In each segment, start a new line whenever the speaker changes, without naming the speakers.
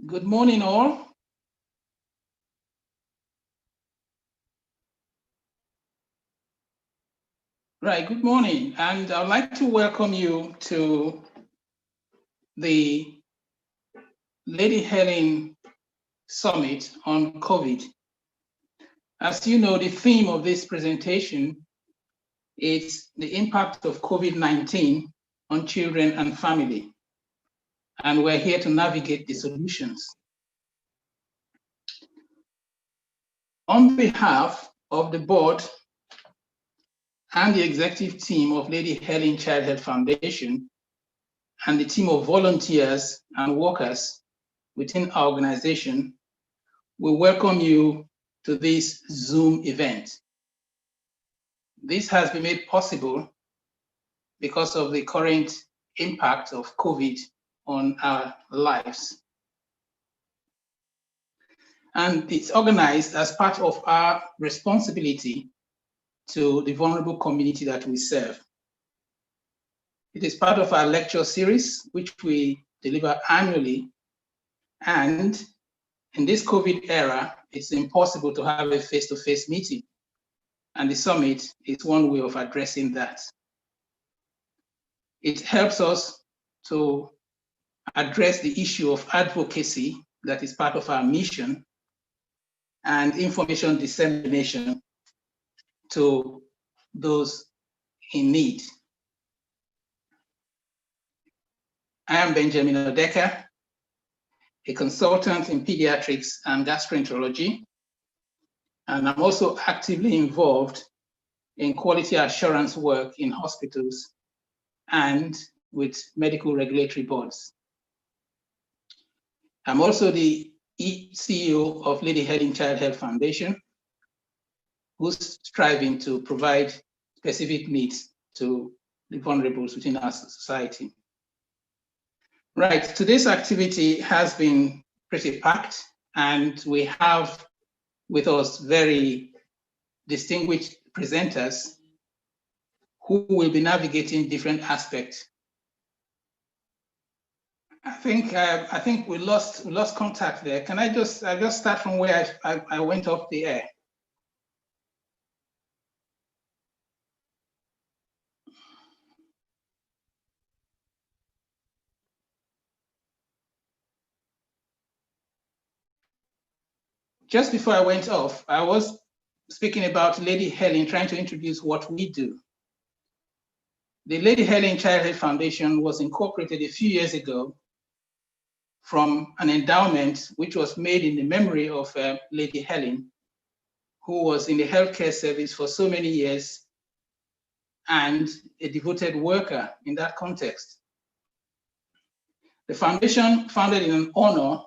Good morning, all. Right, good morning. And I'd like to welcome you to the Lady Helen Summit on COVID. As you know, the theme of this presentation is the impact of COVID-19 on children and family. And we're here to navigate the solutions. On behalf of the board and the executive team of Lady Helen Child Health Foundation and the team of volunteers and workers within our organization, we welcome you to this Zoom event. This has been made possible because of the current impact of COVID on our lives. And it's organized as part of our responsibility to the vulnerable community that we serve. It is part of our lecture series, which we deliver annually. And in this COVID era, it's impossible to have a face-to-face meeting. And the summit is one way of addressing that. It helps us to address the issue of advocacy that is part of our mission and information dissemination to those in need. I am Benjamin Odeka, a consultant in pediatrics and gastroenterology, and I'm also actively involved in quality assurance work in hospitals and with medical regulatory boards. I'm also the CEO of Lady Helen Child Health Foundation, who's striving to provide specific needs to the vulnerables within our society. Right, today's activity has been pretty packed, and we have with us very distinguished presenters who will be navigating different aspects. I think we lost contact there. Can I just start from where I went off the air? Just before I went off, I was speaking about Lady Helen, trying to introduce what we do. The Lady Helen Child Health Foundation was incorporated a few years ago from an endowment which was made in the memory of Lady Helen, who was in the healthcare service for so many years and a devoted worker in that context. The foundation, founded in an honor,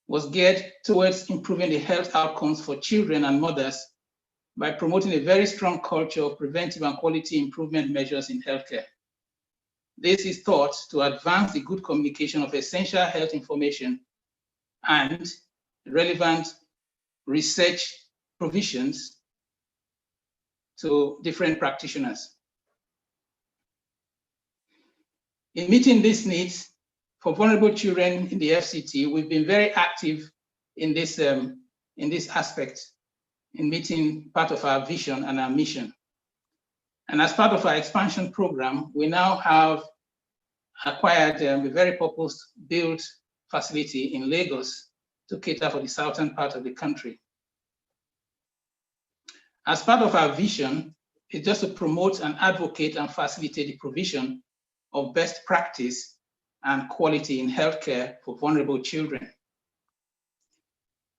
was geared towards improving the health outcomes for children and mothers by promoting a very strong culture of preventive and quality improvement measures in healthcare. This is thought to advance the good communication of essential health information and relevant research provisions to different practitioners. In meeting these needs for vulnerable children in the FCT, we've been very active in this aspect, in meeting part of our vision and our mission. And as part of our expansion program, we now have acquired a very purpose-built facility in Lagos to cater for the southern part of the country. As part of our vision, it's just to promote and advocate and facilitate the provision of best practice and quality in healthcare for vulnerable children.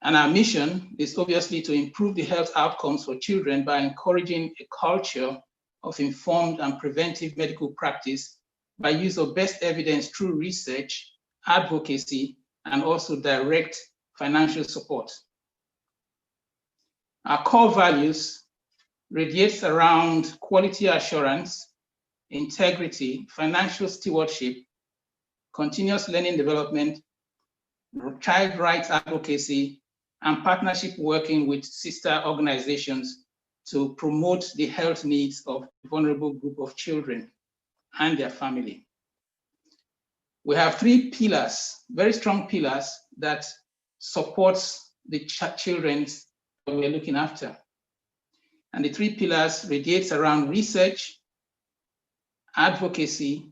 And our mission is obviously to improve the health outcomes for children by encouraging a culture of informed and preventive medical practice by use of best evidence through research, advocacy, and also direct financial support. Our core values radiate around quality assurance, integrity, financial stewardship, continuous learning development, child rights advocacy, and partnership working with sister organizations to promote the health needs of a vulnerable group of children and their family. We have three pillars, very strong pillars, that supports the children that we're looking after. And the 3 pillars radiates around research, advocacy,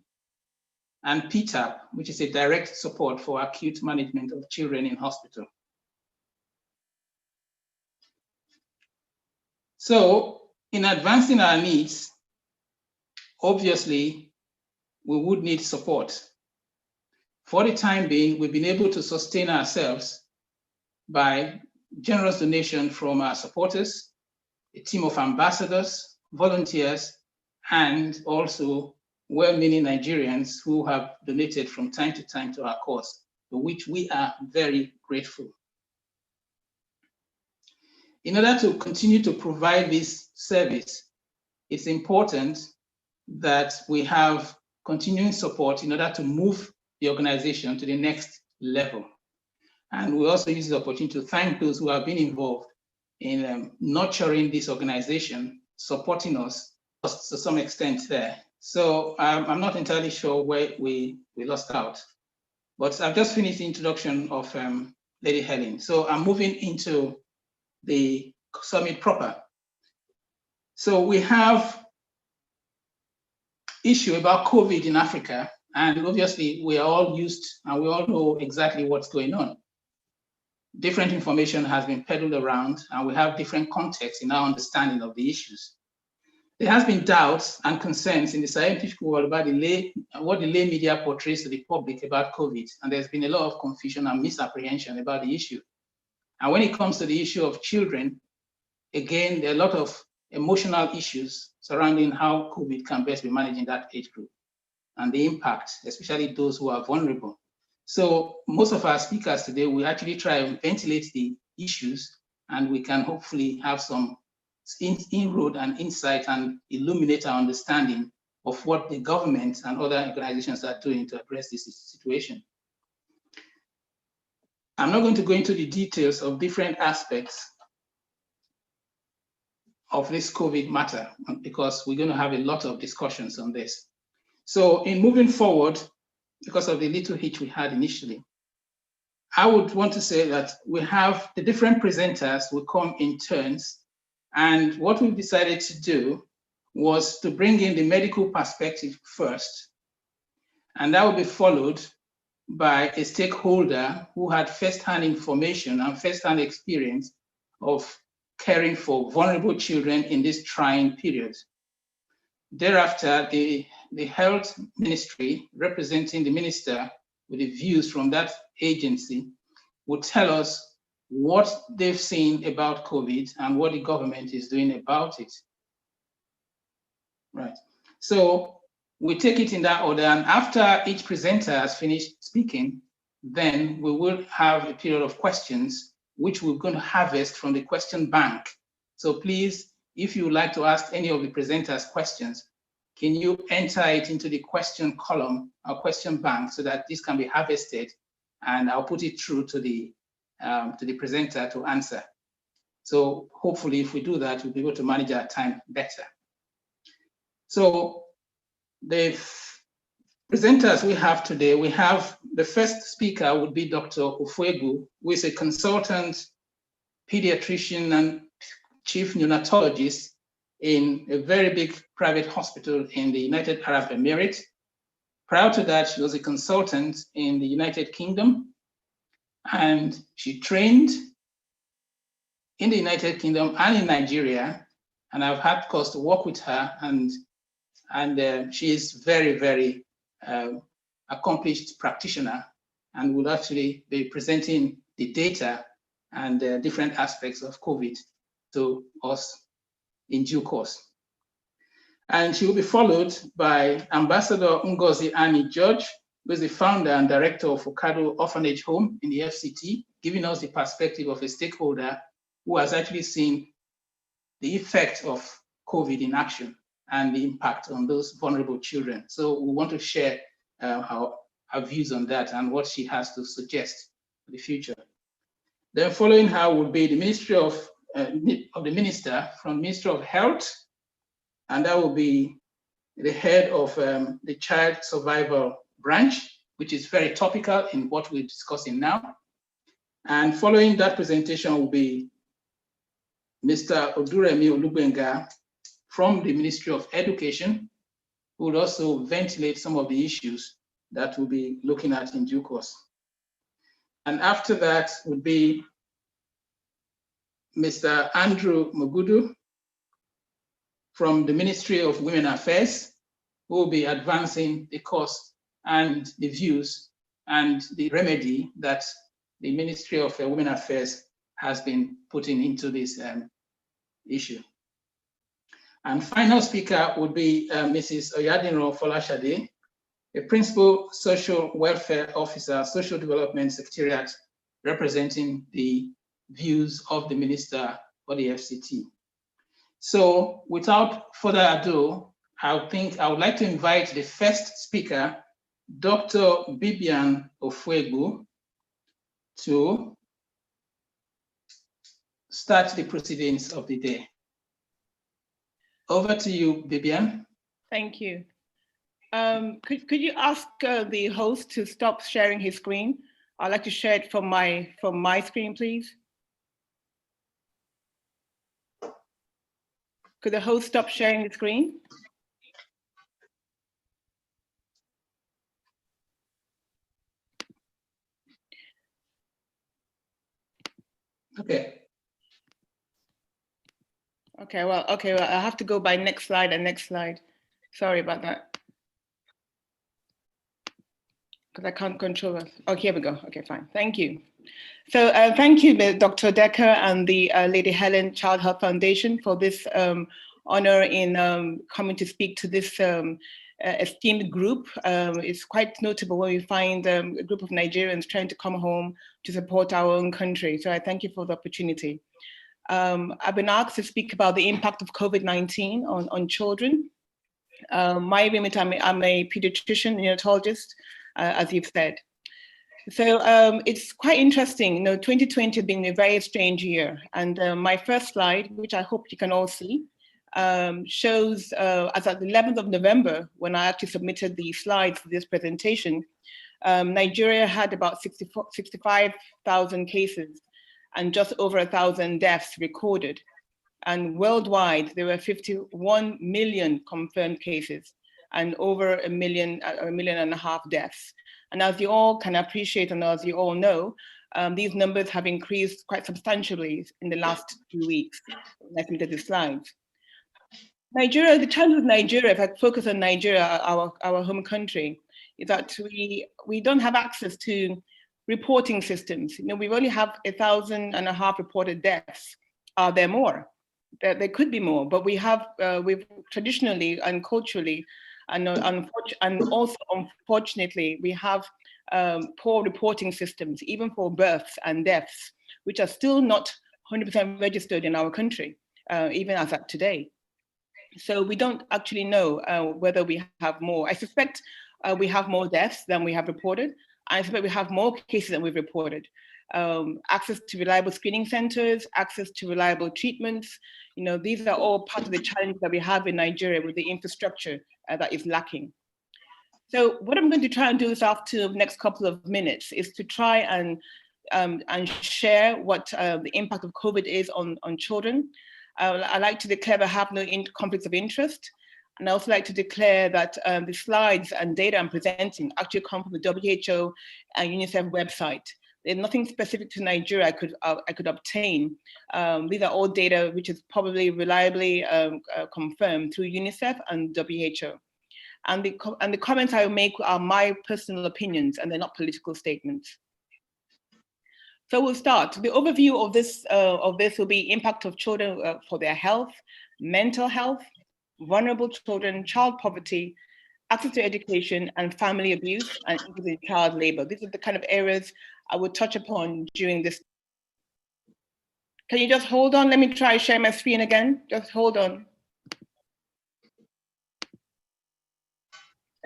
and PTAP, which is a direct support for acute management of children in hospital. So in advancing our needs, obviously, we would need support. For the time being, we've been able to sustain ourselves by generous donation from our supporters, a team of ambassadors, volunteers, and also well-meaning Nigerians who have donated from time to time to our cause, for which we are very grateful. In order to continue to provide this service, it's important that we have continuing support in order to move the organization to the next level. And we also use the opportunity to thank those who have been involved in nurturing this organization, supporting us to some extent there. So I'm not entirely sure where we lost out, but I've just finished the introduction of Lady Helen. So I'm moving into the summit proper. So we have issue about COVID in Africa, and obviously we are all used and we all know exactly what's going on. Different information has been peddled around, and we have different contexts in our understanding of the issues. There has been doubts and concerns in the scientific world about what the lay media portrays to the public about COVID, and there's been a lot of confusion and misapprehension about the issue. And when it comes to the issue of children, again, there are a lot of emotional issues surrounding how COVID can best be managed in that age group and the impact, especially those who are vulnerable. So most of our speakers today will actually try and ventilate the issues, and we can hopefully have some inroad and insight and illuminate our understanding of what the government and other organizations are doing to address this situation. I'm not going to go into the details of different aspects of this COVID matter because we're going to have a lot of discussions on this. So in moving forward, because of the little hitch we had initially, I would want to say that we have the different presenters will come in turns. And what we decided to do was to bring in the medical perspective first. And that will be followed by a stakeholder who had first-hand information and first-hand experience of caring for vulnerable children in this trying period. Thereafter, the health ministry, representing the minister with the views from that agency, will tell us what they've seen about COVID and what the government is doing about it. Right. So we take it in that order, and after each presenter has finished speaking, then we will have a period of questions, which we're going to harvest from the question bank. So please, if you would like to ask any of the presenters questions, can you enter it into the question column or question bank so that this can be harvested, and I'll put it through to the presenter to answer. So hopefully if we do that, we'll be able to manage our time better. So the presenters we have today, we have the first speaker would be Dr. Ofuegu, who is a consultant pediatrician and chief neonatologist in a very big private hospital in the United Arab Emirates. Prior to that, she was a consultant in the United Kingdom, and she trained in the United Kingdom and in Nigeria, and I've had cause to work with her, and she is very, very accomplished practitioner, and will actually be presenting the data and different aspects of COVID to us in due course. And she will be followed by Ambassador Ngozi Annie George, who is the founder and director of FACADO Orphanage Home in the FCT, giving us the perspective of a stakeholder who has actually seen the effect of COVID in action and the impact on those vulnerable children. So we want to share her views on that and what she has to suggest for the future. Then following her will be the Ministry of the Minister from Ministry of Health, and that will be the head of the Child Survival Branch, which is very topical in what we're discussing now. And following that presentation will be Mr. Oduremi Olugbenga from the Ministry of Education, who will also ventilate some of the issues that we'll be looking at in due course. And after that would be Mr. Andrew Mogudu from the Ministry of Women Affairs, who will be advancing the course and the views and the remedy that the Ministry of Women Affairs has been putting into this issue. And final speaker would be Mrs. Oyadinro Folashade, a Principal Social Welfare Officer, Social Development Secretariat, representing the views of the Minister for the FCT. So without further ado, I would like to invite the first speaker, Dr. Bibian Ofuegbu, to start the proceedings of the day. Over to you, Bibian.
Thank you. Could you ask the host to stop sharing his screen? I'd like to share it from my screen, please. Could the host stop sharing the screen?
Okay.
Okay, well, I have to go by next slide and next slide. Sorry about that. Because I can't control it. Oh, here we go. Okay, fine. Thank you. So thank you, Dr. Decker and the Lady Helen Child Health Foundation for this honor in coming to speak to this esteemed group. It's quite notable when we find a group of Nigerians trying to come home to support our own country. So I thank you for the opportunity. I've been asked to speak about the impact of COVID-19 on children. My remit, I'm a pediatrician, neonatologist, as you've said. So it's quite interesting. 2020 has been a very strange year. And my first slide, which I hope you can all see, shows as at the 11th of November, when I actually submitted the slides for this presentation, Nigeria had about 65,000 cases and just over 1,000 deaths recorded. And worldwide, there were 51 million confirmed cases and over a million and a half deaths. And as you all can appreciate, and as you all know, these numbers have increased quite substantially in the last 2 weeks. Let's look at the slides. Nigeria, the challenge with Nigeria, if I focus on Nigeria, our home country, is that we don't have access to reporting systems. We only have 1,500 reported deaths. Are there more? There could be more, but we've traditionally and culturally, and also unfortunately, we have poor reporting systems, even for births and deaths, which are still not 100% registered in our country, even as at today. So we don't actually know whether we have more. I suspect we have more deaths than we have reported. I suspect we have more cases than we've reported. Access to reliable screening centers, access to reliable treatments. These are all part of the challenge that we have in Nigeria with the infrastructure that is lacking. So what I'm going to try and do this after the next couple of minutes is to try and share what the impact of COVID is on children. I like to declare I have no conflicts of interest. And I also like to declare that the slides and data I'm presenting actually come from the WHO and UNICEF website. There's nothing specific to Nigeria I could obtain. These are all data which is probably reliably confirmed through UNICEF and WHO. And the comments I will make are my personal opinions, and they're not political statements. So we'll start. The overview of this will be impact of children for their health, mental health, vulnerable children, child poverty, access to education, and family abuse, and including child labor. These are the kind of areas I would touch upon during this. Can you just hold on? Let me try share my screen again. Just hold on.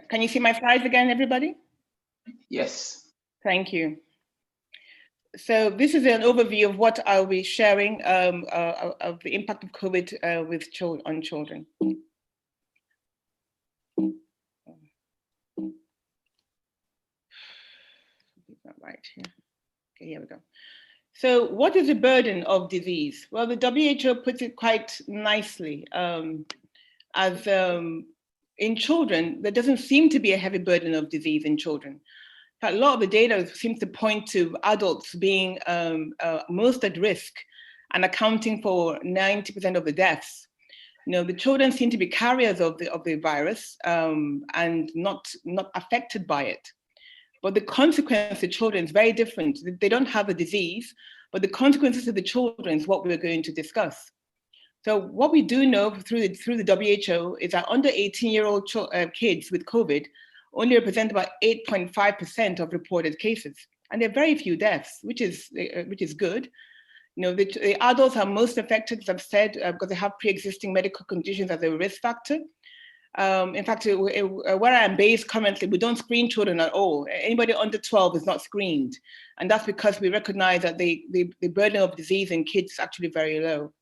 Can you see my slides again, everybody?
Yes.
Thank you. So this is an overview of what I'll be sharing of the impact of COVID on children. Not right here. Okay, here we go. So what is the burden of disease? Well, the WHO puts it quite nicely as in children, there doesn't seem to be a heavy burden of disease in children. In fact, a lot of the data seems to point to adults being most at risk and accounting for 90% of the deaths. You know, the children seem to be carriers of the virus and not affected by it. But the consequence to children is very different. They don't have a disease, but the consequences to the children is what we're going to discuss. So what we do know through the WHO is that under 18-year-old kids with COVID only represent about 8.5% of reported cases. And there are very few deaths, which is good. You know, the adults are most affected, as I've said, because they have pre-existing medical conditions as a risk factor. In fact, where I am based currently, we don't screen children at all. Anybody under 12 is not screened. And that's because we recognize that the burden of disease in kids is actually very low.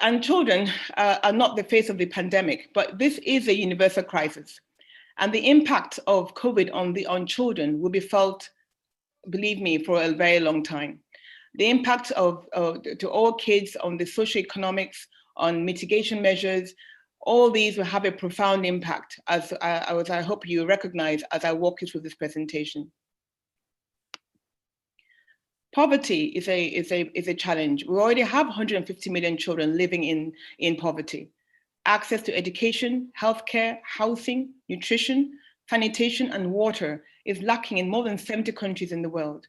And children are not the face of the pandemic, but this is a universal crisis. And the impact of COVID on children will be felt, believe me, for a very long time. The impact to all kids on the socioeconomics, on mitigation measures, all these will have a profound impact, as I hope you recognize as I walk you through this presentation. Poverty is a challenge. We already have 150 million children living in poverty. Access to education, healthcare, housing, nutrition, sanitation, and water is lacking in more than 70 countries in the world.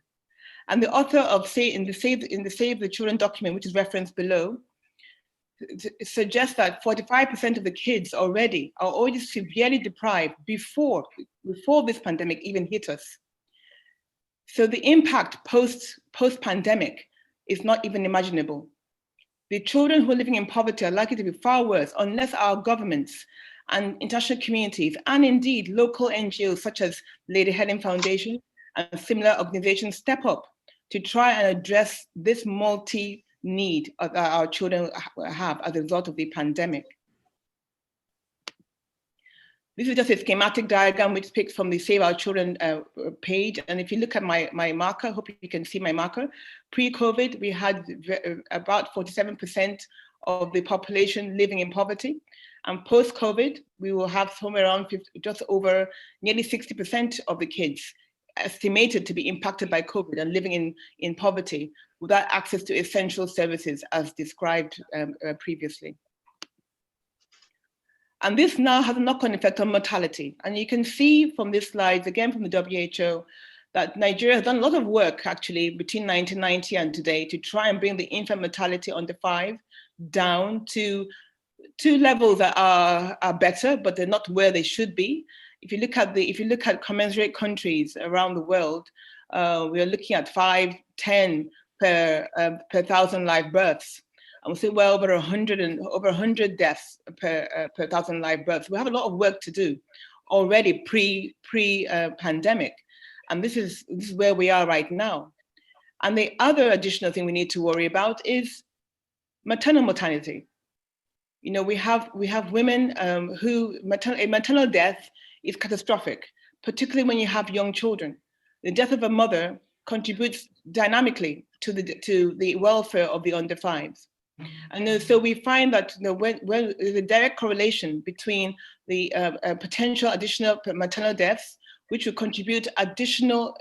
And the author of in the Save the Children document, which is referenced below, suggests that 45% of the kids are already severely deprived before this pandemic even hit us. So the impact post-pandemic is not even imaginable. The children who are living in poverty are likely to be far worse unless our governments and international communities, and indeed local NGOs such as Lady Helen Foundation and similar organizations, step up to try and address this multi-need that our children have as a result of the pandemic. This is just a schematic diagram which picks from the Save Our Children page. And if you look at my marker, I hope you can see my marker. Pre-COVID, we had about 47% of the population living in poverty. And post-COVID, we will have somewhere around just over nearly 60% of the kids estimated to be impacted by COVID and living in poverty without access to essential services as described previously. And this now has a knock-on effect on mortality. And you can see from this slide, again from the WHO, that Nigeria has done a lot of work actually between 1990 and today to try and bring the infant mortality under 5 down to levels that are better, but they're not where they should be. If you look at commensurate countries around the world, we are looking at 5, 10 per 1,000 live births. And we'll say well over 100 deaths per 1,000 live births. We have a lot of work to do already pre-pandemic, and this is where we are right now. And the other additional thing we need to worry about is maternal mortality. You know, we have women who a maternal death is catastrophic, particularly when you have young children. The death of a mother contributes dynamically to the welfare of the under 5s. And so we find that when there's a direct correlation between the potential additional maternal deaths, which will contribute additional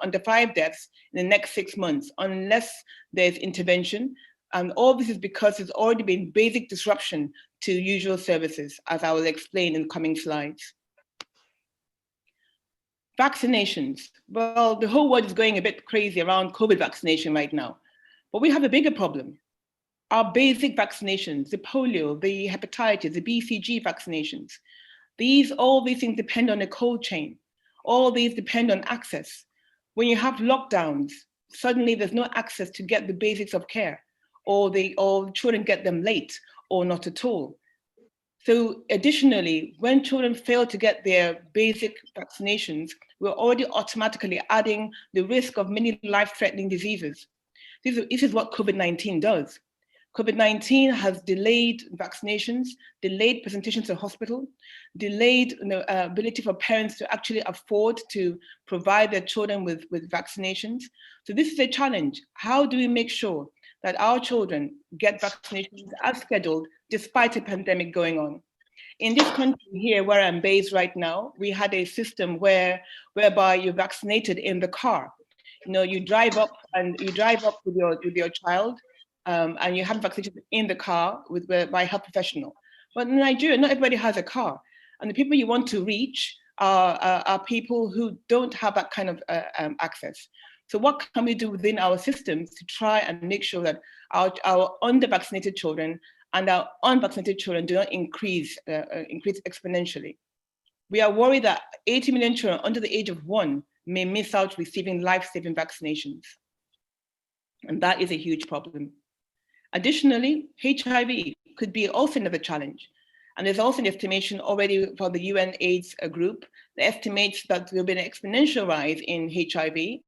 under 5 deaths in the next 6 months, unless there's intervention. And all this is because there's already been basic disruption to usual services, as I will explain in the coming slides. Vaccinations. Well, the whole world is going a bit crazy around COVID vaccination right now, but we have a bigger problem. Our basic vaccinations, the polio, the hepatitis, the BCG vaccinations, all these things depend on a cold chain. All these depend on access. When you have lockdowns, suddenly there's no access to get the basics of care, or children get them late or not at all. So additionally, when children fail to get their basic vaccinations, we're already automatically adding the risk of many life-threatening diseases. This is what COVID-19 does. COVID-19 has delayed vaccinations, delayed presentations to hospital, delayed ability for parents to actually afford to provide their children with vaccinations. So this is a challenge. How do we make sure that our children get vaccinations as scheduled despite a pandemic going on? In this country here where I'm based right now, we had a system whereby you're vaccinated in the car. You drive up with your child, and you have vaccination in the car by a health professional. But in Nigeria, not everybody has a car, and the people you want to reach are people who don't have that kind of access. So what can we do within our systems to try and make sure that our under-vaccinated children and our unvaccinated children do not increase exponentially? We are worried that 80 million children under the age of 1 may miss out receiving life-saving vaccinations. And that is a huge problem. Additionally, HIV could be also another challenge. And there's also an estimation already for the UN AIDS group that estimates that there'll be an exponential rise in HIV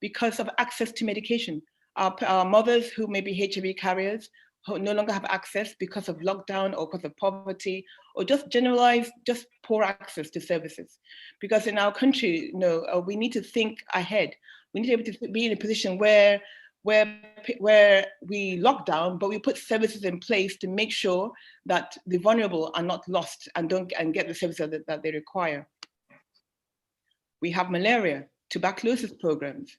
because of access to medication. Our mothers who may be HIV carriers who no longer have access because of lockdown or because of poverty or just generalized, just poor access to services. Because in our country, we need to think ahead. We need to be able to be in a position where we lock down, but we put services in place to make sure that the vulnerable are not lost and get the services that they require. We have malaria, tuberculosis programs.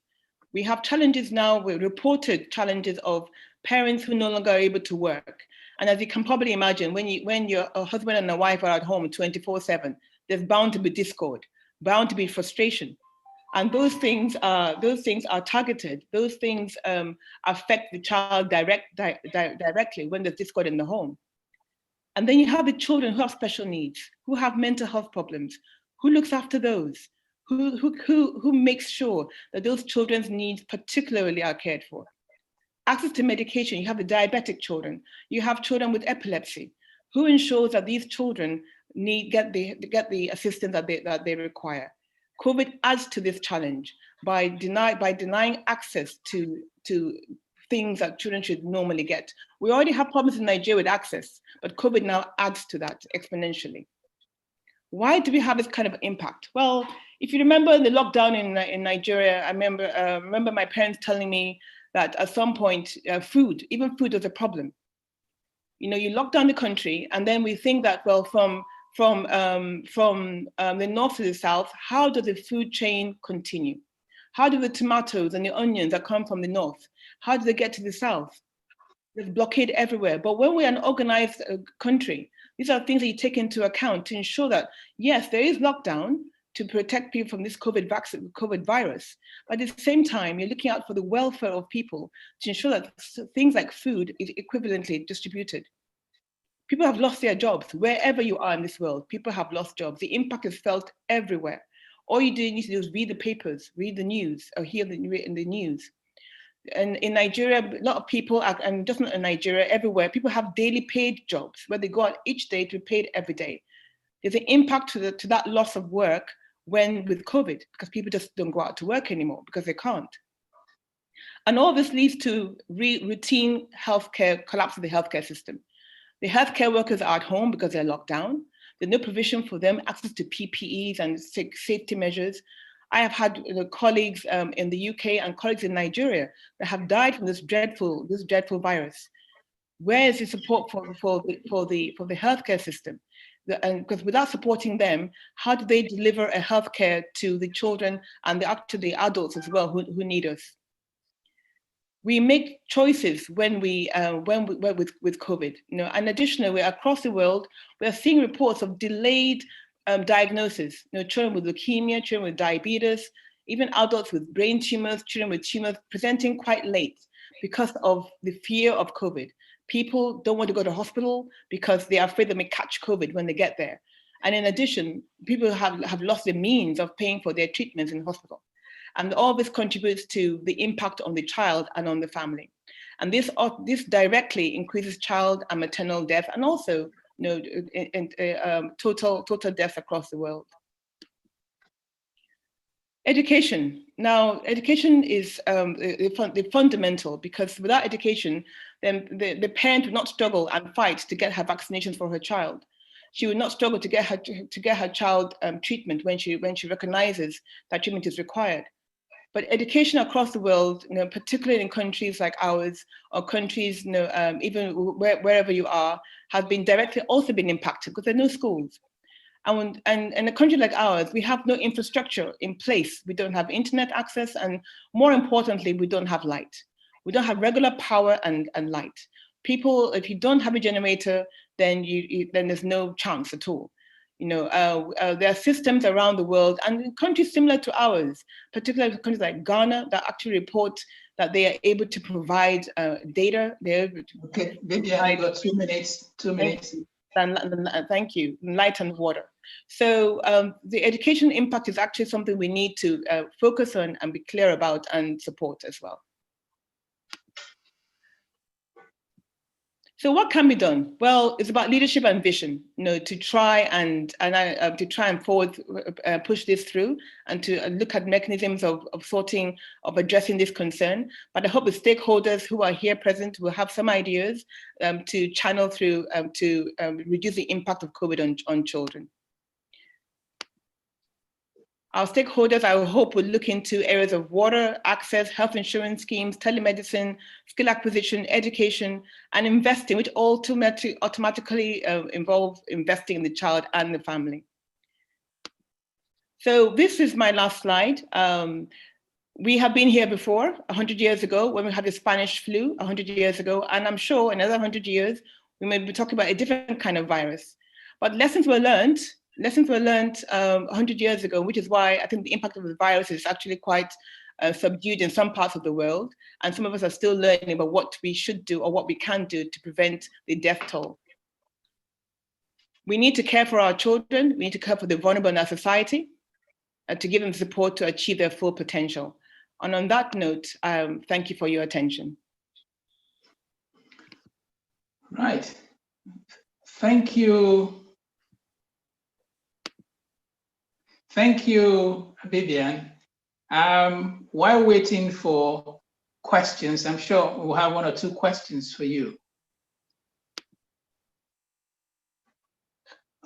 We have challenges now, we reported challenges of parents who no longer are able to work. And as you can probably imagine, when your husband and a wife are at home 24/7, there's bound to be discord, bound to be frustration. And those things are targeted. Those things affect the child directly when there's discord in the home. And then you have the children who have special needs, who have mental health problems. Who looks after those? Who makes sure that those children's needs particularly are cared for? Access to medication, you have the diabetic children, you have children with epilepsy. Who ensures that these children get the assistance that they require? COVID adds to this challenge by denying access to things that children should normally get. We already have problems in Nigeria with access, but COVID now adds to that exponentially. Why do we have this kind of impact? Well, if you remember the lockdown in Nigeria, I remember my parents telling me that at some point, even food was a problem. You lock down the country, and then we think that, well, from the north to the south, how does the food chain continue? How do the tomatoes and the onions that come from the north, how do they get to the south? There's blockade everywhere. But when we're an organized country, these are things that you take into account to ensure that, yes, there is lockdown to protect people from this COVID virus. But at the same time, you're looking out for the welfare of people to ensure that things like food is equivalently distributed. People have lost their jobs. Wherever you are in this world, people have lost jobs. The impact is felt everywhere. All you need to do is read the papers, read the news, or hear in the news. And in Nigeria, a lot of people, and just not in Nigeria, everywhere, people have daily paid jobs where they go out each day to be paid every day. There's an impact to that loss of work with COVID, because people just don't go out to work anymore because they can't. And all this leads to routine healthcare, collapse of the healthcare system. The healthcare workers are at home because they're locked down. There's no provision for them, access to PPEs and safety measures. I have had colleagues in the UK and colleagues in Nigeria that have died from this dreadful virus. Where is the support for the healthcare system? Because without supporting them, how do they deliver a healthcare to the children and to the adults as well who need us? We make choices when we're with COVID. And additionally, across the world, we are seeing reports of delayed diagnosis. Children with leukemia, children with diabetes, even adults with brain tumors, children with tumors presenting quite late because of the fear of COVID. People don't want to go to hospital because they are afraid they may catch COVID when they get there. And in addition, people have lost the means of paying for their treatments in hospital. And all this contributes to the impact on the child and on the family. And this directly increases child and maternal death, and also total deaths across the world. Education. Now, education is the fundamental, because without education, then the parent would not struggle and fight to get her vaccinations for her child. She would not struggle to get her child treatment when she recognizes that treatment is required. But education across the world, particularly in countries like ours, or countries, even wherever you are, have been directly also been impacted because there are no schools. And in a country like ours, we have no infrastructure in place. We don't have internet access, and more importantly, we don't have light. We don't have regular power and light. People, if you don't have a generator, then then there's no chance at all. There are systems around the world and in countries similar to ours, particularly countries like Ghana, that actually report that they are able to provide data. They're able to
okay, maybe I've got 2 minutes. 2 minutes.
Thank you. Light and water. So the education impact is actually something we need to focus on and be clear about and support as well. So what can be done? Well, it's about leadership and vision, to try and push this through and to look at mechanisms of addressing this concern. But I hope the stakeholders who are here present will have some ideas to channel through to reduce the impact of COVID on children. Our stakeholders, I hope, will look into areas of water, access, health insurance schemes, telemedicine, skill acquisition, education, and investing, which automatically involve investing in the child and the family. So this is my last slide. We have been here before, 100 years ago, when we had the Spanish flu, 100 years ago, and I'm sure in another 100 years, we may be talking about a different kind of virus. But lessons were learned 100 years ago, which is why I think the impact of the virus is actually quite subdued in some parts of the world. And some of us are still learning about what we should do or what we can do to prevent the death toll. We need to care for our children. We need to care for the vulnerable in our society to give them support to achieve their full potential. And on that note, thank you for your attention.
Right. Thank you. Thank you, Vivian. While waiting for questions, I'm sure we'll have 1 or 2 questions for you.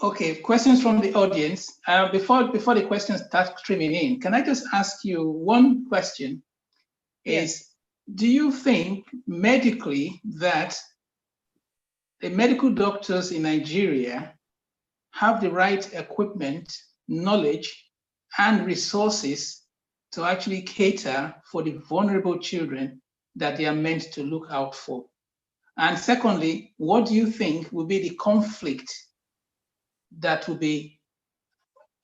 Okay, questions from the audience. Before the questions start streaming in, can I just ask you one question? Yes. Do you think medically that the medical doctors in Nigeria have the right equipment, knowledge, and resources to actually cater for the vulnerable children that they are meant to look out for? And secondly, what do you think will be the conflict that will be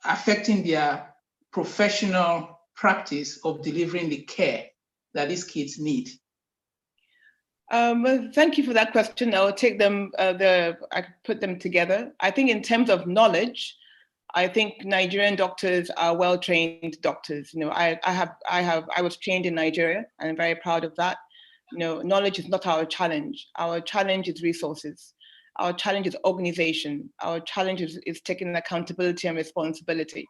affecting their professional practice of delivering the care that these kids need?
Well, thank you for that question. I will take them, I put them together. I think in terms of knowledge, I think Nigerian doctors are well-trained doctors. I was trained in Nigeria, and I'm very proud of that. Knowledge is not our challenge. Our challenge is resources. Our challenge is organization. Our challenge is taking accountability and responsibility.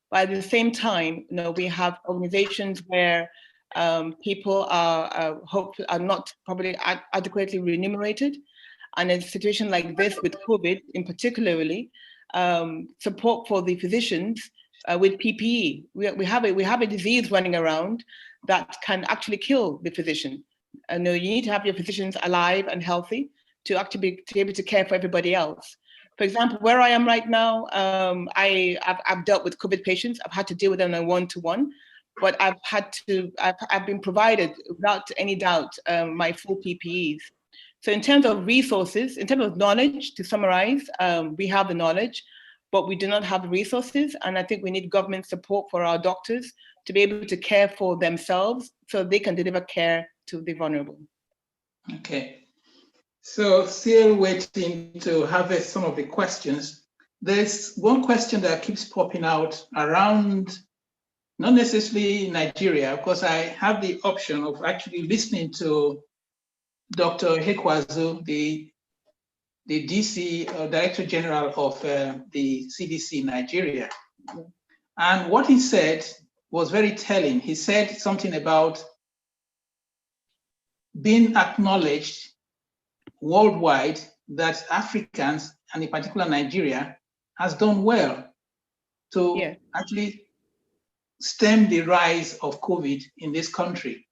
But at the same time, we have organizations where people are not probably adequately remunerated. And in a situation like this with COVID in particularly, support for the physicians with PPE. We have a disease running around that can actually kill the physician. You need to have your physicians alive and healthy to actually be able to care for everybody else. For example, where I am right now, I've dealt with COVID patients. I've had to deal with them on a one-to-one, but I've been provided without any doubt my full PPEs. So in terms of resources, in terms of knowledge, to summarize, we have the knowledge, but we do not have the resources. And I think we need government support for our doctors to be able to care for themselves so they can deliver care to the vulnerable.
Okay. So still waiting to harvest some of the questions. There's one question that keeps popping out around, not necessarily Nigeria, because I have the option of actually listening to Dr. Hekwazu, the DC, Director General of the CDC Nigeria. And what he said was very telling. He said something about being acknowledged worldwide that Africans, and in particular Nigeria, has done well to actually stem the rise of COVID in this country.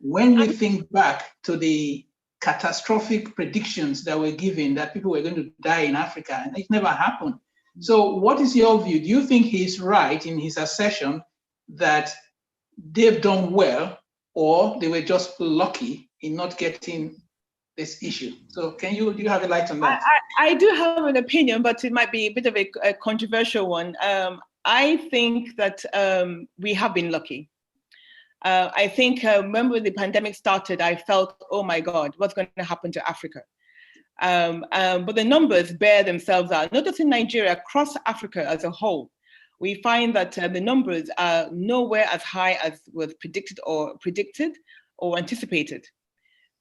When we think back to the catastrophic predictions that were given that people were going to die in Africa, and it never happened. So what is your view? Do you think he's right in his assertion that they've done well, or they were just lucky in not getting this issue? So do you have a light on that?
I do have an opinion, but it might be a bit of a controversial one. I think that we have been lucky. I think when the pandemic started, I felt, oh my God, what's going to happen to Africa? But the numbers bear themselves out, not just in Nigeria, across Africa as a whole. We find that the numbers are nowhere as high as was predicted or anticipated.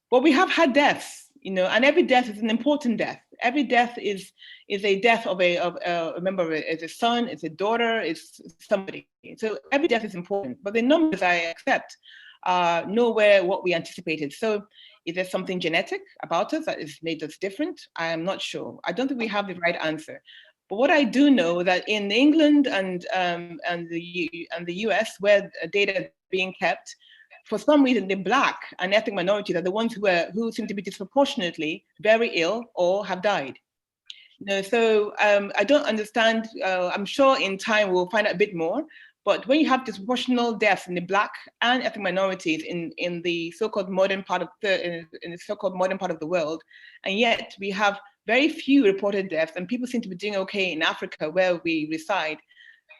But we have had deaths, and every death is an important death. Every death is a death of a member, it's a son, it's a daughter, it's somebody. So every death is important, but the numbers I accept are nowhere what we anticipated. So is there something genetic about us that has made us different? I am not sure. I don't think we have the right answer. But what I do know that in England and the US, where data is being kept, for some reason, the Black and ethnic minorities are the ones who seem to be disproportionately very ill or have died. So I don't understand. I'm sure in time we'll find out a bit more. But when you have disproportional deaths in the Black and ethnic minorities in the so-called modern part of the world, and yet we have very few reported deaths, and people seem to be doing okay in Africa where we reside,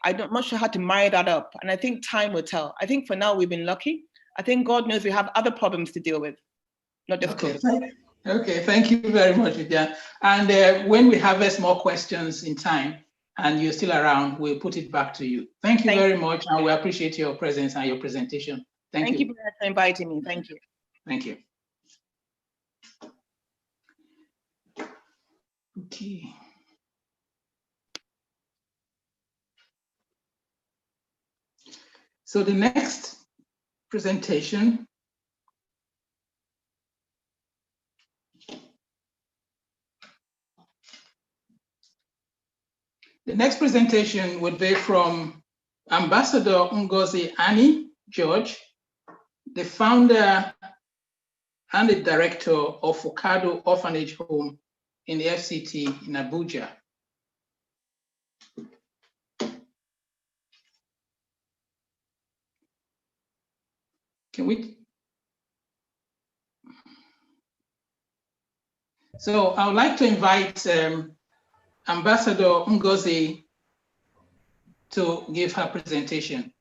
I'm not sure how to marry that up. And I think time will tell. I think for now we've been lucky. I think God knows we have other problems to deal with, not just COVID.
Okay, thank you very much, Vidya. And when we harvest more questions in time and you're still around, we'll put it back to you. Thank you very much, and we appreciate your presence and your presentation. Thank you.
Thank you for inviting me. Thank you.
Thank you. Okay. So the next presentation would be from Ambassador Ngozi Annie George, the founder and the director of FACADO Orphanage Home in the FCT in Abuja. So I would like to invite Ambassador Ngozi to give her presentation.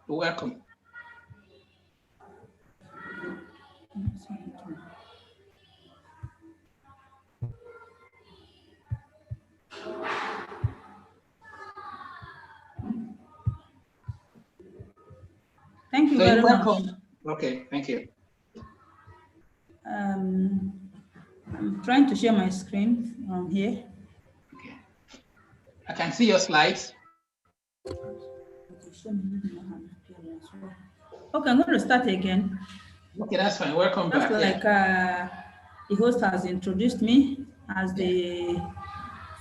Welcome.
Thank you very much.
Okay, thank you.
I'm trying to share my screen from here.
Okay. I can see your slides.
Okay, I'm going to start again.
Okay, that's fine. Welcome back.
Like the host has introduced me as the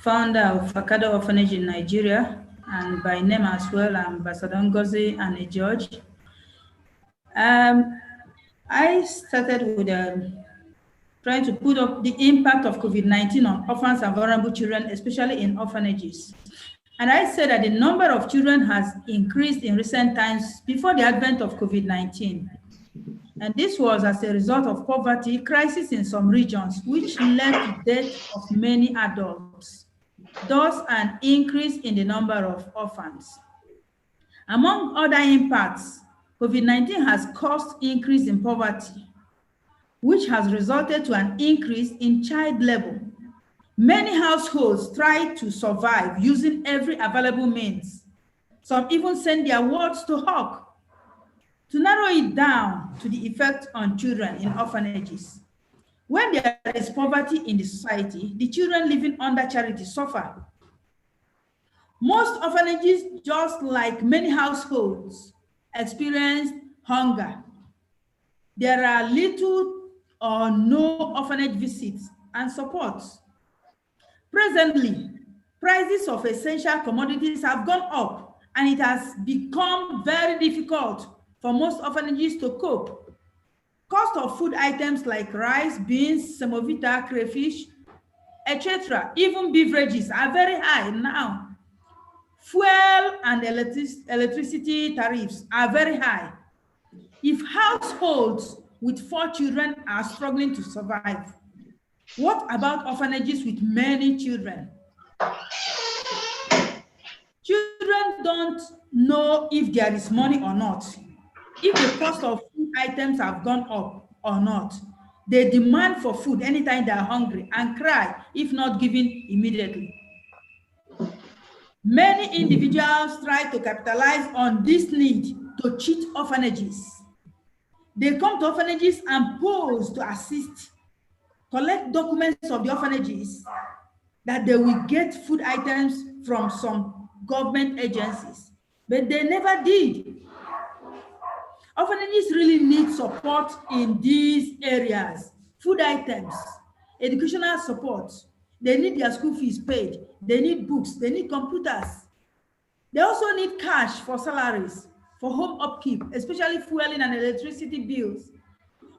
founder of FACADO Orphanage in Nigeria, and by name as well, Ambassador Ngozi Annie George. I started with trying to put up the impact of COVID-19 on orphans and vulnerable children, especially in orphanages. And I said that the number of children has increased in recent times before the advent of COVID-19. And this was as a result of poverty, crisis in some regions, which led to death of many adults, thus an increase in the number of orphans. Among other impacts, COVID-19 has caused increase in poverty, which has resulted to an increase in child labor. Many households try to survive using every available means. Some even send their wards to hawk. To narrow it down to the effect on children in orphanages, when there is poverty in the society, the children living under charity suffer. Most orphanages, just like many households, experience hunger. There are little or no orphanage visits and support. Presently, prices of essential commodities have gone up, and it has become very difficult for most orphanages to cope. Cost of food items like rice, beans, semovita, crayfish, etc., even beverages are very high now. Fuel and electricity tariffs are very high. If households with 4 children are struggling to survive, what about orphanages with many children? Children don't know if there is money or not, if the cost of food items have gone up or not. They demand for food anytime they are hungry and cry if not given immediately. Many individuals try to capitalize on this need to cheat orphanages. They come to orphanages and pose to assist, collect documents of the orphanages that they will get food items from some government agencies, but they never did. Orphanages really need support in these areas: food items, educational support. They need their school fees paid. They need books. They need computers. They also need cash for salaries, for home upkeep, especially fueling and electricity bills.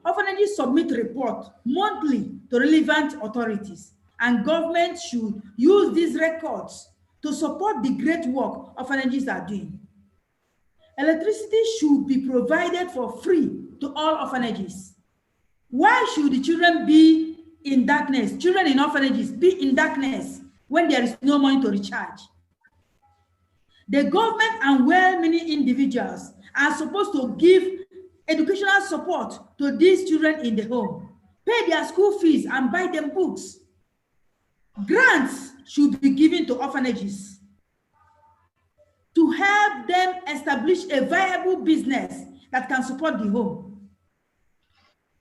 Orphanages submit reports monthly to relevant authorities, and government should use these records to support the great work orphanages are doing. Electricity should be provided for free to all orphanages. Why should the children be in darkness? Children in orphanages be in darkness when there is no money to recharge. The government and well-meaning individuals are supposed to give educational support to these children in the home, pay their school fees and buy them books. Grants should be given to orphanages to help them establish a viable business that can support the home.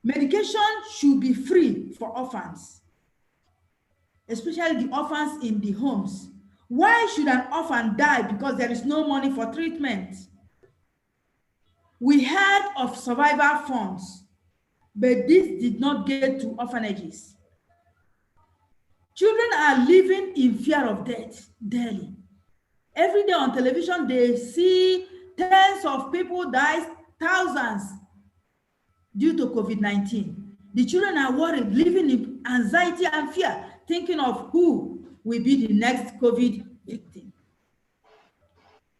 Medication should be free for orphans, especially the orphans in the homes. Why should an orphan die because there is no money for treatment? We heard of survival funds, but this did not get to orphanages. Children are living in fear of death daily. Every day on television, they see tens of people die, thousands, due to COVID-19. The children are worried, living in anxiety and fear, thinking of who will be the next COVID victim.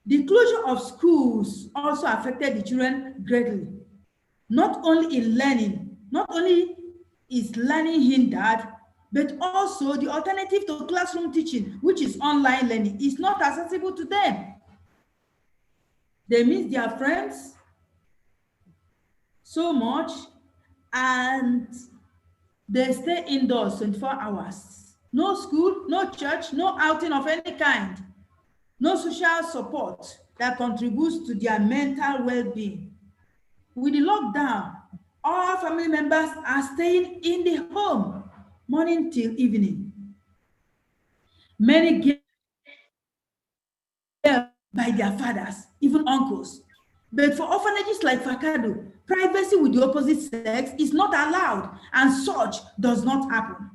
The closure of schools also affected the children greatly. Not only in learning, not only is learning hindered, but also the alternative to classroom teaching, which is online learning, is not accessible to them. They miss their friends so much, and they stay indoors 24 hours. No school, no church, no outing of any kind, no social support that contributes to their mental well-being. With the lockdown, all family members are staying in the home morning till evening. Many girls by their fathers, even uncles. But for orphanages like FACADO, privacy with the opposite sex is not allowed, and such does not happen.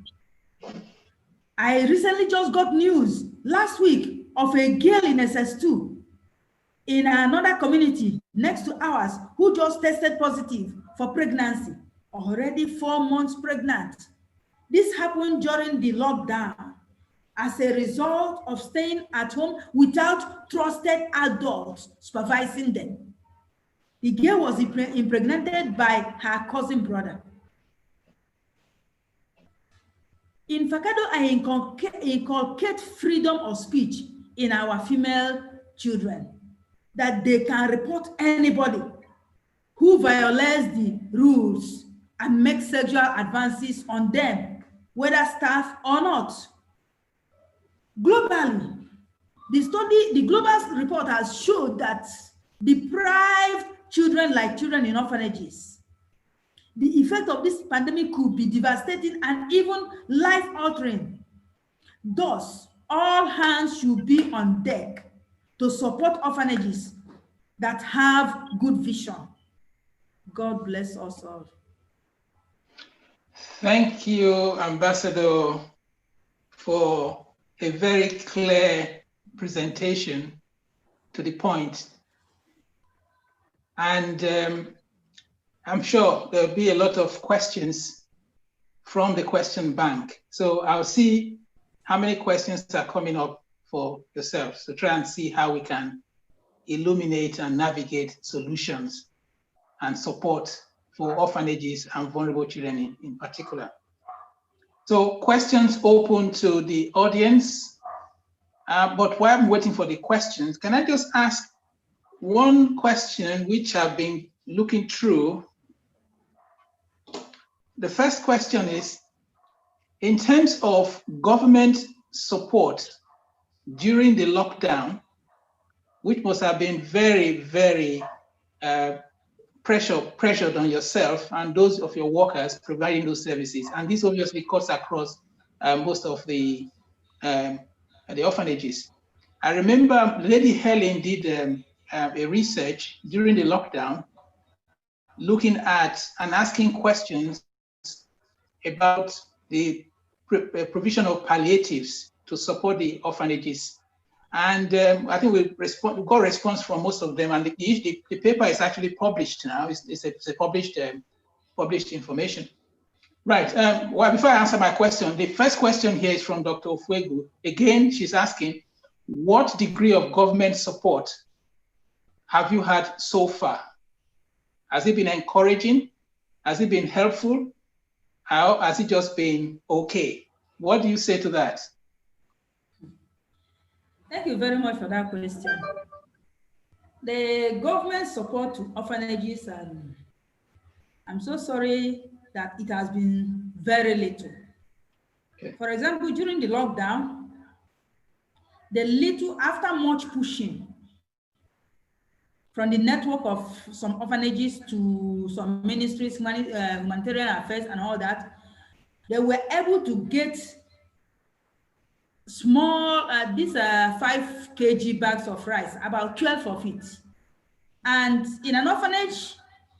I recently just got news last week of a girl in SS2 in another community next to ours who just tested positive for pregnancy, already 4 months pregnant. This happened during the lockdown as a result of staying at home without trusted adults supervising them. The girl was impregnated by her cousin brother. In FACADO, I inculcate freedom of speech in our female children, that they can report anybody who violates the rules and makes sexual advances on them, whether staff or not. Globally, the global report has showed that deprived children, like children in orphanages, the effect of this pandemic could be devastating and even life-altering. Thus, all hands should be on deck to support orphanages that have good vision. God bless us all.
Thank you, Ambassador, for a very clear presentation to the point. And I'm sure there'll be a lot of questions from the question bank. So I'll see how many questions are coming up for yourself. So try and see how we can illuminate and navigate solutions and support for orphanages and vulnerable children in particular. So questions open to the audience. But while I'm waiting for the questions, can I just ask one question which I've been looking through? The first question is, in terms of government support during the lockdown, which must have been very, very pressured on yourself and those of your workers providing those services. And this obviously cuts across most of the orphanages. I remember Lady Helen did a research during the lockdown, looking at and asking questions about the provision of palliatives to support the orphanages. And I think we got a response from most of them, and the paper is actually published now. It's a published information. Right. Well, before I answer my question, the first question here is from Dr. Ofuegu. Again, she's asking, what degree of government support have you had so far? Has it been encouraging? Has it been helpful? How has it just been okay? What do you say to that?
Thank you very much for that question. The government support to orphanages, and I'm so sorry that it has been very little. Okay. For example, during the lockdown, after much pushing from the network of some orphanages to some ministries, humanitarian affairs and all that, they were able to get small, these are 5 kg bags of rice, about 12 of it. And in an orphanage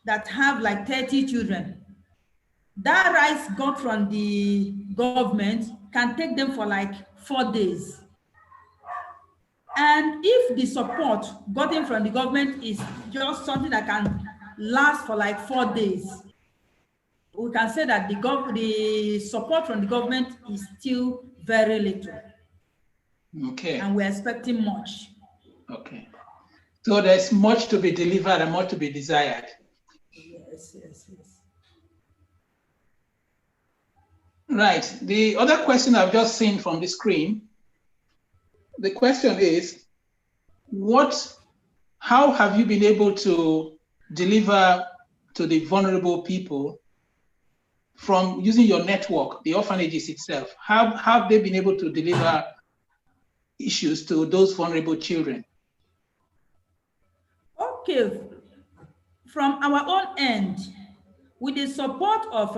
that have like 30 children, that rice got from the government can take them for like 4 days. And if the support gotten from the government is just something that can last for like 4 days, we can say that the support from the government is still very little.
Okay.
And we're expecting much.
Okay. So there's much to be delivered and much to be desired.
Yes, yes, yes.
Right. The other question I've just seen from the screen, the question is, how have you been able to deliver to the vulnerable people from using your network, the orphanages itself? How have they been able to deliver issues to those vulnerable children?
Okay, from our own end, with the support of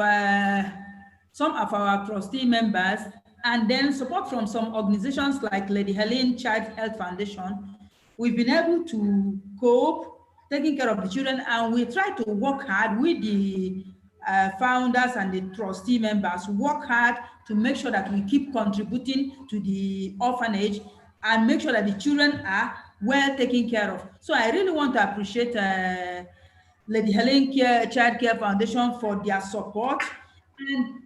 some of our trustee members, and then support from some organizations like Lady Helen Child Health Foundation, we've been able to cope, taking care of the children, and we try to work hard with the founders and the trustee members, work hard to make sure that we keep contributing to the orphanage and make sure that the children are well taken care of. So I really want to appreciate Lady Helen Child Care Foundation for their support, and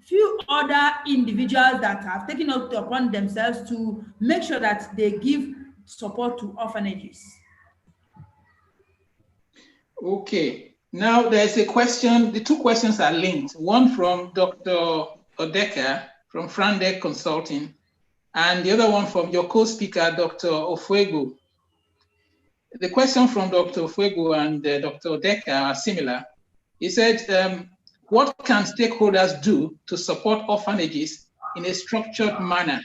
few other individuals that have taken it upon themselves to make sure that they give support to orphanages.
Okay, now there's a question, the 2 questions are linked. One from Dr. Odeka from Frandek Consulting, and the other one from your co-speaker, Dr. Ofuegu. The question from Dr. Ofuegu and Dr. Odeka are similar. He said, what can stakeholders do to support orphanages in a structured manner?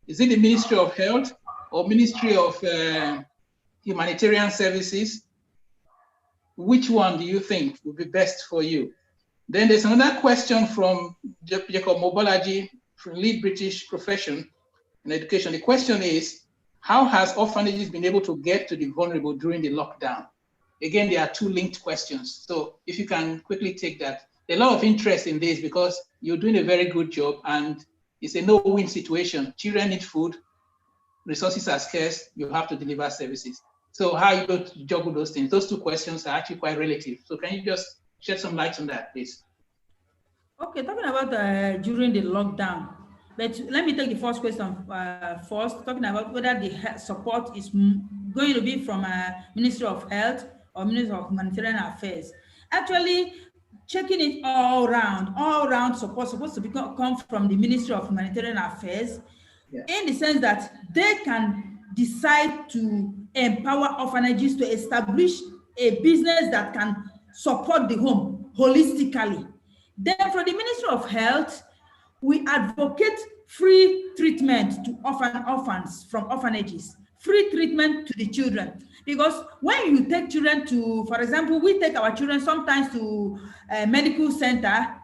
Is it the Ministry of Health or Ministry of Humanitarian Services? Which one do you think would be best for you? Then there's another question from Jacob Mobolaji, from Lead British Profession in Education. The question is, how has orphanages been able to get to the vulnerable during the lockdown? Again, there are 2 linked questions. So if you can quickly take that a lot of interest in this because you're doing a very good job and it's a no-win situation. Children need food, resources are scarce, you have to deliver services. So how are you going to juggle those things? Those two questions are actually quite relative. So can you just shed some light on that, please?
Okay, talking about during the lockdown, but let me take the first question first, talking about whether the support is going to be from Ministry of Health or Ministry of Humanitarian Affairs. Actually, checking it all round support supposed to come from the Ministry of Humanitarian Affairs, in the sense that they can decide to empower orphanages to establish a business that can support the home holistically. Then for the Ministry of Health, we advocate free treatment to orphans from orphanages, free treatment to the children. Because when you take children to, for example, we take our children sometimes to a medical center,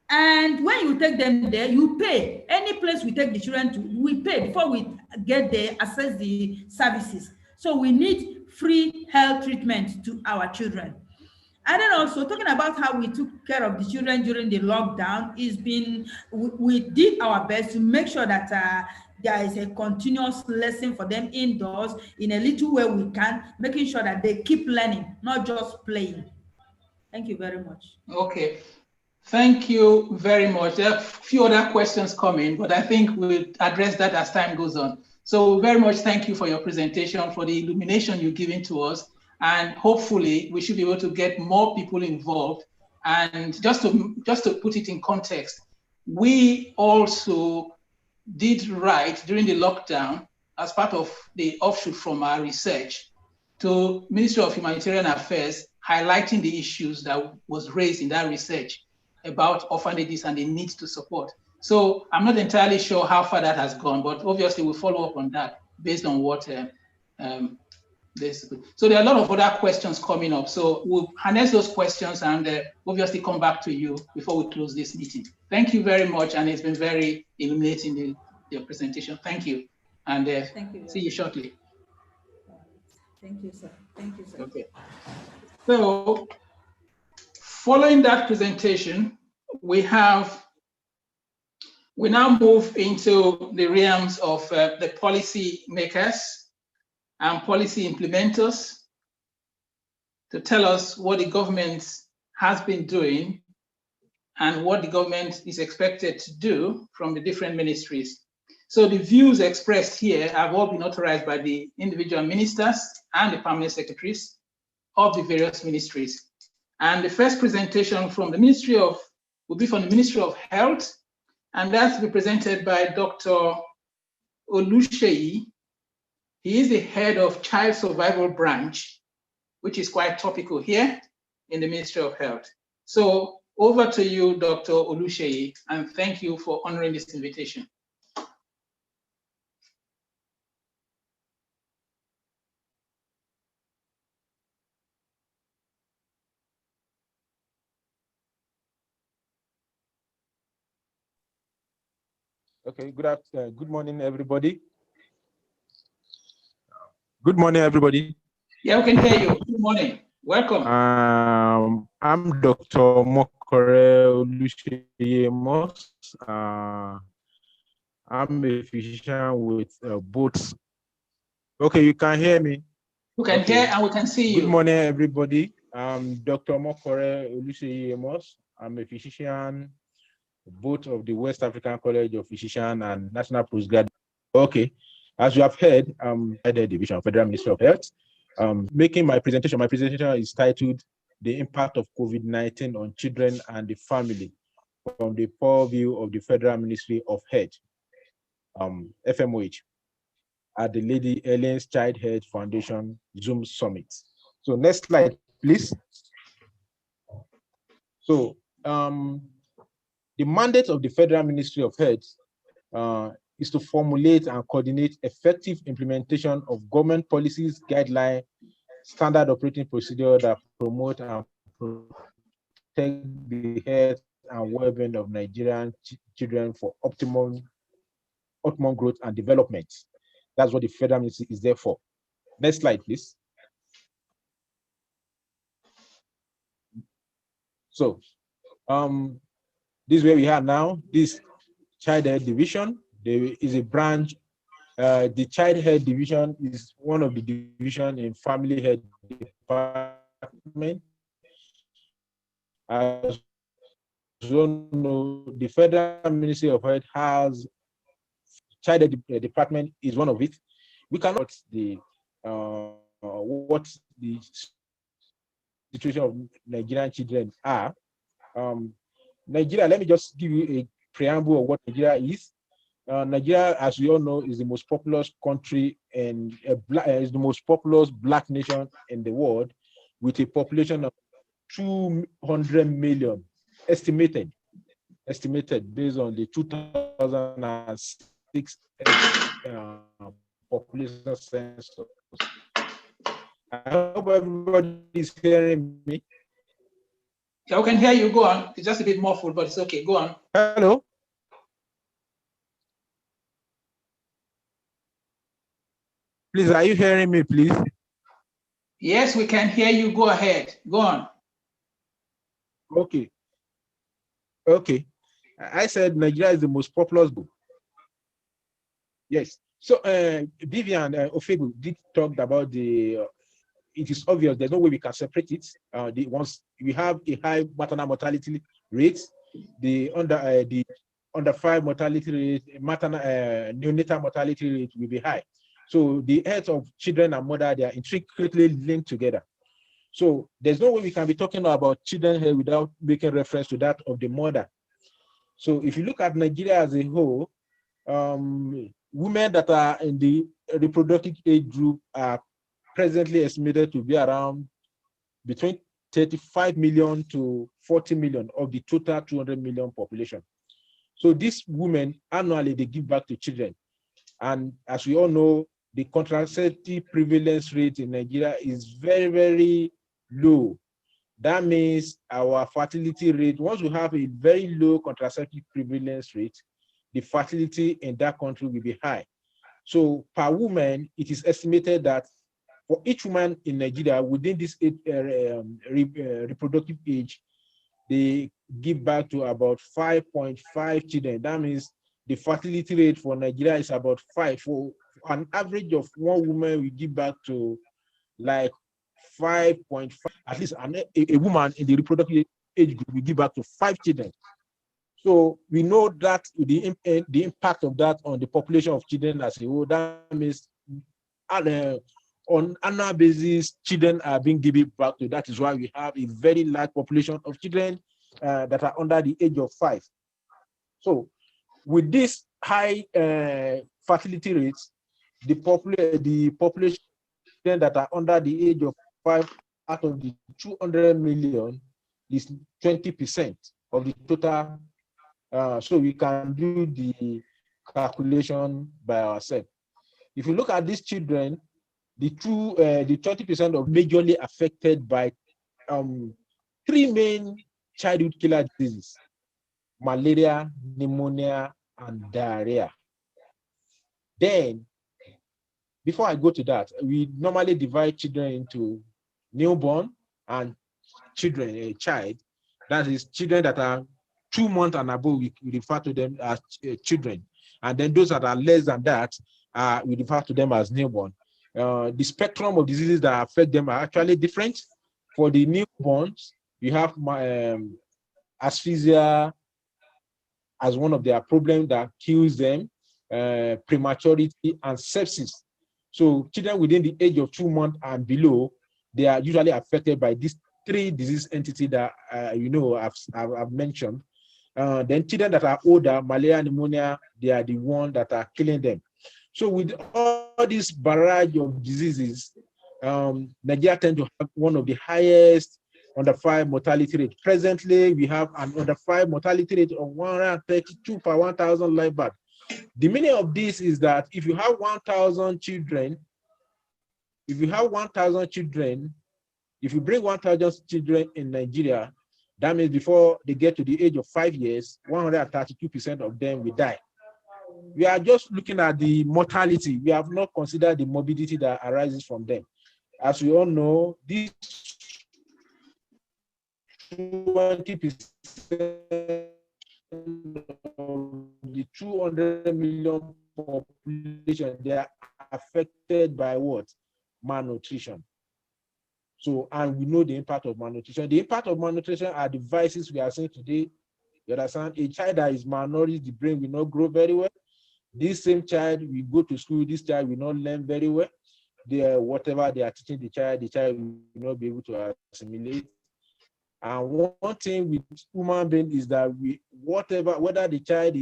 and when you take them there, you pay. Any place we take the children to, we pay before we get there, access the services. So we need free health treatment to our children. And then also talking about how we took care of the children during the lockdown, we did our best to make sure that there is a continuous lesson for them indoors in a little way we can, making sure that they keep learning, not just playing. Thank you very much.
Okay. Thank you very much. There are a few other questions coming, but I think we'll address that as time goes on. So very much thank you for your presentation, for the illumination you're giving to us. And hopefully we should be able to get more people involved. And just to put it in context, we also did write during the lockdown as part of the offshoot from our research to Ministry of Humanitarian Affairs, highlighting the issues that was raised in that research about orphanages and the need to support. So I'm not entirely sure how far that has gone, but obviously we'll follow up on that based on what this. So there are a lot of other questions coming up. So we'll harness those questions and obviously come back to you before we close this meeting. Thank you very much, and it's been very illuminating, your presentation. Thank you, and
Thank you.
See you shortly.
Thank you, sir. Thank you, sir.
Okay. So following that presentation, we now move into the realms of the policy makers and policy implementers to tell us what the government has been doing and what the government is expected to do from the different ministries. So the views expressed here have all been authorized by the individual ministers and the permanent secretaries of the various ministries. And the first presentation from the will be from the Ministry of Health, and that's represented by Dr. Oluseyi. He is the head of Child Survival Branch, which is quite topical here in the Ministry of Health. So over to you, Dr. Oluseyi, and thank you for honoring this invitation.
Okay, good morning, everybody. Good morning, everybody.
Yeah, we can hear you. Good morning. Welcome.
I'm Dr. Mokore Oluseyi. I'm a physician with both. Okay, you can hear me?
We can hear and we can see you.
Good morning, everybody. I'm Dr. Mokore Oluseyi. I'm a physician, both of the West African College of Physicians and National Postgraduate. Okay, as you have heard, I'm head of the Division of Federal Ministry of Health. Making my presentation is titled "The Impact of COVID-19 on Children and the Family from the Purview of the Federal Ministry of Health, FMOH, at the Lady Helen's Child Health Foundation Zoom Summit." So next slide, please. So the mandate of the Federal Ministry of Health is to formulate and coordinate effective implementation of government policies, guidelines, standard operating procedures that promote and protect the health and well-being of Nigerian children for optimum growth and development. That's what the Federal Ministry is there for. Next slide, please. So, This is where we are now. This child health division, there is a branch. The child health division is one of the division in family health department. As you all know, the Federal Ministry of Health has child health department is one of it. We cannot what the situation of Nigerian children are. Nigeria, let me just give you a preamble of what Nigeria is. Nigeria, as we all know, is the most populous country and is the most populous Black nation in the world, with a population of 200 million, estimated based on the 2006 population census. I hope everybody is hearing me.
Yeah, we can hear you. Go on. It's just a bit muffled, but it's okay. Go on.
Hello. Please, are you hearing me, please?
Yes, we can hear you. Go ahead. Go on.
Okay. Okay. I said Nigeria is the most populous group. Yes. So Vivian Ofegu did talk about the. It is obvious there's no way we can separate it. Once we have a high maternal mortality rate, the under 5 mortality rate, maternal neonatal mortality rate will be high. So the health of children and mother, they are intricately linked together. So there's no way we can be talking about children health without making reference to that of the mother. So if you look at Nigeria as a whole, women that are in the reproductive age group are presently estimated to be around between 35 million to 40 million of the total 200 million population. So these women annually, they give back to children. And as we all know, the contraceptive prevalence rate in Nigeria is very, very low. That means our fertility rate, once we have a very low contraceptive prevalence rate, the fertility in that country will be high. So per woman, it is estimated that for each woman in Nigeria within this reproductive age, they give back to about 5.5 children. That means the fertility rate for Nigeria is about 5. For an average of one woman, we give back to like 5.5. At least a woman in the reproductive age group will give back to 5 children. So we know that the impact of that on the population of children as a whole, that means on annual basis, children are being given back to. That is why we have a very large population of children that are under the age of 5. So with this high fertility rates, the population that are under the age of 5 out of the 200 million is 20% of the total. So we can do the calculation by ourselves. If you look at these children, the 20% of majorly affected by 3 main childhood killer diseases: malaria, pneumonia, and diarrhea. Then, before I go to that, we normally divide children into newborn and children, a child. That is children that are 2 months and above, we refer to them as children. And then those that are less than that, we refer to them as newborn. The spectrum of diseases that affect them are actually different. For the newborns, you have asphyxia as one of their problems that kills them, prematurity, and sepsis. So children within the age of 2 months and below, they are usually affected by these 3 disease entities that I've mentioned. Then children that are older, malaria, pneumonia, they are the ones that are killing them. So with all this barrage of diseases, Nigeria tends to have one of the highest under 5 mortality rate. Presently, we have an under 5 mortality rate of 132 per 1,000 live birth. The meaning of this is that if you have 1,000 children, if you bring 1,000 children in Nigeria, that means before they get to the age of 5 years, 132% of them will die. We are just looking at the mortality. We have not considered the morbidity that arises from them. As we all know, this 20% of the 200 million population, they are affected by what? Malnutrition. So, and we know the impact of malnutrition. The impact of malnutrition are devices we are seeing today. You understand? A child that is malnourished, the brain will not grow very well. This same child will go to school, this child will not learn very well. Whatever they are teaching the child will not be able to assimilate. And one thing with human being is that whether the child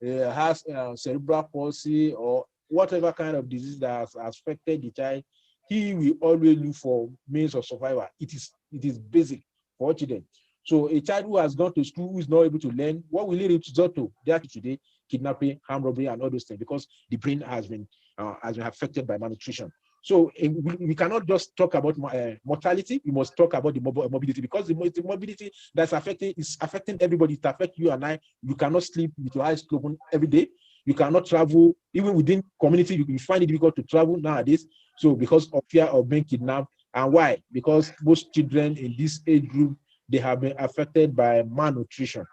has cerebral palsy or whatever kind of disease that has affected the child, he will always look for means of survival. It is basic for children. So a child who has gone to school who is not able to learn, what will it result to? They are today kidnapping, armed robbery, and all those things, because the brain has been affected by malnutrition. So we cannot just talk about mortality. We must talk about the mobility, because the mobility that's affecting is affecting everybody. It affects you and I. You cannot sleep with your eyes open every day. You cannot travel, even within community. You find it difficult to travel nowadays. So because of fear of being kidnapped. And why? Because most children in this age group, they have been affected by malnutrition.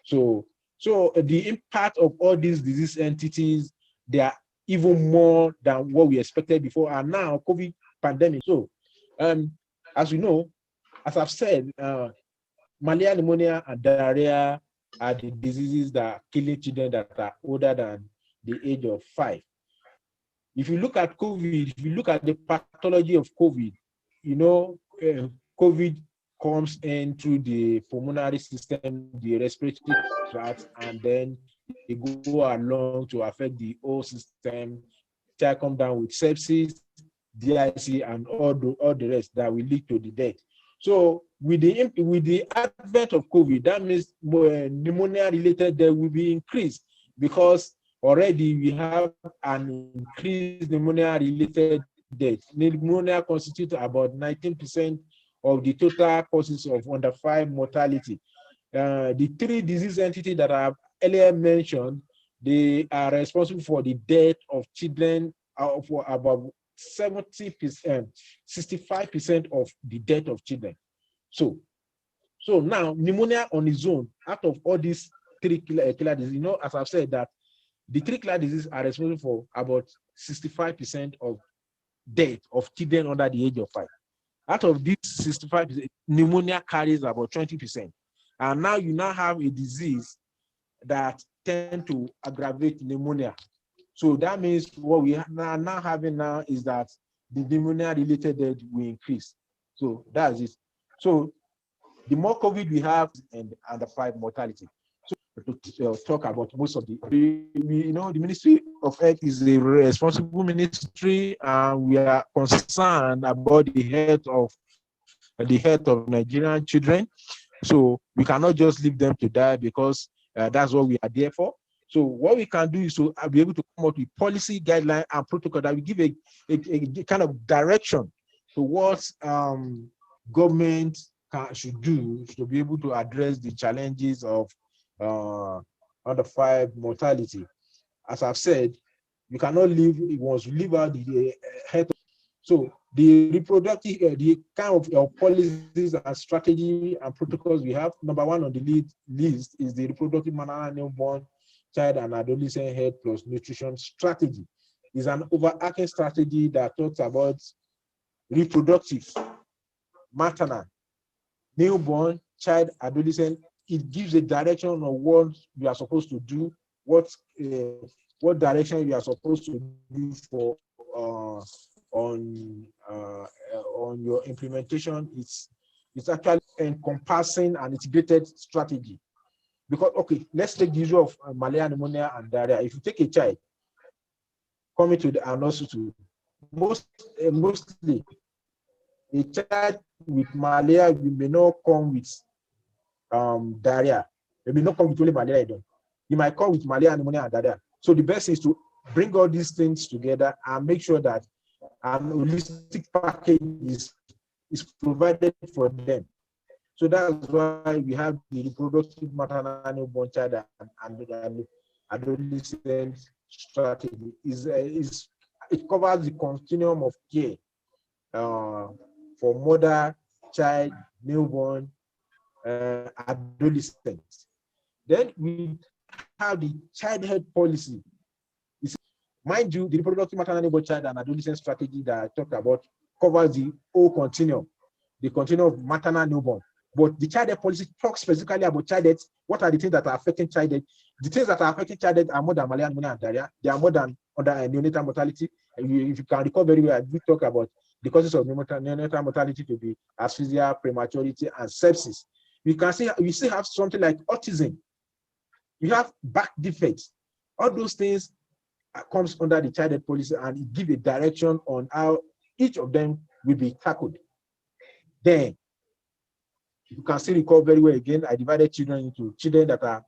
So the impact of all these disease entities, they are even more than what we expected before, and now COVID pandemic. So, as we know, as I've said, malaria, pneumonia, and diarrhea are the diseases that are killing children that are older than the age of 5. If you look at COVID, if you look at the pathology of COVID, COVID comes in through the pulmonary system, the respiratory tract, and then they go along to affect the whole system. Child come down with sepsis, DIC, and all the rest that will lead to the death. So with the advent of COVID, that means pneumonia-related death will be increased, because already we have an increased pneumonia-related death. Pneumonia constitutes about 19% of the total causes of under 5 mortality. The 3 disease entities that I have earlier mentioned, they are responsible for the death of children, for about 70%, 65% of the death of children. So now pneumonia on its own, out of all these 3 killer diseases, as I've said, that the 3 killer diseases are responsible for about 65% of death of children under the age of 5. Out of these 65%, pneumonia carries about 20%. And now you have a disease that tend to aggravate pneumonia. So that means what we are now having now is that the pneumonia-related death will increase. So that's it. So the more COVID we have, and under 5 mortality. So to talk about most of the Ministry of Health is a responsible ministry, and we are concerned about the health of Nigerian children. So we cannot just leave them to die, because that's what we are there for. So what we can do is to be able to come up with policy guidelines and protocol that will give a kind of direction to what government should do to be able to address the challenges of under 5 mortality. As I've said, you cannot leave out the health. So the reproductive, the kind of policies and strategy and protocols we have, number 1 on the list is the reproductive maternal newborn child and adolescent health plus nutrition strategy. It's an overarching strategy that talks about reproductive, maternal, newborn, child, adolescent. It gives a direction on what you are supposed to do, what direction you are supposed to do for on your implementation. It's actually encompassing an integrated strategy. Because, okay, let's take the issue of malaria, pneumonia, and diarrhea. If you take a child coming to the hospital, mostly a child with malaria, you may not come with diarrhea. They may not come with only malaria. You might come with malaria, pneumonia, and diarrhea. So the best is to bring all these things together and make sure that an holistic package is provided for them. So that's why we have the reproductive maternal newborn child and adolescent strategy. It covers the continuum of care for mother, child, newborn, adolescents. Then we have the child health policy. Mind you, the reproductive maternal newborn child and adolescent strategy that I talked about covers the whole continuum, the continuum of maternal newborn. But the child health policy talks specifically about child health. What are the things that are affecting child health? The things that are affecting child health are more than malaria, pneumonia, and diarrhea. They are more than under neonatal mortality. And if you can recall very well, we talk about the causes of neonatal mortality to be asphyxia, prematurity, and sepsis. We still have something like autism. We have back defects. All those things comes under the child health policy, and it gives a direction on how each of them will be tackled. Then you can still recall very well again, I divided children into children that are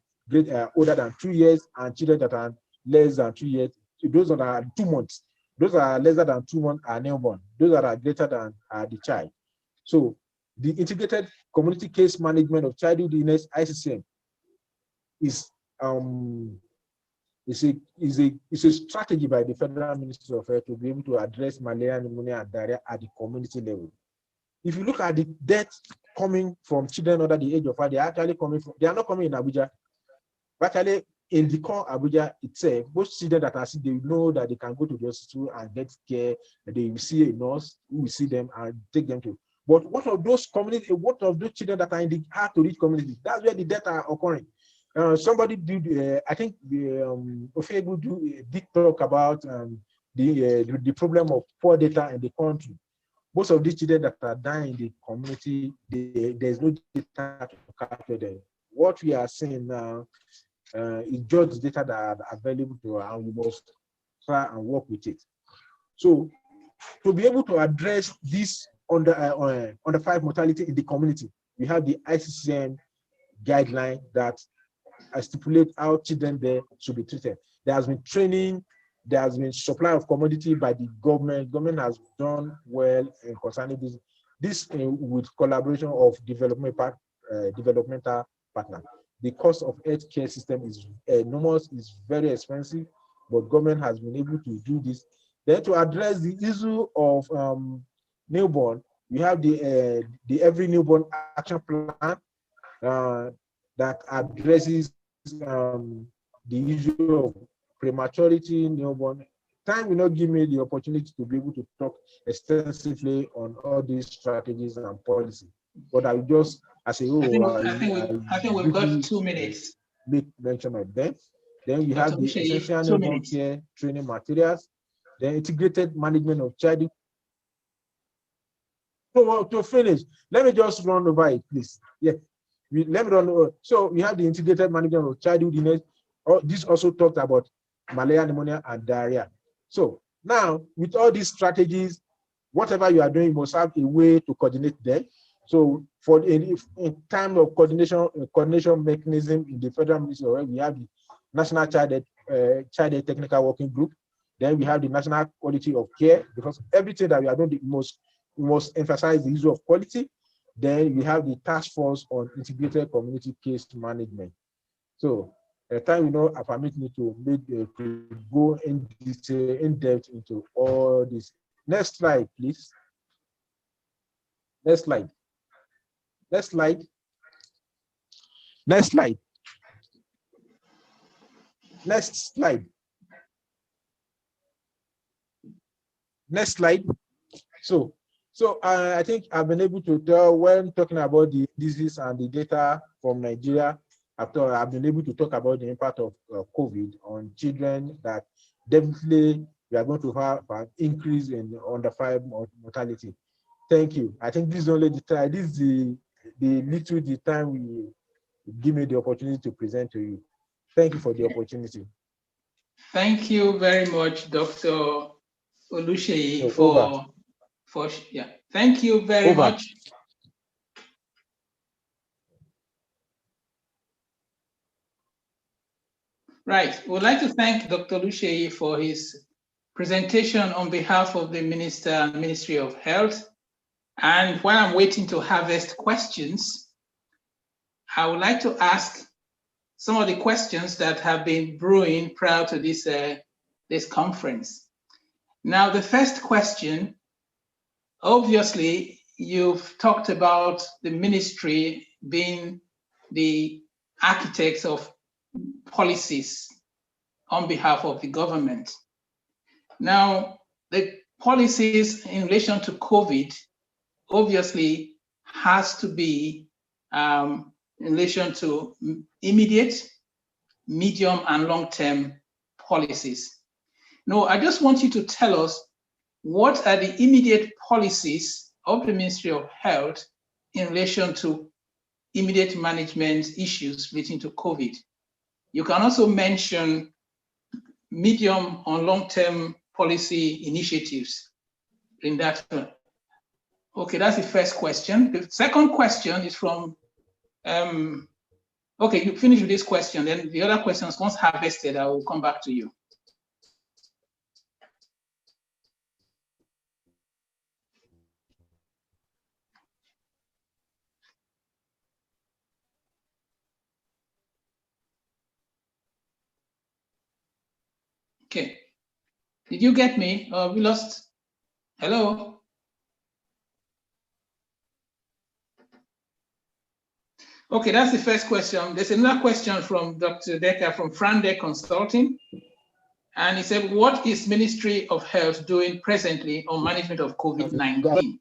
older than 2 years and children that are less than 2 years. Those that are 2 months, those that are lesser than 2 months are newborn. Those that are greater than the child. So the integrated community case management of childhood illness (ICCM) is a strategy by the Federal Ministry of Health to be able to address malaria, pneumonia, and diarrhea at the community level. If you look at the deaths coming from children under the age of 5, they are actually coming from, they are not coming in Abuja. But actually, in the core Abuja itself, most children that are sick, they know that they can go to the hospital and get care. They will see a nurse who will see them and take them to. But what of those communities? What of those children that are in the hard to reach communities? That's where the deaths are occurring. Somebody did, I think, FACADO do a big talk about the problem of poor data in the country. Most of these children that are dying in the community, there's no data to capture them. What we are seeing now is just the data that are available to us, and we must try and work with it. So, to be able to address this under 5 mortality in the community, we have the ICCM guideline that stipulate how children there should be treated. There has been training, there has been supply of commodity by the government. Government has done well in concerning this. This with collaboration of developmental partners. The cost of healthcare system is enormous, is very expensive, but government has been able to do this. Then to address the issue of newborn, we have the Every Newborn Action Plan that addresses the issue of prematurity, newborn. Time will not give me the opportunity to be able to talk extensively on all these strategies and policy, but I will just, as a whole,
I think we've got 2 minutes.
Make mention of them. Then you have the essential newborn care training materials, the integrated management of childhood. So to finish, let me just run over it, please. Yeah. Let me run over. So we have the integrated management of childhood illness. This also talked about malaria, pneumonia, and diarrhea. So now, with all these strategies, whatever you are doing, you must have a way to coordinate them. So for in time of coordination mechanism in the Federal Ministry of Health, we have the National Child Health Technical Working Group. Then we have the National Quality of Care, because everything that we are doing, we must emphasize the issue of quality. Then we have the Task Force on Integrated Community Case Management. So time permit me to go in detail, in depth into all this. Next slide, please. Next slide. Next slide. Next slide. Next slide. Next slide. So I think I've been able to tell when talking about the disease and the data from Nigeria. After I've been able to talk about the impact of COVID on children, that definitely we are going to have an increase in under 5 mortality. Thank you. I think this is only the time. This is the time we give me the opportunity to present to you. Thank you for the opportunity.
Thank you very much, Dr. Oluseyi, Thank you very much. Right. We'd like to thank Dr. Oluseyi for his presentation on behalf of the Ministry of Health. And while I'm waiting to harvest questions, I would like to ask some of the questions that have been brewing prior to this conference. Now, the first question, obviously, you've talked about the ministry being the architects of policies on behalf of the government. Now, the policies in relation to COVID obviously has to be in relation to immediate, medium, and long-term policies. Now, I just want you to tell us what are the immediate policies of the Ministry of Health in relation to immediate management issues relating to COVID. You can also mention medium or long-term policy initiatives in that one. Okay, that's the first question. The second question is from, okay, you finish with this question, then the other questions, once harvested, I will come back to you. Okay, did you get me? We lost, hello? Okay, that's the first question. There's another question from Dr. Decker from Frande Consulting. And he said, what is Ministry of Health doing presently on management of COVID-19?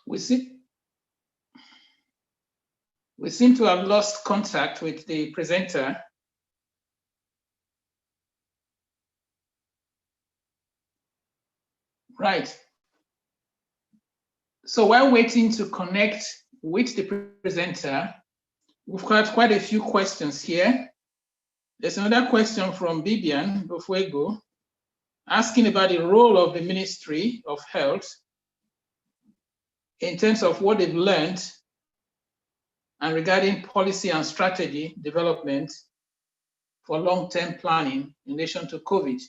We seem to have lost contact with the presenter. Right. So while waiting to connect with the presenter, we've got quite a few questions here. There's another question from Bibian Bofuego asking about the role of the Ministry of Health in terms of what they've learned and regarding policy and strategy development for long-term planning in relation to COVID.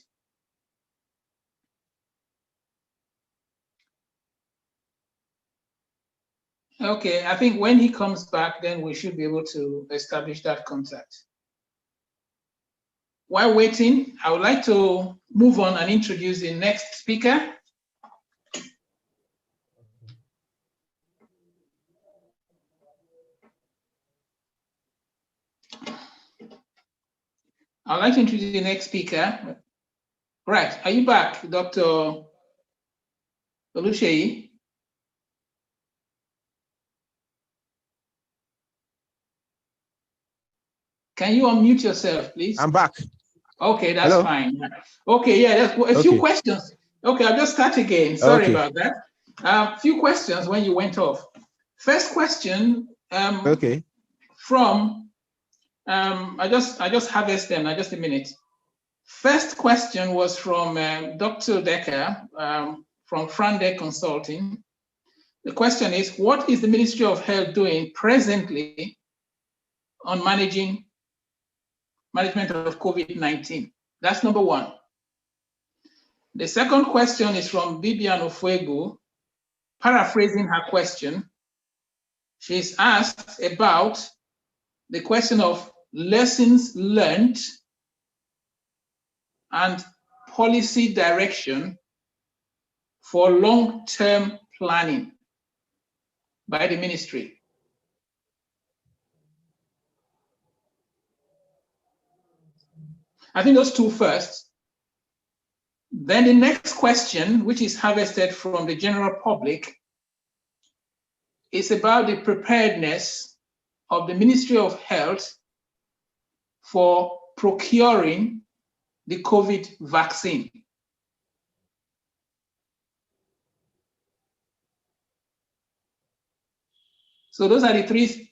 Okay, I think when he comes back, then we should be able to establish that contact. While waiting, I would like to move on and introduce the next speaker. I'd like to introduce the next speaker. Right, are you back, Dr. Oluseyi? Can you unmute yourself, please?
I'm back.
Okay, that's
Hello?
fine. Okay, yeah, there's a few questions. Okay, I'll just start again. Sorry about that. A few questions when you went off. First question. From I just harvest them. Just a minute. First question was from Dr. Decker from Frande Consulting. The question is, what is the Ministry of Health doing presently on management of COVID-19? That's number one. The second question is from Bibian Ofuego. Paraphrasing her question, she's asked about the question of lessons learned and policy direction for long-term planning by the ministry. I think those two first. Then the next question, which is harvested from the general public, is about the preparedness of the Ministry of Health for procuring the COVID vaccine. So those are the three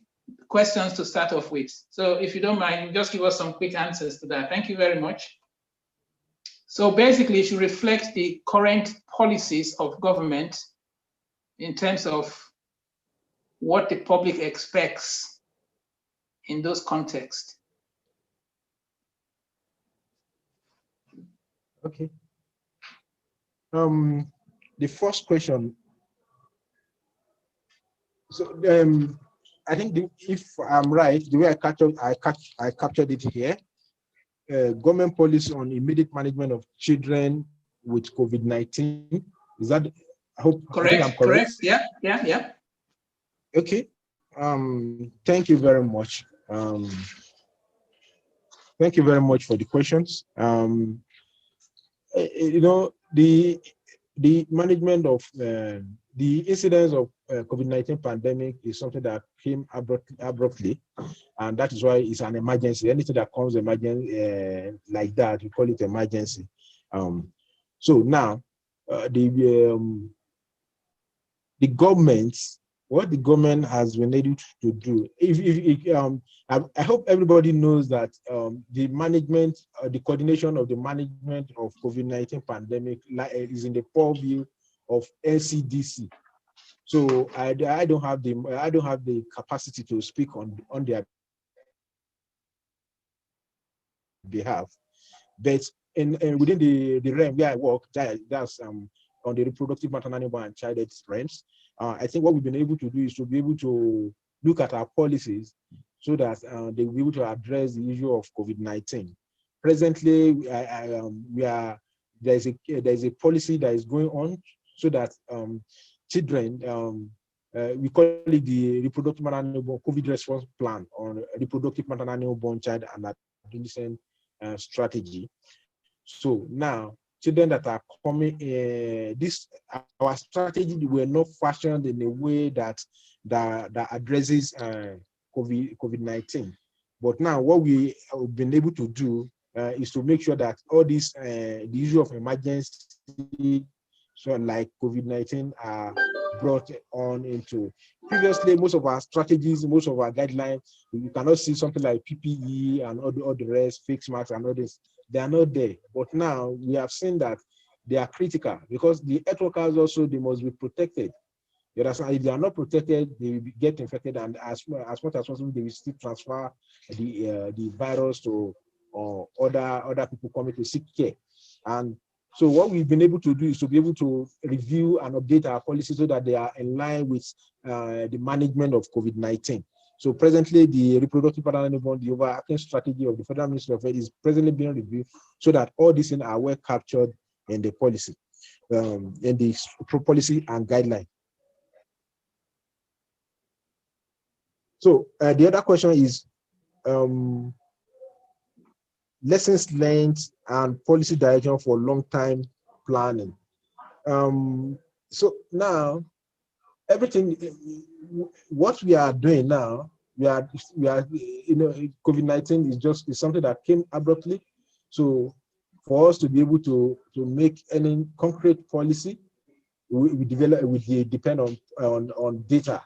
questions to start off with. So if you don't mind, just give us some quick answers to that. Thank you very much. So basically, it should reflect the current policies of government in terms of what the public expects in those contexts.
Okay. The first question. So I think if I'm right, the way I captured it here government policy on immediate management of children with COVID-19. Is that, I think I'm correct?
Correct. Yeah.
Okay. Thank you very much. Thank you very much for the questions. You know, the management of the incidence of COVID-19 pandemic is something that came abruptly, and that is why it's an emergency. Anything that comes emergency like that, we call it emergency. So now, the government, what the government has been able to do, I hope everybody knows that the management, the coordination of the management of COVID-19 pandemic is in the purview of NCDC. So I don't have the capacity to speak on their behalf, but within the realm where I work, that's on the reproductive, maternal, and child health realms. I think what we've been able to do is to be able to look at our policies so that they will be able to address the issue of COVID-19. Presently, there's a policy that is going on so that children, we call it the reproductive maternal newborn COVID response plan on reproductive maternal newborn child and adolescent strategy. So now, children that are coming, our strategy were not fashioned in a way that addresses COVID-19. But now, what we have been able to do is to make sure that all these, the issue of emergency, so like COVID-19, are brought on into. Previously, most of our strategies, most of our guidelines, you cannot see something like PPE and all the rest, face masks and all this. They are not there. But now we have seen that they are critical because the health workers also, they must be protected. You understand? If they are not protected, they will get infected, and as much as possible, they will still transfer the virus to other people coming to seek care. And so what we've been able to do is to be able to review and update our policies so that they are in line with the management of COVID-19. So presently, the reproductive maternal newborn, the overarching strategy of the Federal Ministry of Health is presently being reviewed so that all these things are well captured in the policy, in the policy and guideline. So the other question is lessons learned and policy direction for long-term planning. So now, everything, what we are doing now, we are, you know, COVID-19 is something that came abruptly. So for us to be able to make any concrete policy, we depend on data.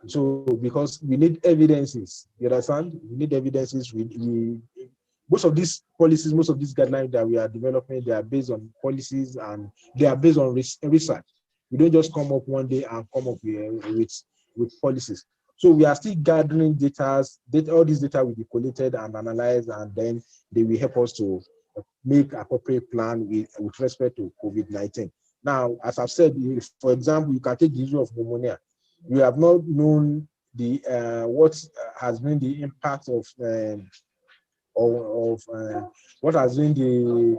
So because we need evidences, you understand? We need evidences. Most of these policies, most of these guidelines that we are developing, they are based on policies and they are based on research. We don't just come up one day and come up with policies. So we are still gathering data. All this data will be collated and analyzed, and then they will help us to make appropriate plan with respect to COVID-19. Now, as I've said, for example, you can take the issue of pneumonia. We have not known the what has been the impact of what has been the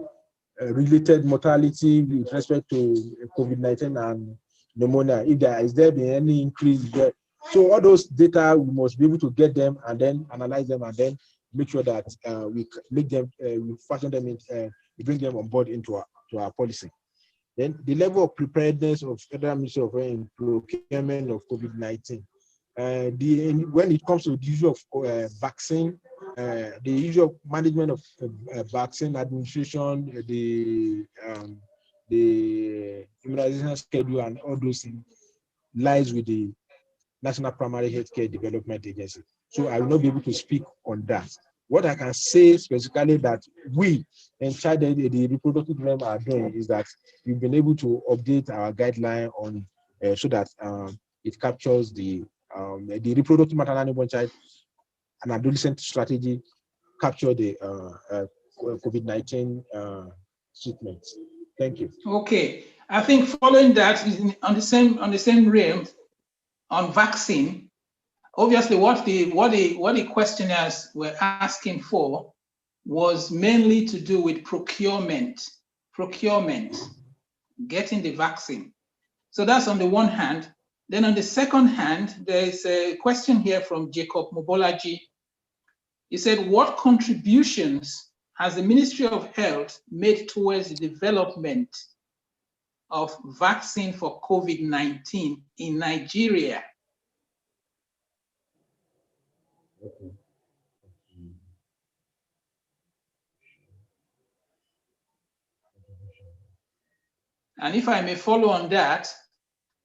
related mortality with respect to COVID-19 and pneumonia. If there been any increase there. So all those data, we must be able to get them and then analyze them and then make sure that we make them, we fashion them, we bring them on board into our policy. Then the level of preparedness of Federal Ministry of Health in procurement of COVID-19. When it comes to the issue of vaccine, the issue of management of vaccine administration, the immunization schedule and all those things lies with the National Primary Healthcare Development Agency. So I will not be able to speak on that. What I can say specifically that we in child the reproductive realm are doing is that we've been able to update our guideline on so that it captures the reproductive maternal newborn child and adolescent strategy, capture the COVID-19 treatment. Thank you.
Okay, I think following that is on the same realm on vaccine. Obviously, what the questioners were asking for, was mainly to do with procurement, getting the vaccine. So that's on the one hand. Then on the second hand, there is a question here from Jacob Mobolaji. He said, what contributions has the Ministry of Health made towards the development of vaccine for COVID-19 in Nigeria?
Okay.
And if I may follow on that,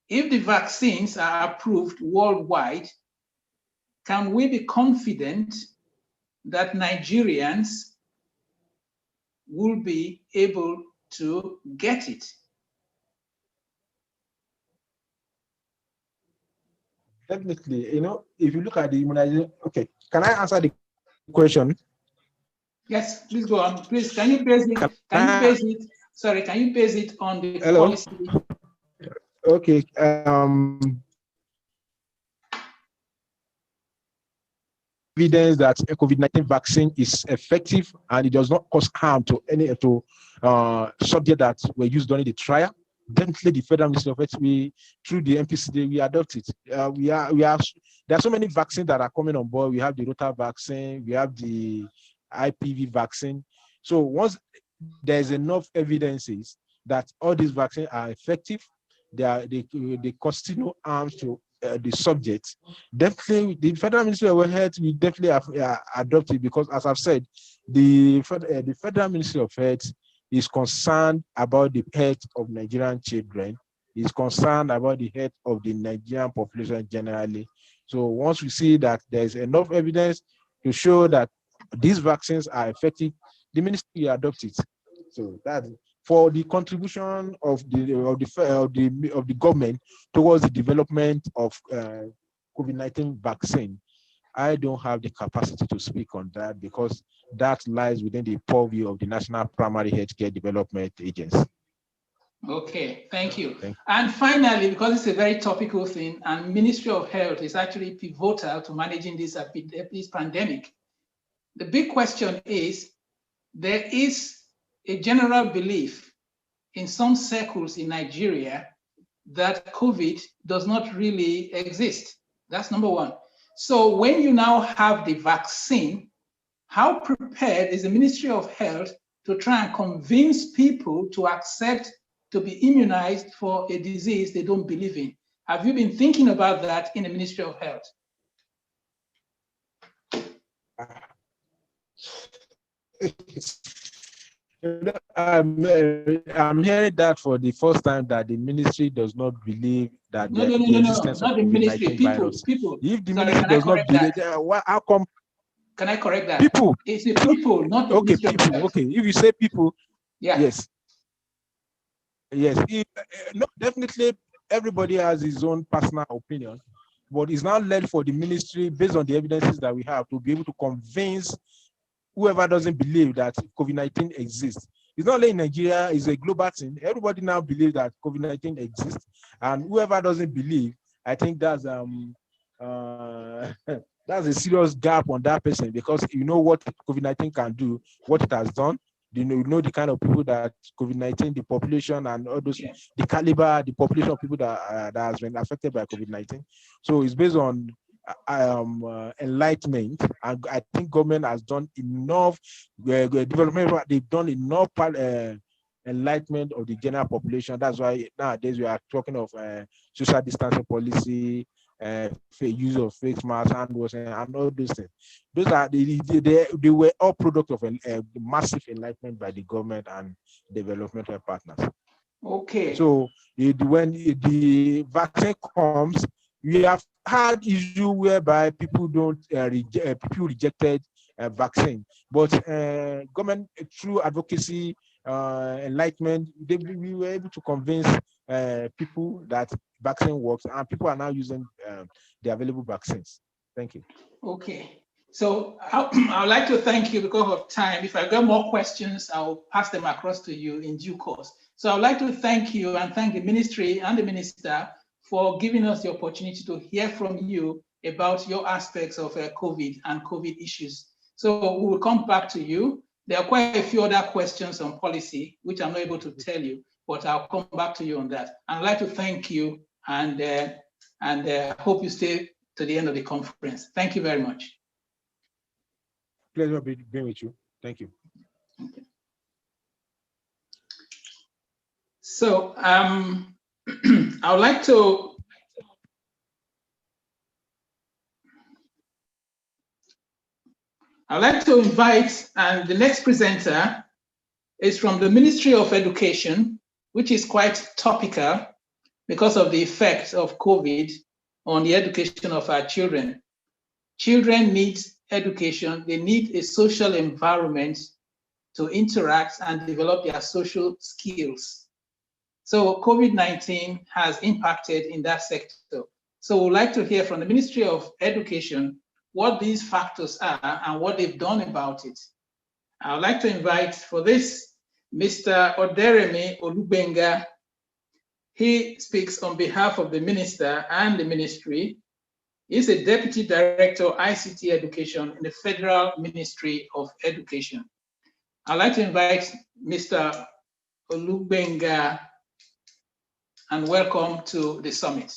if the vaccines are approved worldwide, can we be confident that Nigerians will be able to get it?
Definitely, if you look at the immunization, okay, can I answer the question?
Yes, please go on. Please, can you base it? Can you base it on the policy?
Okay. Evidence that a COVID-19 vaccine is effective and it does not cause harm to any subject that were used during the trial. Definitely, the Federal Ministry of Health, through the MPCD, we adopt it. There are so many vaccines that are coming on board. We have the Rota vaccine, we have the IPV vaccine. So once there's enough evidences that all these vaccines are effective, they cause no harm to the subject, definitely the Federal Ministry of Health will definitely adopt it, because, as I've said, the Federal Ministry of Health is concerned about the health of Nigerian children, is concerned about the health of the Nigerian population generally. So once we see that there's enough evidence to show that these vaccines are effective, the ministry will adopt it. So that's for the contribution of the government towards the development of COVID-19 vaccine. I don't have the capacity to speak on that, because that lies within the purview of the National Primary Healthcare Development Agency.
Okay, thank you. And finally, because it's a very topical thing, and Ministry of Health is actually pivotal to managing this pandemic, the big question is, there is a general belief in some circles in Nigeria that COVID does not really exist. That's number one. So when you now have the vaccine, how prepared is the Ministry of Health to try and convince people to accept to be immunized for a disease they don't believe in? Have you been thinking about that in the Ministry of Health?
I'm hearing that for the first time, that the ministry does not believe that
No,
the existence
not
of
the ministry.
COVID-19 virus.
People.
If the ministry does not believe, how come?
Can I correct that?
People.
It's the people, not the ministry of Health.
Okay. If you say people,
yeah.
Yes. No, definitely, everybody has his own personal opinion, but it's now led for the ministry, based on the evidences that we have, to be able to convince whoever doesn't believe that COVID-19 exists. It's not only in Nigeria, it's a global thing. Everybody now believes that COVID-19 exists, and whoever doesn't believe, I think that's that's a serious gap on that person, because you know what COVID-19 can do, what it has done. You know the kind of people that COVID-19, the population, and all those, the caliber, the population of people that has been affected by COVID-19. So it's based on enlightenment, and I think government has done enough development. They've done enough enlightenment of the general population. That's why nowadays we are talking of social distancing policy, use of face masks, hand washing, and all those things. Those are they were all product of a massive enlightenment by the government and developmental partners.
Okay.
So when the vaccine comes, we have had issue whereby people people rejected vaccine, but government, through advocacy, enlightenment, we were able to convince people that vaccine works, and people are now using the available vaccines. Thank you.
Okay. So I'd like to thank you because of time. If I got more questions, I'll pass them across to you in due course. So I'd like to thank you and thank the ministry and the minister for giving us the opportunity to hear from you about your aspects of COVID and COVID issues. So we will come back to you There are quite a few other questions on policy, which I'm not able to tell you, but I'll come back to you on that. I'd like to thank you and hope you stay to the end of the conference. Thank you very much.
Pleasure being with you. Thank you.
Okay. So I would like to invite, and the next presenter is from the Ministry of Education, which is quite topical because of the effect of COVID on the education of our children. Children need education. They need a social environment to interact and develop their social skills. So COVID-19 has impacted in that sector. So we'd like to hear from the Ministry of Education what these factors are and what they've done about it. I would like to invite for this Mr. Oderemi Olubenga. He speaks on behalf of the minister and the ministry. He's a Deputy Director of ICT Education in the Federal Ministry of Education. I'd like to invite Mr. Olubenga and welcome to the summit.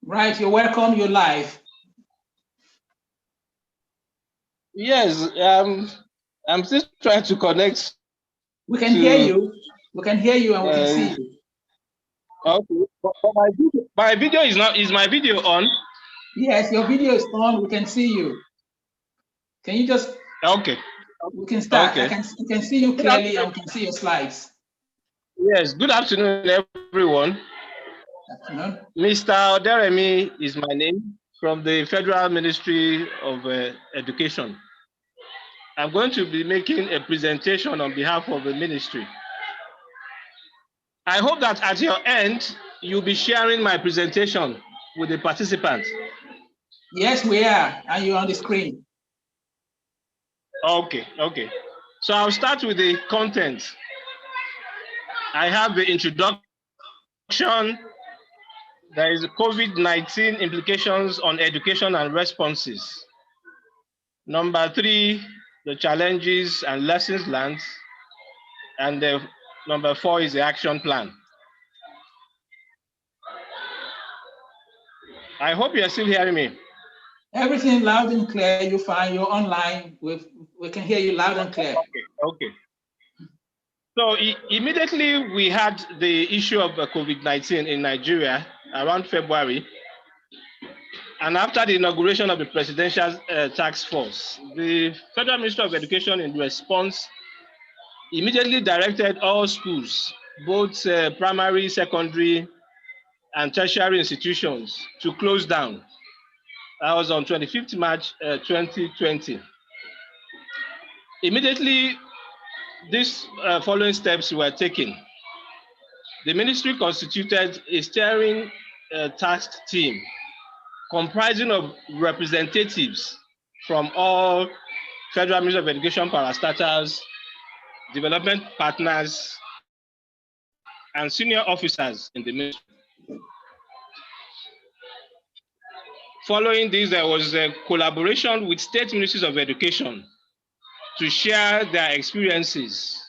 Right, you're welcome, you're live.
Yes, I'm still trying to connect.
We can hear you. We can hear you and we can see you.
Okay, but my video is not. Is my video on?
Yes, your video is on. We can see you. Can you just?
Okay.
We can start.
Okay.
We can see you clearly and we can see your slides.
Yes. Good afternoon, everyone.
Good afternoon.
Mr. Oderemi is my name, from the Federal Ministry of Education. I'm going to be making a presentation on behalf of the ministry. I hope that at your end, you'll be sharing my presentation with the participants.
Yes, we are, and you're on the screen.
Okay, okay. So I'll start with the content. I have the introduction. There is COVID-19 implications on education and responses. Number 3, the challenges and lessons learned. And number 4 is the action plan. I hope you are still hearing me.
Everything loud and clear. You're fine. You're online. We can hear you loud and clear.
Okay. So immediately we had the issue of COVID-19 in Nigeria around February. And after the inauguration of the Presidential Task Force, the Federal Ministry of Education, in response, immediately directed all schools, both primary, secondary, and tertiary institutions, to close down. That was on 25th March 2020. Immediately, these following steps were taken. The ministry constituted a steering task team comprising of representatives from all Federal Ministry of Education parastatals, development partners, and senior officers in the ministry. Following this, there was a collaboration with state ministries of education to share their experiences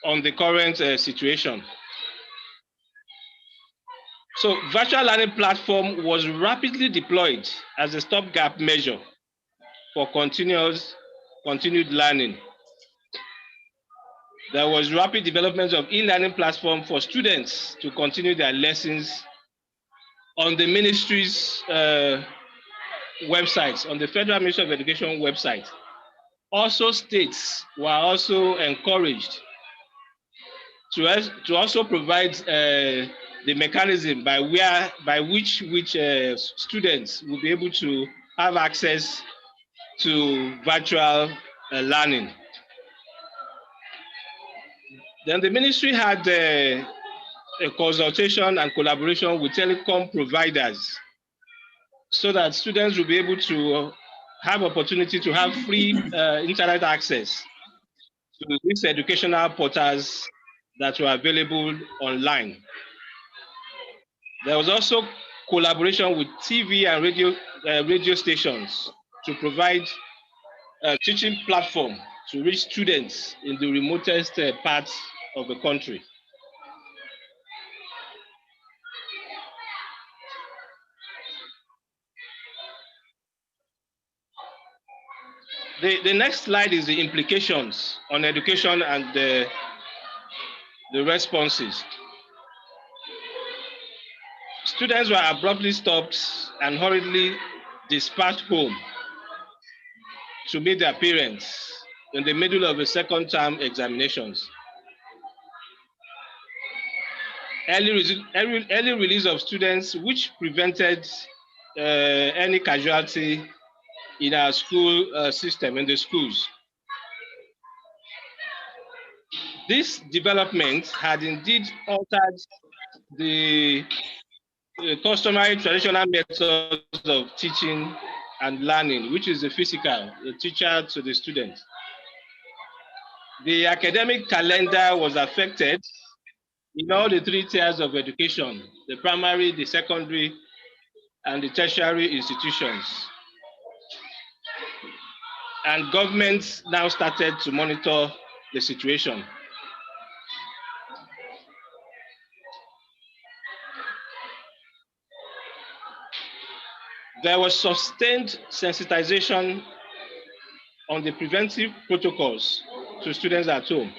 on the current situation. So virtual learning platform was rapidly deployed as a stopgap measure for continued learning. There was rapid development of e-learning platform for students to continue their lessons on the ministry's websites, on the Federal Ministry of Education website. Also, states were also encouraged to also provide the mechanism by which students will be able to have access to virtual learning. Then the ministry had a consultation and collaboration with telecom providers so that students will be able to have opportunity to have free internet access to these educational portals that were available online. There was also collaboration with TV and radio stations to provide a teaching platform to reach students in the remotest parts of the country. The next slide is the implications on education and the responses. Students were abruptly stopped and hurriedly dispatched home to meet their parents in the middle of the second term examinations. Early release of students, which prevented any casualty in our school system, in the schools. This development had indeed altered the customary traditional methods of teaching and learning, which is the physical, the teacher to the student. The academic calendar was affected in all the three tiers of education, the primary, the secondary, and the tertiary institutions. And governments now started to monitor the situation. There was sustained sensitization on the preventive protocols to students at home.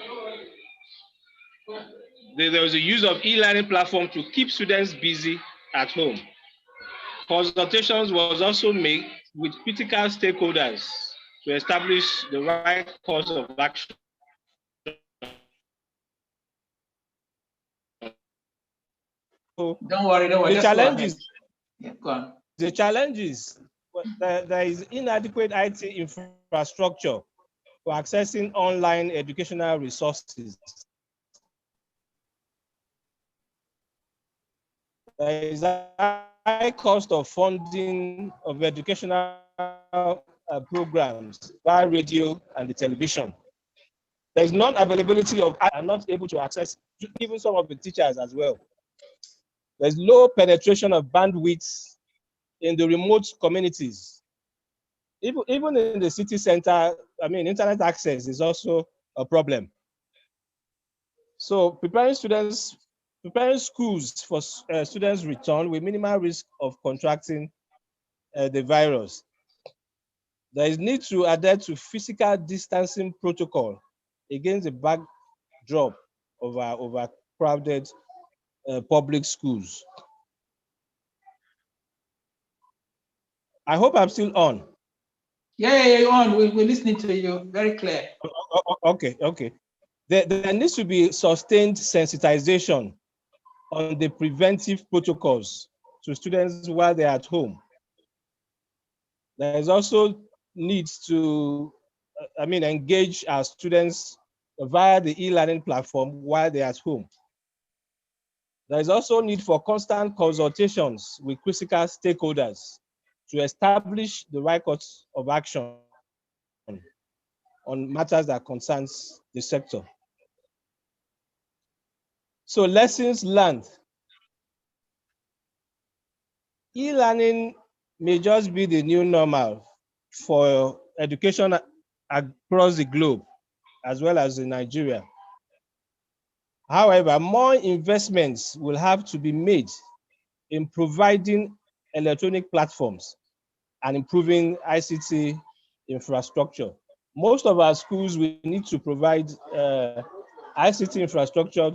There was a use of e-learning platform to keep students busy at home. Consultations was also made with critical stakeholders to establish the right course of action.
Don't worry.
The challenges.
Yeah, go on.
The challenges, there is inadequate IT infrastructure for accessing online educational resources. There is a high cost of funding of educational programs via radio and the television. There is non-availability of, and not able to access even some of the teachers as well. There's low penetration of bandwidth in the remote communities. Even in the city center, I mean, internet access is also a problem. So preparing schools for students' return with minimal risk of contracting the virus. There is need to adhere to physical distancing protocol against the backdrop of our overcrowded public schools. I hope I'm still on.
Yeah, you're on. We're listening to you. Very clear.
Okay. There needs to be sustained sensitization on the preventive protocols to students while they're at home. There is also need to, engage our students via the e-learning platform while they're at home. There is also need for constant consultations with critical stakeholders to establish the right course of action on matters that concerns the sector. So lessons learned. E-learning may just be the new normal for education across the globe, as well as in Nigeria. However, more investments will have to be made in providing electronic platforms and improving ICT infrastructure. Most of our schools, we need to provide ICT infrastructure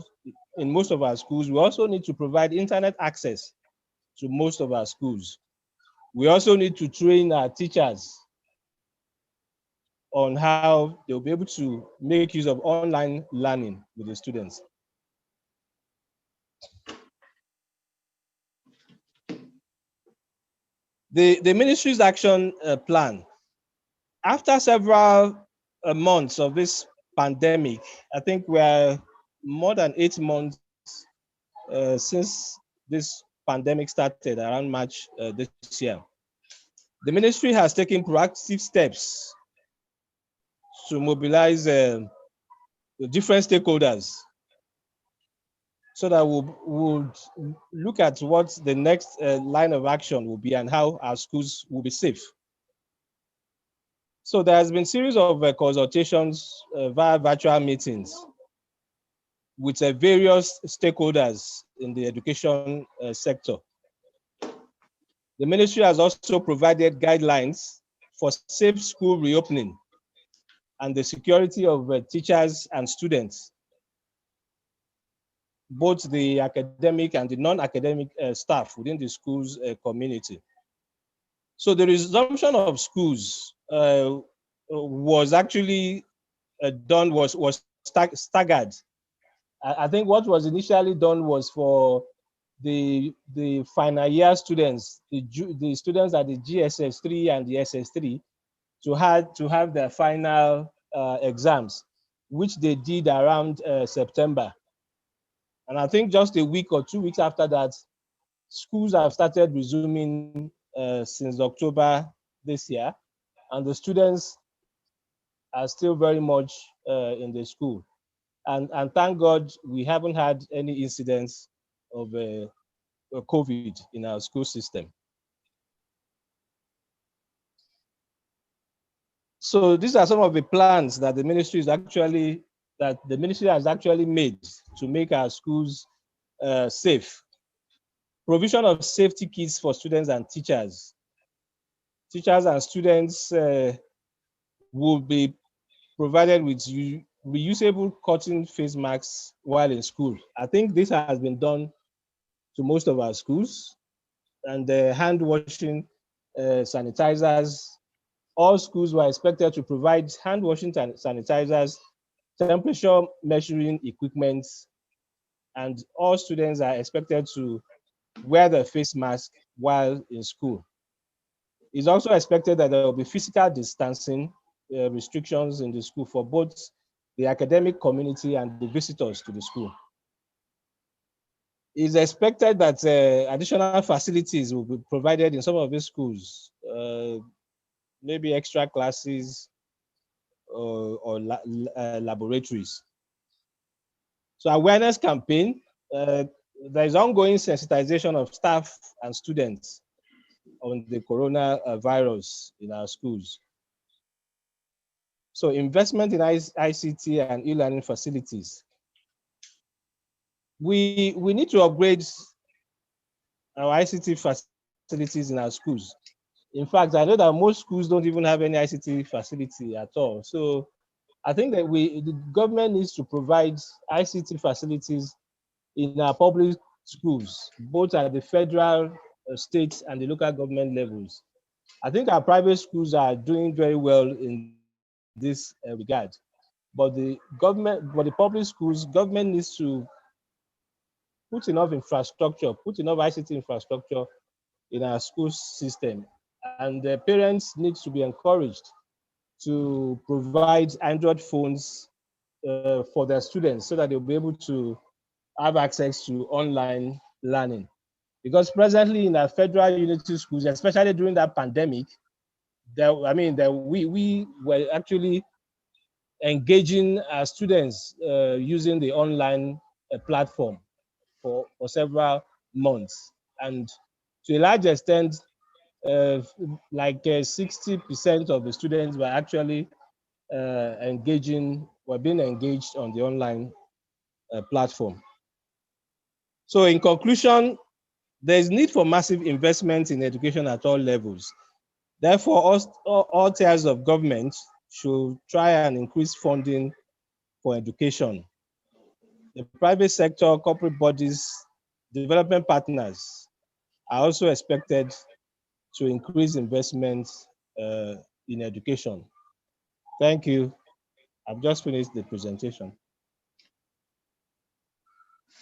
in most of our schools. We also need to provide internet access to most of our schools. We also need to train our teachers on how they'll be able to make use of online learning with the students. The ministry's action plan, after several months of this pandemic, I think we're more than 8 months since this pandemic started around March this year. The ministry has taken proactive steps to mobilize the different stakeholders, so that we'll look at what the next line of action will be and how our schools will be safe. So there has been a series of consultations via virtual meetings with various stakeholders in the education sector. The ministry has also provided guidelines for safe school reopening and the security of teachers and students, both the academic and the non-academic staff within the schools community. So the resumption of schools was actually was staggered. I think what was initially done was for the final year students, the students at the GSS3 and the SS3 to have their final exams, which they did around September. And I think just a week or 2 weeks after that, schools have started resuming since October this year, and the students are still very much in the school. And thank God we haven't had any incidents of COVID in our school system. So these are some of the plans that the ministry has actually made to make our schools safe. Provision of safety kits for students and teachers. Teachers and students will be provided with reusable cotton face masks while in school. I think this has been done to most of our schools, and the hand washing sanitizers. All schools were expected to provide hand washing sanitizers, temperature measuring equipment, and all students are expected to wear the face mask while in school. It's also expected that there will be physical distancing restrictions in the school for both the academic community and the visitors to the school. It's expected that additional facilities will be provided in some of these schools, maybe extra classes or laboratories. So awareness campaign, there is ongoing sensitization of staff and students on the coronavirus in our schools. So investment in ICT and e-learning facilities. We need to upgrade our ICT facilities in our schools. In fact, I know that most schools don't even have any ICT facility at all. So I think that the government needs to provide ICT facilities in our public schools, both at the federal, state, and the local government levels. I think our private schools are doing very well in this regard, but the public schools, government needs to put enough infrastructure, put enough ICT infrastructure in our school system, and the parents need to be encouraged to provide Android phones for their students so that they'll be able to have access to online learning. Because presently in our federal unity schools, especially during that pandemic, we were actually engaging our students using the online platform for several months. And to a large extent, like 60% of the students were actually being engaged on the online platform. So in conclusion, there is need for massive investment in education at all levels. Therefore, all tiers of government should try and increase funding for education. The private sector, corporate bodies, development partners are also expected to increase investment in education. Thank you. I've just finished the presentation.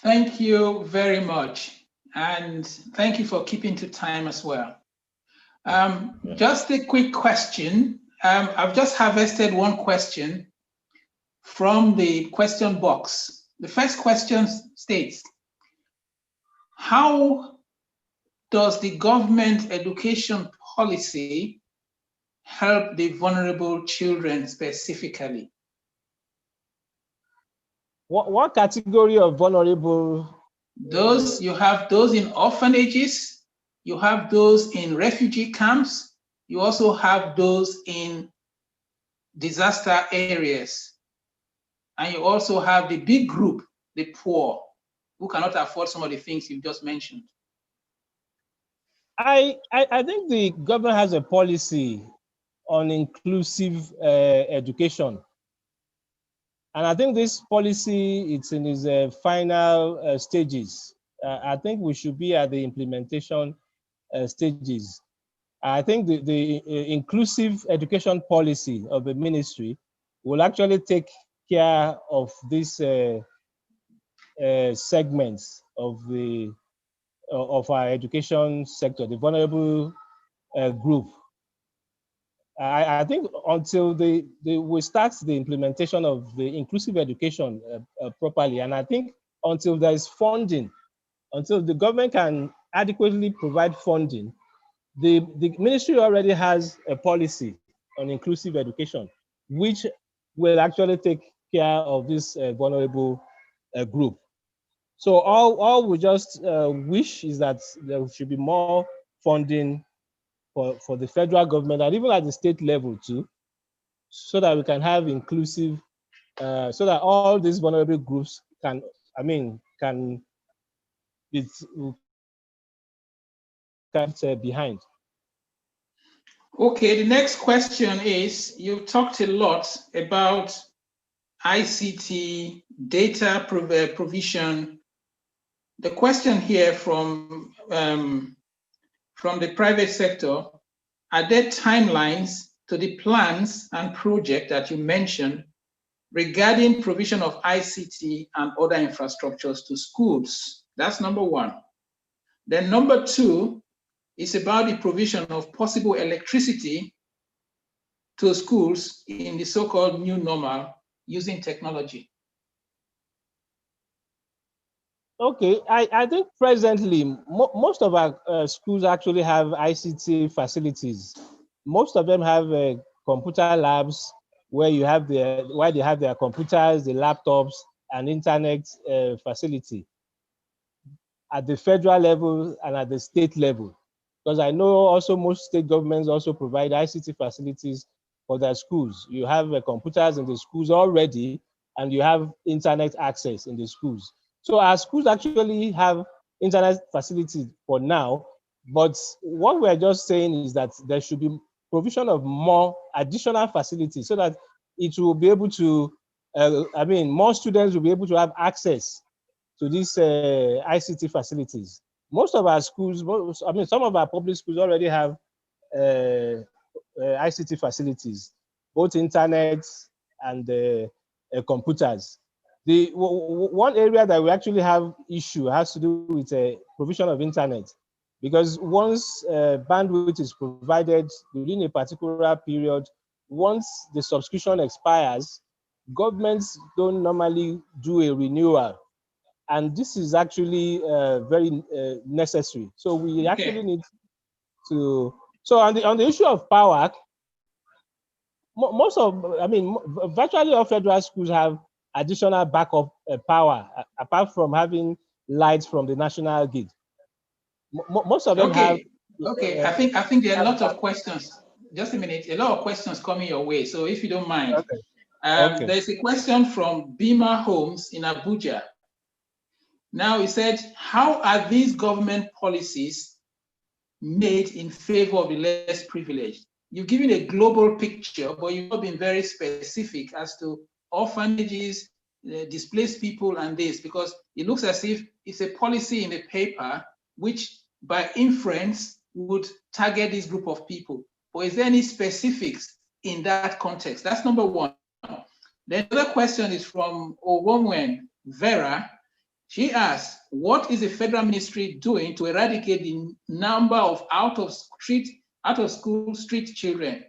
Thank you very much. And thank you for keeping to time as well. Just a quick question. I've just harvested one question from the question box. The first question states, how does the government education policy help the vulnerable children specifically?
What category of vulnerable?
Those, you have those in orphanages, you have those in refugee camps, you also have those in disaster areas. And you also have the big group, the poor, who cannot afford some of the things you just mentioned.
I think the government has a policy on inclusive education. And I think this policy, it's in its final stages. I think we should be at the implementation stages. I think the inclusive education policy of the ministry will actually take care of these segments of our education sector, the vulnerable group. I think until we start the implementation of the inclusive education properly, and I think until there is funding, until the government can adequately provide funding, the ministry already has a policy on inclusive education, which will actually take care of this vulnerable group. So all we just wish is that there should be more funding for the federal government and even at the state level too, so that we can have inclusive, so that all these vulnerable groups can be kept behind.
Okay, the next question is, you talked a lot about ICT, data provision. The question here from the private sector, are there timelines to the plans and project that you mentioned regarding provision of ICT and other infrastructures to schools? That's number one. Then number two is about the provision of possible electricity to schools in the so-called new normal using technology.
Okay, I think presently most of our schools actually have ICT facilities. Most of them have computer labs where they have their computers, the laptops, and internet facility at the federal level and at the state level. Because I know also most state governments also provide ICT facilities for their schools. You have computers in the schools already, and you have internet access in the schools. So our schools actually have internet facilities for now, but what we're just saying is that there should be provision of more additional facilities so that it will be able to, more students will be able to have access to these ICT facilities. Most of our schools, some of our public schools already have ICT facilities, both internet and computers. The one area that we actually have issue has to do with provision of internet, because once bandwidth is provided within a particular period, once the subscription expires, governments don't normally do a renewal. And this is actually very necessary. So we actually need to. So on the issue of power, virtually all federal schools have additional backup power apart from having lights from the national grid. Most of them have.
Okay, I think there are a lot of questions. Just a minute, a lot of questions coming your way. So if you don't mind, there's a question from Bima Holmes in Abuja. Now he said, how are these government policies made in favor of the less privileged? You've given a global picture, but you've not been very specific as to orphanages, displaced people and this, because it looks as if it's a policy in the paper which by inference would target this group of people. But is there any specifics in that context? That's number one. The other question is from Owomwen Vera. She asks, what is the federal ministry doing to eradicate the number of out of school street children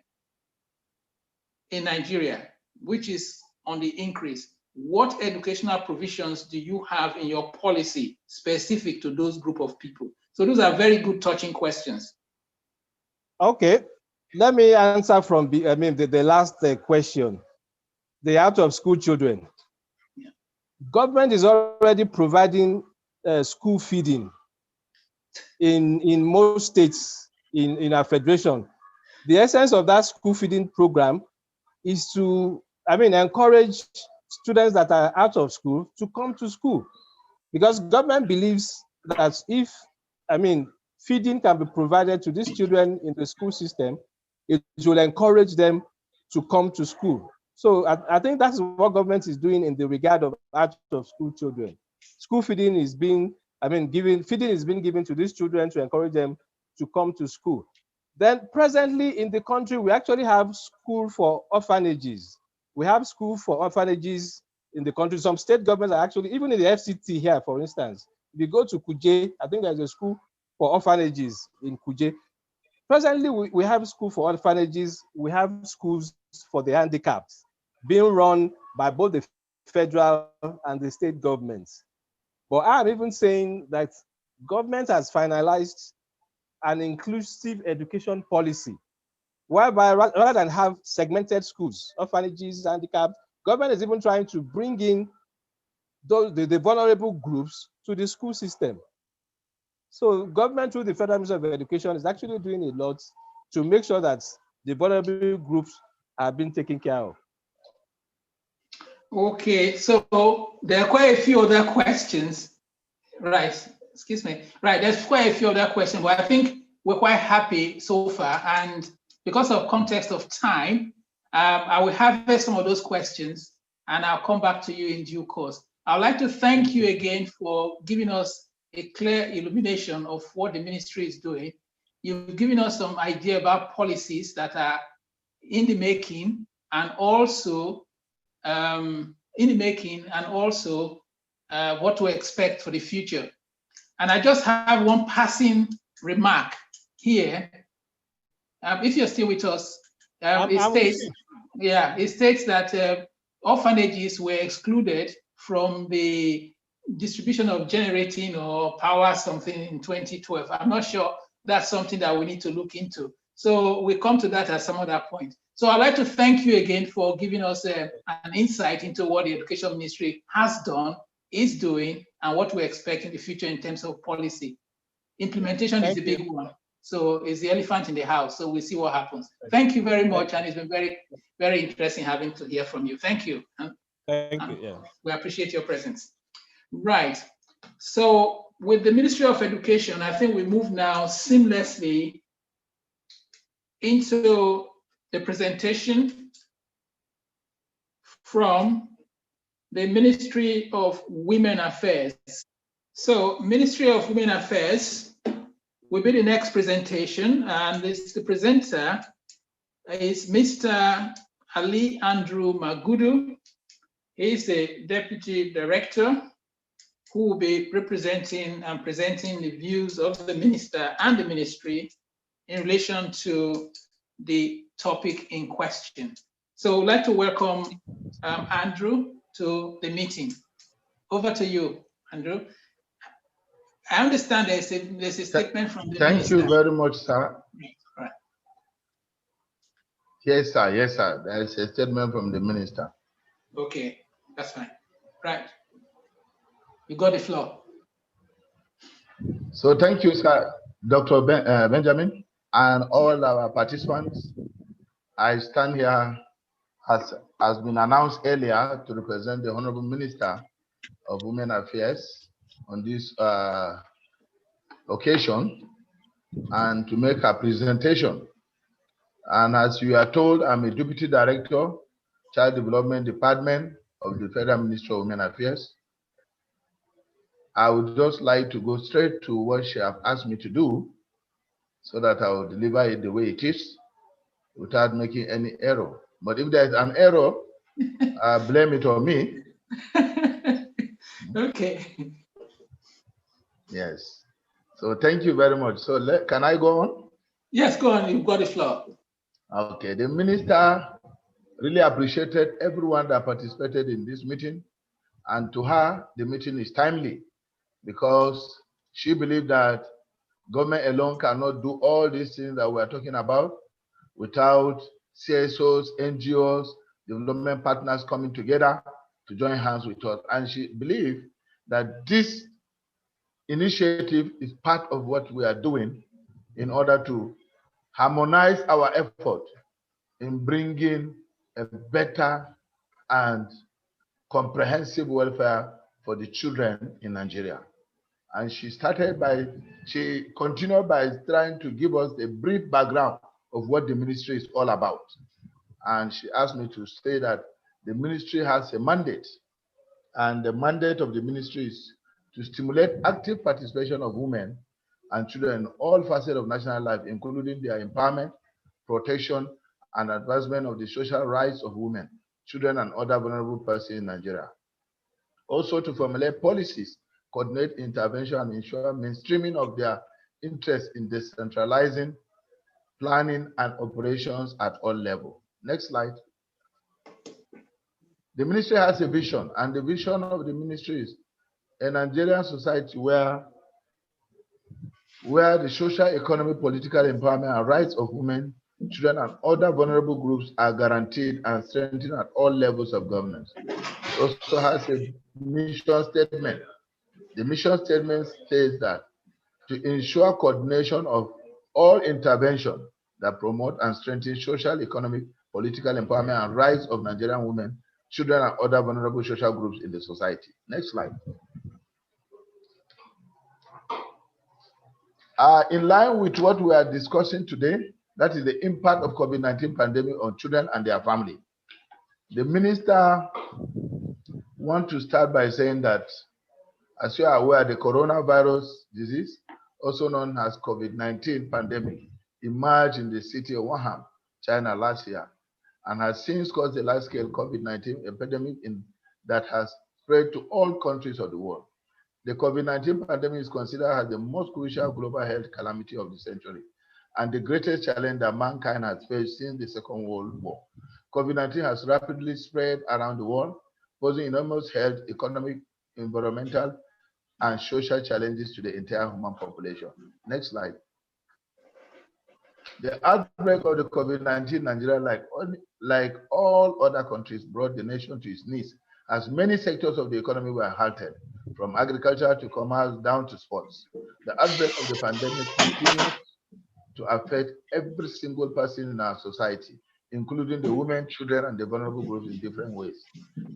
in Nigeria, which is on the increase? What educational provisions do you have in your policy specific to those group of people? So those are very good touching questions.
Okay, let me answer from the last question, the out of school children. government is already providing school feeding in most states in our federation. The essence of that school feeding program is to, encourage students that are out of school to come to school, because government believes that if, feeding can be provided to these children in the school system, it will encourage them to come to school. So I think that's what government is doing in the regard of out of school children. School feeding is being, feeding is being given to these children to encourage them to come to school. Then presently in the country, we actually have school for orphanages. We have school for orphanages in the country. Some state governments are actually, even in the FCT here, for instance, if you go to Kuje, I think there's a school for orphanages in Kuje. Presently, we have school for orphanages. We have schools for the handicapped being run by both the federal and the state governments. But I'm even saying that government has finalized an inclusive education policy, whereby rather than have segmented schools, orphanages, handicapped, government is even trying to bring in the vulnerable groups to the school system. So government through the Federal Ministry of Education is actually doing a lot to make sure that the vulnerable groups are being taken care of.
Okay, so there are quite a few other questions. Right, excuse me. Right, there's quite a few other questions, but I think we're quite happy so far. And because of context of time, I will harvest some of those questions and I'll come back to you in due course. I'd like to thank you again for giving us a clear illumination of what the ministry is doing. You've given us some idea about policies that are in the making and also what to expect for the future. And I just have one passing remark here. If you're still with us, it states that orphanages were excluded from the distribution of generating or power something in 2012. I'm not sure that's something that we need to look into. So we'll come to that at some other point. So I'd like to thank you again for giving us an insight into what the Education Ministry has done, is doing, and what we expect in the future in terms of policy. Implementation is the big one. So it's the elephant in the house. So we'll see what happens. Thank you very much. And it's been very, very interesting having to hear from you. Thank you.
Thank you. Yeah.
We appreciate your presence. Right. So with the Ministry of Education, I think we move now seamlessly into the presentation from the Ministry of Women Affairs. So Ministry of Women Affairs will be the next presentation, and the presenter is Mr. Ali Andrew Magudu. He is the Deputy Director who will be representing and presenting the views of the Minister and the Ministry in relation to the topic in question. So I'd like to welcome Andrew to the meeting. Over to you, Andrew. I understand there's a statement from the Minister.
Thank you very much, sir.
Right.
Yes, sir. Yes, sir. There is a statement from the Minister.
Okay, that's fine. Right. You got the floor.
So thank you, sir, Dr. Benjamin, and all our participants. I stand here, as has been announced earlier, to represent the Honorable Minister of Women Affairs on this occasion and to make a presentation. And as you are told, I'm a Deputy Director, Child Development Department of the Federal Ministry of Women Affairs. I would just like to go straight to what she has asked me to do so that I will deliver it the way it is without making any error. But if there's an error, blame it on me.
Okay.
Yes. So thank you very much. So can I go on?
Yes, go on. You've got the floor.
Okay. The Minister really appreciated everyone that participated in this meeting. And to her, the meeting is timely because she believed that government alone cannot do all these things that we are talking about without CSOs, NGOs, development partners coming together to join hands with us. And she believed that this initiative is part of what we are doing in order to harmonize our effort in bringing a better and comprehensive welfare for the children in Nigeria. And she continued by trying to give us a brief background of what the ministry is all about. And she asked me to say that the ministry has a mandate, and the mandate of the ministry is to stimulate active participation of women and children in all facets of national life, including their empowerment, protection, and advancement of the social rights of women, children, and other vulnerable persons in Nigeria. Also to formulate policies, coordinate intervention, and ensure mainstreaming of their interest in decentralizing, planning, and operations at all levels. Next slide. The ministry has a vision, and the vision of the ministry is a Nigerian society where the social, economic, political empowerment and rights of women, children, and other vulnerable groups are guaranteed and strengthened at all levels of governance. It also has a mission statement. The mission statement states that to ensure coordination of all intervention that promote and strengthen social, economic, political empowerment and rights of Nigerian women, children, and other vulnerable social groups in the society. Next slide. In line with what we are discussing today, that is the impact of COVID-19 pandemic on children and their family. The minister wants to start by saying that, as you are aware, the coronavirus disease, also known as COVID-19 pandemic, emerged in the city of Wuhan, China last year, and has since caused a large-scale COVID-19 epidemic that has spread to all countries of the world. The COVID-19 pandemic is considered as the most crucial global health calamity of the century and the greatest challenge that mankind has faced since the Second World War. COVID-19 has rapidly spread around the world, posing enormous health, economic, environmental, and social challenges to the entire human population. Next slide. The outbreak of the COVID-19 in Nigeria, like all other countries, brought the nation to its knees, as many sectors of the economy were halted, from agriculture to commerce down to sports. The outbreak of the pandemic continues to affect every single person in our society, including the women, children, and the vulnerable groups in different ways.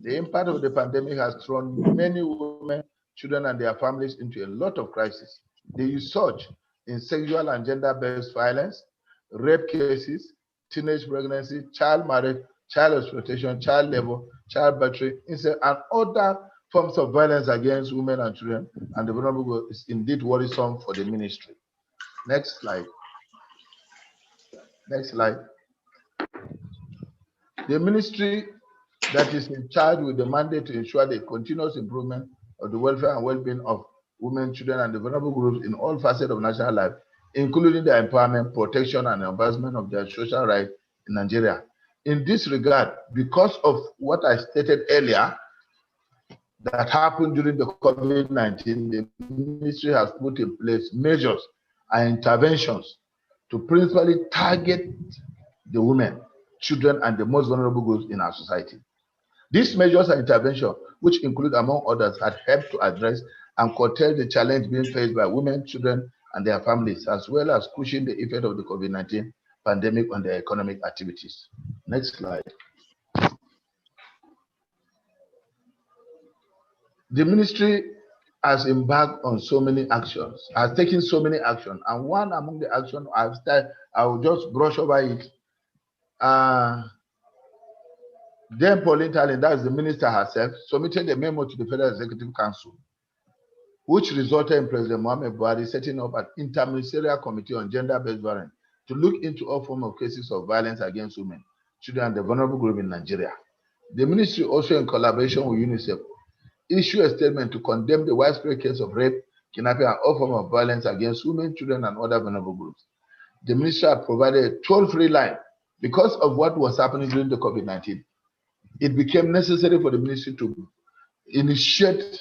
The impact of the pandemic has thrown many women, children, and their families into a lot of crises. The surge in sexual and gender-based violence, rape cases, teenage pregnancy, child marriage, child exploitation, child labor, child battery, incest, and other forms of violence against women and children and the vulnerable group is indeed worrisome for the ministry. Next slide. Next slide. The ministry that is in charge with the mandate to ensure the continuous improvement of the welfare and well-being of women, children, and the vulnerable groups in all facets of national life, including their empowerment, protection, and advancement of their social rights in Nigeria. In this regard, because of what I stated earlier that happened during the COVID-19, the ministry has put in place measures and interventions to principally target the women, children, and the most vulnerable groups in our society. These measures and interventions, which include, among others, have helped to address and curtail the challenge being faced by women, children, and their families, as well as cushion the effect of the COVID-19 pandemic on their economic activities. Next slide. The ministry has embarked on so many actions, has taken so many actions, and one among the actions I will just brush over it. Then Pauline Talent, that is the minister herself, submitted a memo to the Federal Executive Council, which resulted in President Muhammad Buhari setting up an interministerial committee on gender-based violence to look into all forms of cases of violence against women, children, and the vulnerable group in Nigeria. The ministry also, in collaboration with UNICEF, issued a statement to condemn the widespread case of rape, kidnapping, and all forms of violence against women, children, and other vulnerable groups. The ministry had provided a toll-free line. Because of what was happening during the COVID-19, it became necessary for the ministry to initiate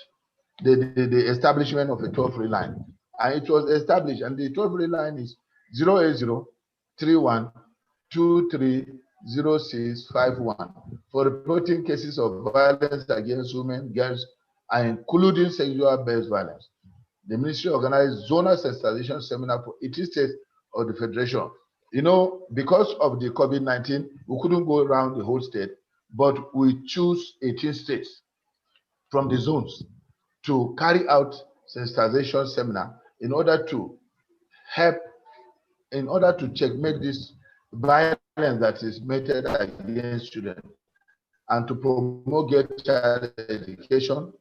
the establishment of a toll-free line. And it was established, and the toll-free line is 080-31-23-999. 0651 for reporting cases of violence against women, girls, and including sexual-based violence. The ministry organized zonal sensitization seminar for 80 states of the federation. You know, because of the COVID-19, we couldn't go around the whole state, but we choose 18 states from the zones to carry out sensitization seminar in order to help, in order to checkmate this violence that is meted against children and to promote child education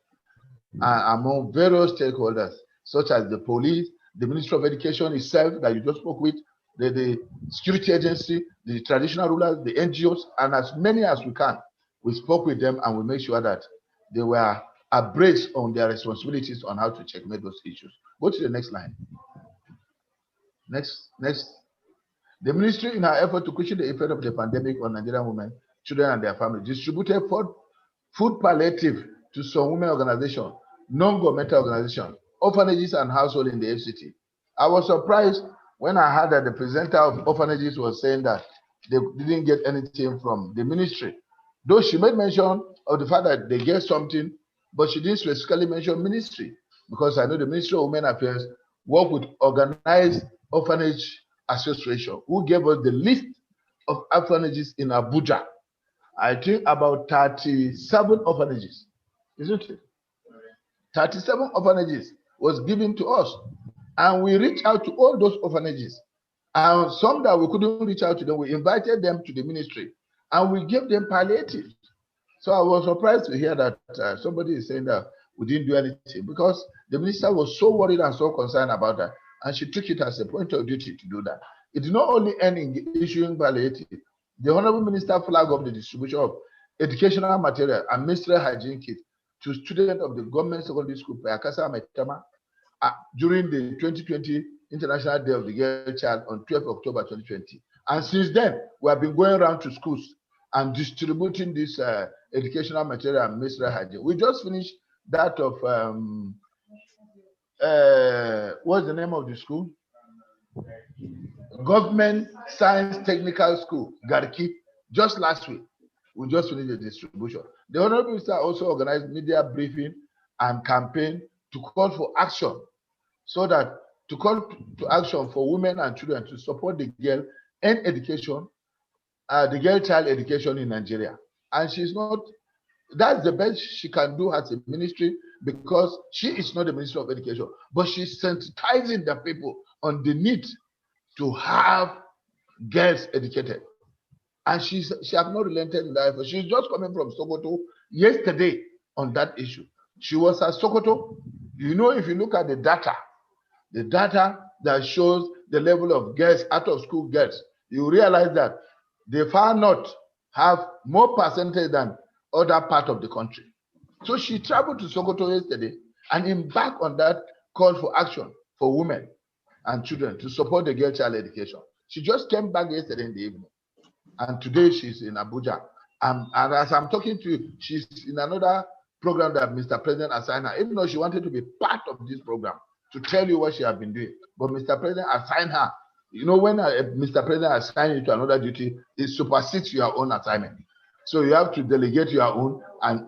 among various stakeholders, such as the police, the Ministry of Education itself that you just spoke with, the security agency, the traditional rulers, the NGOs, and as many as we can. We spoke with them and we made sure that they were abreast on their responsibilities on how to checkmate those issues. Go to the next line. Next. The ministry, in our effort to cushion the effect of the pandemic on Nigerian women, children, and their families, distributed food palliative to some women organizations, non-governmental organizations, orphanages, and households in the FCT. I was surprised when I heard that the presenter of orphanages was saying that they didn't get anything from the ministry. Though she made mention of the fact that they get something, but she didn't specifically mention ministry, because I know the Ministry of Women Affairs work with organized orphanage association, who gave us the list of orphanages in Abuja. I think about 37 orphanages, isn't it? 37 orphanages was given to us, and we reached out to all those orphanages, and some that we couldn't reach out to them, we invited them to the ministry and we gave them palliative. So I was surprised to hear that somebody is saying that we didn't do anything, because the minister was so worried and so concerned about that, and she took it as a point of duty to do that. It did not only end in issuing palliative. The Honorable Minister flagged up the distribution of educational material and menstrual hygiene kits to students of the government secondary school Payakasa Metama during the 2020 International Day of the Girl Child on 12 October 2020. And since then, we have been going around to schools and distributing this educational material and menstrual hygiene. We just finished that of, what's the name of the school? Government Science Technical School, Garki, just last week. We just finished the distribution. The Honorable Minister also organized media briefing and campaign to call for action, so that to call to action for women and children to support the girl and education, the girl child education in Nigeria. And she's not, that's the best she can do as a ministry, because she is not the Minister of Education, but she's sensitizing the people on the need to have girls educated. And she has not relented in that effort. She's just coming from Sokoto yesterday on that issue. She was at Sokoto. You know, if you look at the data that shows the level of girls, out of school girls, you realize that the far north have more percentage than other part of the country. So she traveled to Sokoto yesterday and embarked on that call for action for women and children to support the girl child education. She just came back yesterday in the evening, and today she's in Abuja. And as I'm talking to you, she's in another program that Mr. President assigned her, even though she wanted to be part of this program to tell you what she has been doing. But Mr. President assigned her. You know, when Mr. President assigns you to another duty, it supersedes your own assignment. So you have to delegate your own and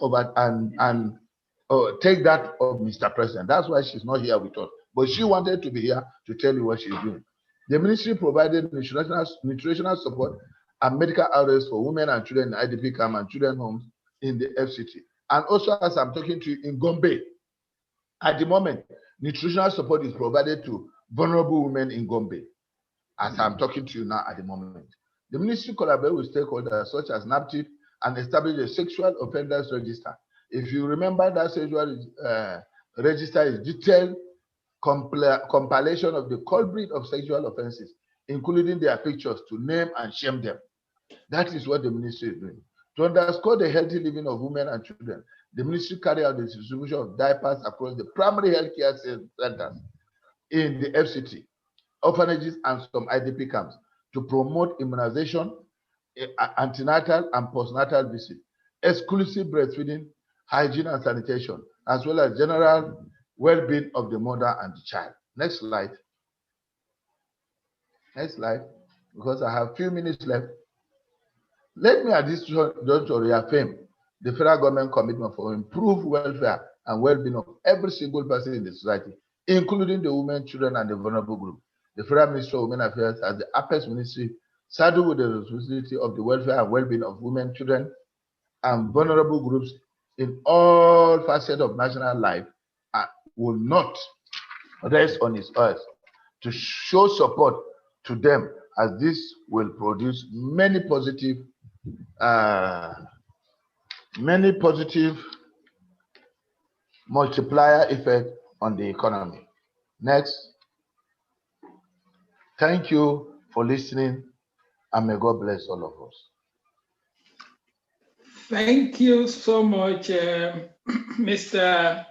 take that of Mr. President. That's why she's not here with us. But she wanted to be here to tell you what she's doing. The ministry provided nutritional support and medical outreach for women and children in IDP camp and children homes in the FCT. And also, as I'm talking to you, in Gombe, at the moment, nutritional support is provided to vulnerable women in Gombe, as I'm talking to you now at the moment. The ministry collaborates with stakeholders such as NAPTIP and established a sexual offenders register. If you remember, that sexual register is detailed compilation of the culprit of sexual offenses, including their pictures, to name and shame them. That is what the ministry is doing. To underscore the healthy living of women and children, the ministry carried out the distribution of diapers across the primary health care centers in the FCT, orphanages, and some IDP camps to promote immunization, antenatal and postnatal visit, exclusive breastfeeding, hygiene and sanitation, as well as general well-being of the mother and the child. Next slide. Next slide, because I have a few minutes left. Let me at this juncture reaffirm the federal government commitment for improved welfare and well-being of every single person in the society, including the women, children, and the vulnerable group. The Federal Ministry of Women Affairs, as the apex ministry, saddled with the responsibility of the welfare and well-being of women, children, and vulnerable groups in all facets of national life, will not rest on its oars to show support to them, as this will produce many positive multiplier effect on the economy. Next. Thank you for listening, and may God bless all of us.
Thank you so much, Mr.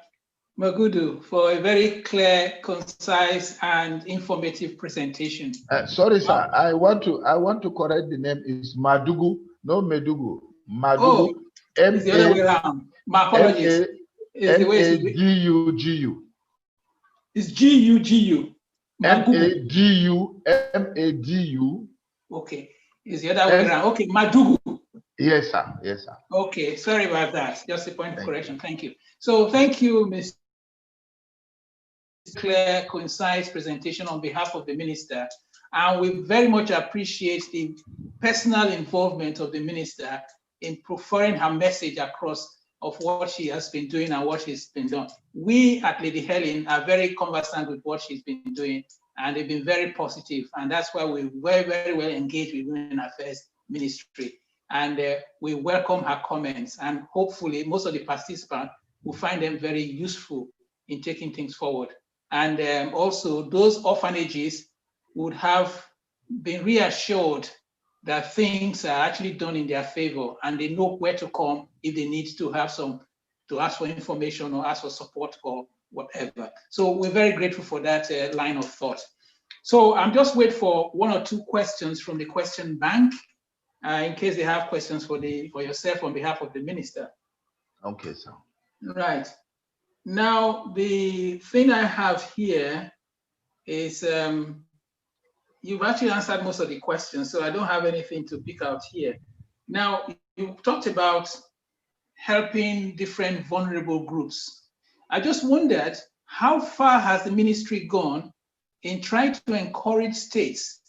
Magudu, for a very clear, concise, and informative presentation.
Sorry, sir. I want to correct the name. It's Madugu, no Medugu. Madugu.
Oh, it's the other way around. My apologies.
M-A-D-U-G-U.
It's G-U-G-U.
M-A-D-U.
Okay. It's the other way around. Okay, Madugu.
Yes, sir. Yes, sir.
Okay, sorry about that. Just a point of correction. Thank you. So thank you, Ms. Clear, concise presentation on behalf of the minister. And we very much appreciate the personal involvement of the minister in preferring her message across of what she has been doing and what she's been done. We at Lady Helen are very conversant with what she's been doing, and they've been very positive. And that's why we're very, very well engaged with Women Affairs Ministry. And we welcome her comments, and hopefully most of the participants will find them very useful in taking things forward. And also those orphanages would have been reassured that things are actually done in their favor, and they know where to come if they need to have to ask for information or ask for support or whatever. So we're very grateful for that line of thought. So I'm just waiting for one or two questions from the question bank, in case they have questions for yourself on behalf of the minister.
Okay, sir.
Right. Now, the thing I have here is you've actually answered most of the questions, so I don't have anything to pick out here. Now, you talked about helping different vulnerable groups. I just wondered, how far has the ministry gone in trying to encourage states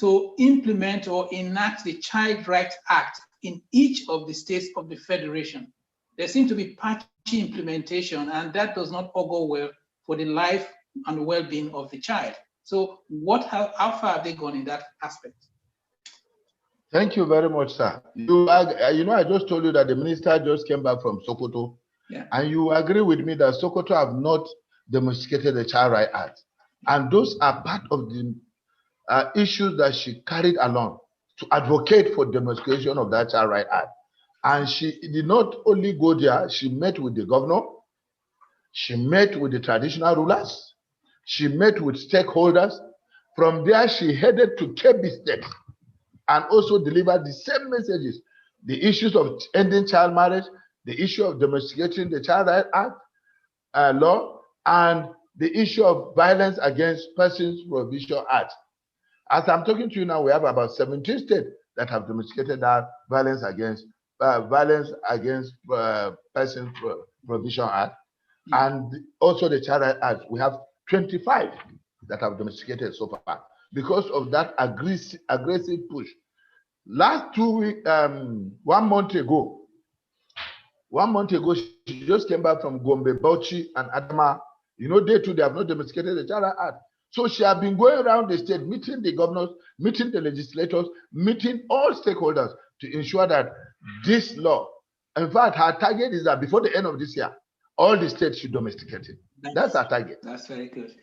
to implement or enact the Child Rights Act in each of the states of the Federation? There seems to be patchy implementation, and that does not augur well for the life and well-being of the child. So how far have they gone in that aspect?
Thank you very much, sir. I just told you that the minister just came back from Sokoto, and you agree with me that Sokoto have not domesticated the Child Rights Act. And those are part of the issues that she carried along to advocate for domestication of that Child Rights Act. And she did not only go there, she met with the governor, she met with the traditional rulers, she met with stakeholders. From there, she headed to Kebbi State and also delivered the same messages: the issues of ending child marriage, the issue of domesticating the Child Rights Act law, and the issue of Violence Against Persons Prohibition Act. As I'm talking to you now, we have about 17 states that have domesticated that Violence Against Persons Prohibition Act, and also the Child Rights Act. We have 25 that have domesticated so far because of that aggressive push. Last 2 weeks, 1 month ago, she just came back from Gombe, Bauchi, and Adama. They too, they have not domesticated the Child Rights Act. So she has been going around the state, meeting the governors, meeting the legislators, meeting all stakeholders to ensure that this law, in fact, her target is that before the end of this year, all the states should domesticate it. That's our target.
That's very good.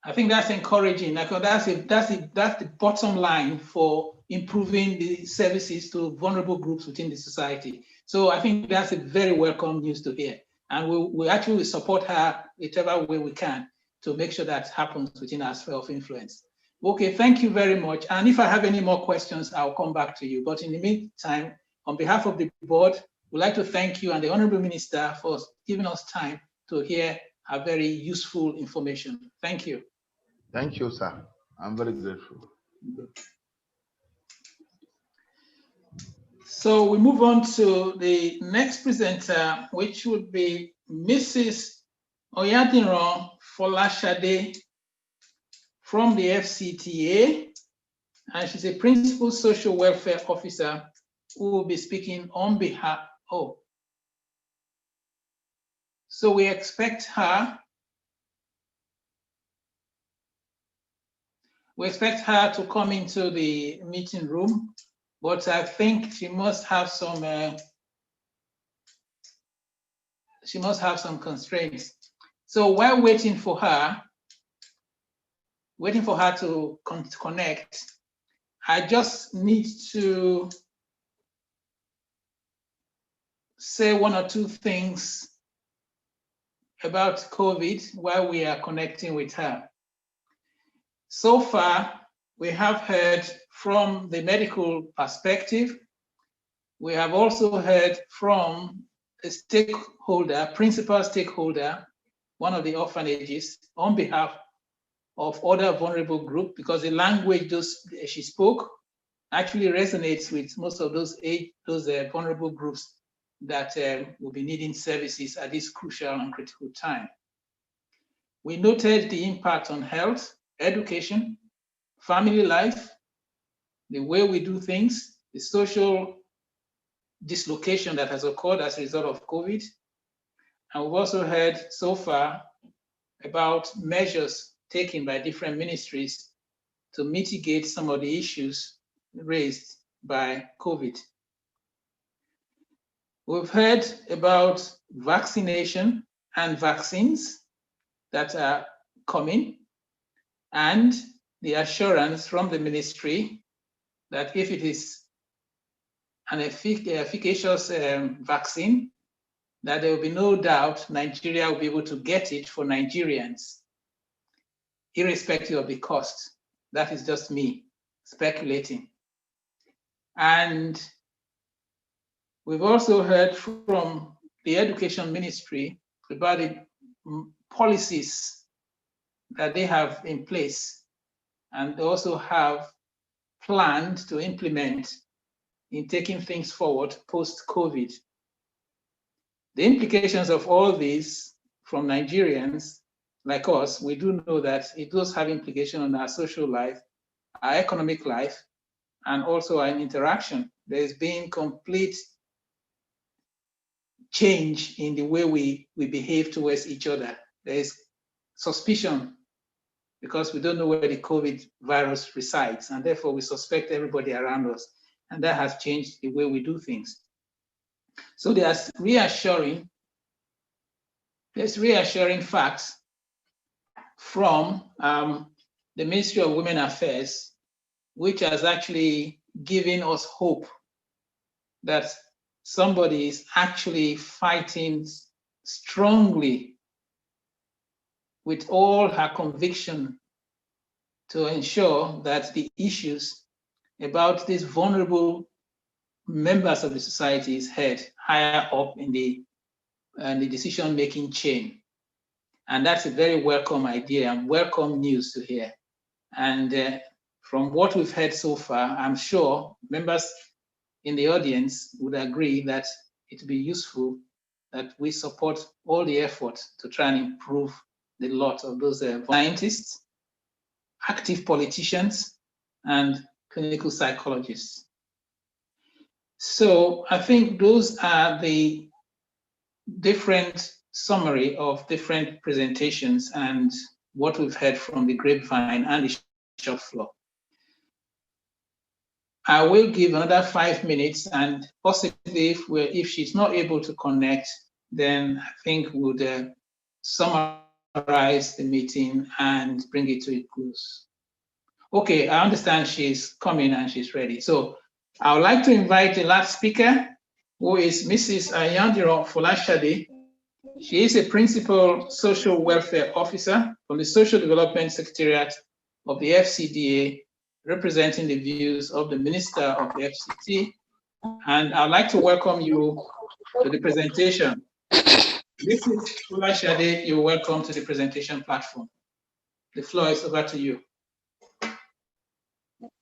I think that's encouraging. That's the bottom line for improving the services to vulnerable groups within the society. So I think that's a very welcome news to hear. And we actually support her whichever way we can to make sure that happens within our sphere of influence. Okay, thank you very much. And if I have any more questions, I'll come back to you. But in the meantime, on behalf of the board, we'd like to thank you and the Honorable Minister for giving us time to hear a very useful information. Thank you.
Thank you, sir. I'm very grateful.
So we move on to the next presenter, which would be Mrs. Oyadiran Folashade from the FCTA, and she's a Principal Social Welfare Officer who will be speaking on behalf. So we expect her. We expect her to come into the meeting room, but I think she must have some. She must have some constraints. So while waiting for her to connect, I just need to say one or two things about COVID while we are connecting with her. So far, we have heard from the medical perspective. We have also heard from a stakeholder, principal stakeholder, one of the orphanages, on behalf of other vulnerable groups, because the language she spoke actually resonates with most of those vulnerable groups that will be needing services at this crucial and critical time. We noted the impact on health, education, family life, the way we do things, the social dislocation that has occurred as a result of COVID. And we've also heard so far about measures taken by different ministries to mitigate some of the issues raised by COVID. We've heard about vaccination and vaccines that are coming, and the assurance from the ministry that if it is an efficacious vaccine, that there will be no doubt Nigeria will be able to get it for Nigerians, irrespective of the cost. That is just me speculating. And we've also heard from the Education Ministry about the policies that they have in place, and they also have planned to implement in taking things forward post-COVID. The implications of all this from Nigerians like us, we do know that it does have implications on our social life, our economic life, and also our interaction. There's been complete change in the way we behave towards each other. There is suspicion because we don't know where the COVID virus resides, and therefore we suspect everybody around us, and that has changed the way we do things. So there's reassuring facts from the Ministry of Women Affairs, which has actually given us hope that somebody is actually fighting strongly with all her conviction to ensure that the issues about these vulnerable members of the society is heard higher up in the decision-making chain. And that's a very welcome idea and welcome news to hear. And from what we've heard so far, I'm sure members in the audience would agree that it would be useful that we support all the effort to try and improve the lot of those scientists, active politicians, and clinical psychologists. So I think those are the different summary of different presentations and what we've heard from the grapevine and the shop floor. I will give another 5 minutes, and possibly if she's not able to connect, then I think we'll summarize the meeting and bring it to a close. Okay, I understand she's coming and she's ready. So I would like to invite the last speaker, who is Mrs. Oyadiran Folashade. She is a Principal Social Welfare Officer from the Social Development Secretariat of the FCDA, representing the views of the Minister of the FCT. And I'd like to welcome you to the presentation. Mrs. Folashade, you're welcome to the presentation platform. The floor is over to you.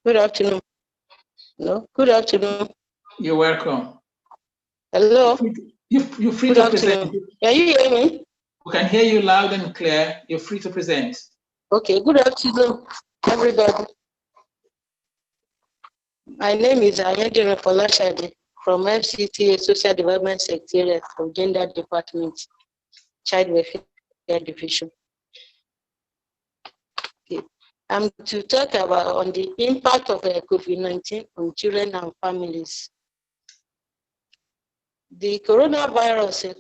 Good afternoon. No, good afternoon.
You're welcome.
Hello.
You're free
Good
to present.
afternoon. Can you hear me?
We can hear you loud and clear. You're free to present.
Okay, good afternoon, everybody. My name is Ayendere Folashade from FCTA Social Development Secretariat of Gender Department, Child Welfare Division. Okay. I'm to talk about on the impact of COVID-19 on children and families. The coronavirus,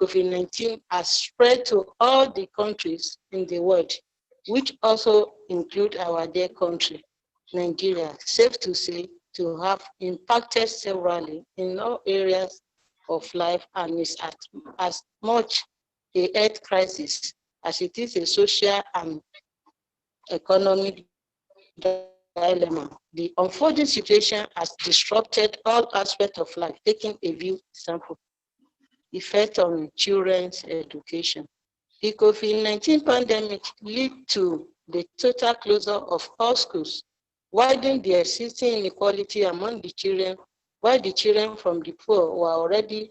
COVID-19, has spread to all the countries in the world, which also include our dear country, Nigeria. Safe to say, to have impacted severally in all areas of life, and is as much a health crisis as it is a social and economic dilemma. The unfolding situation has disrupted all aspects of life, taking a view example. Effect on children's education. The COVID-19 pandemic led to the total closure of all schools, widening the existing inequality among the children, while the children from the poor were already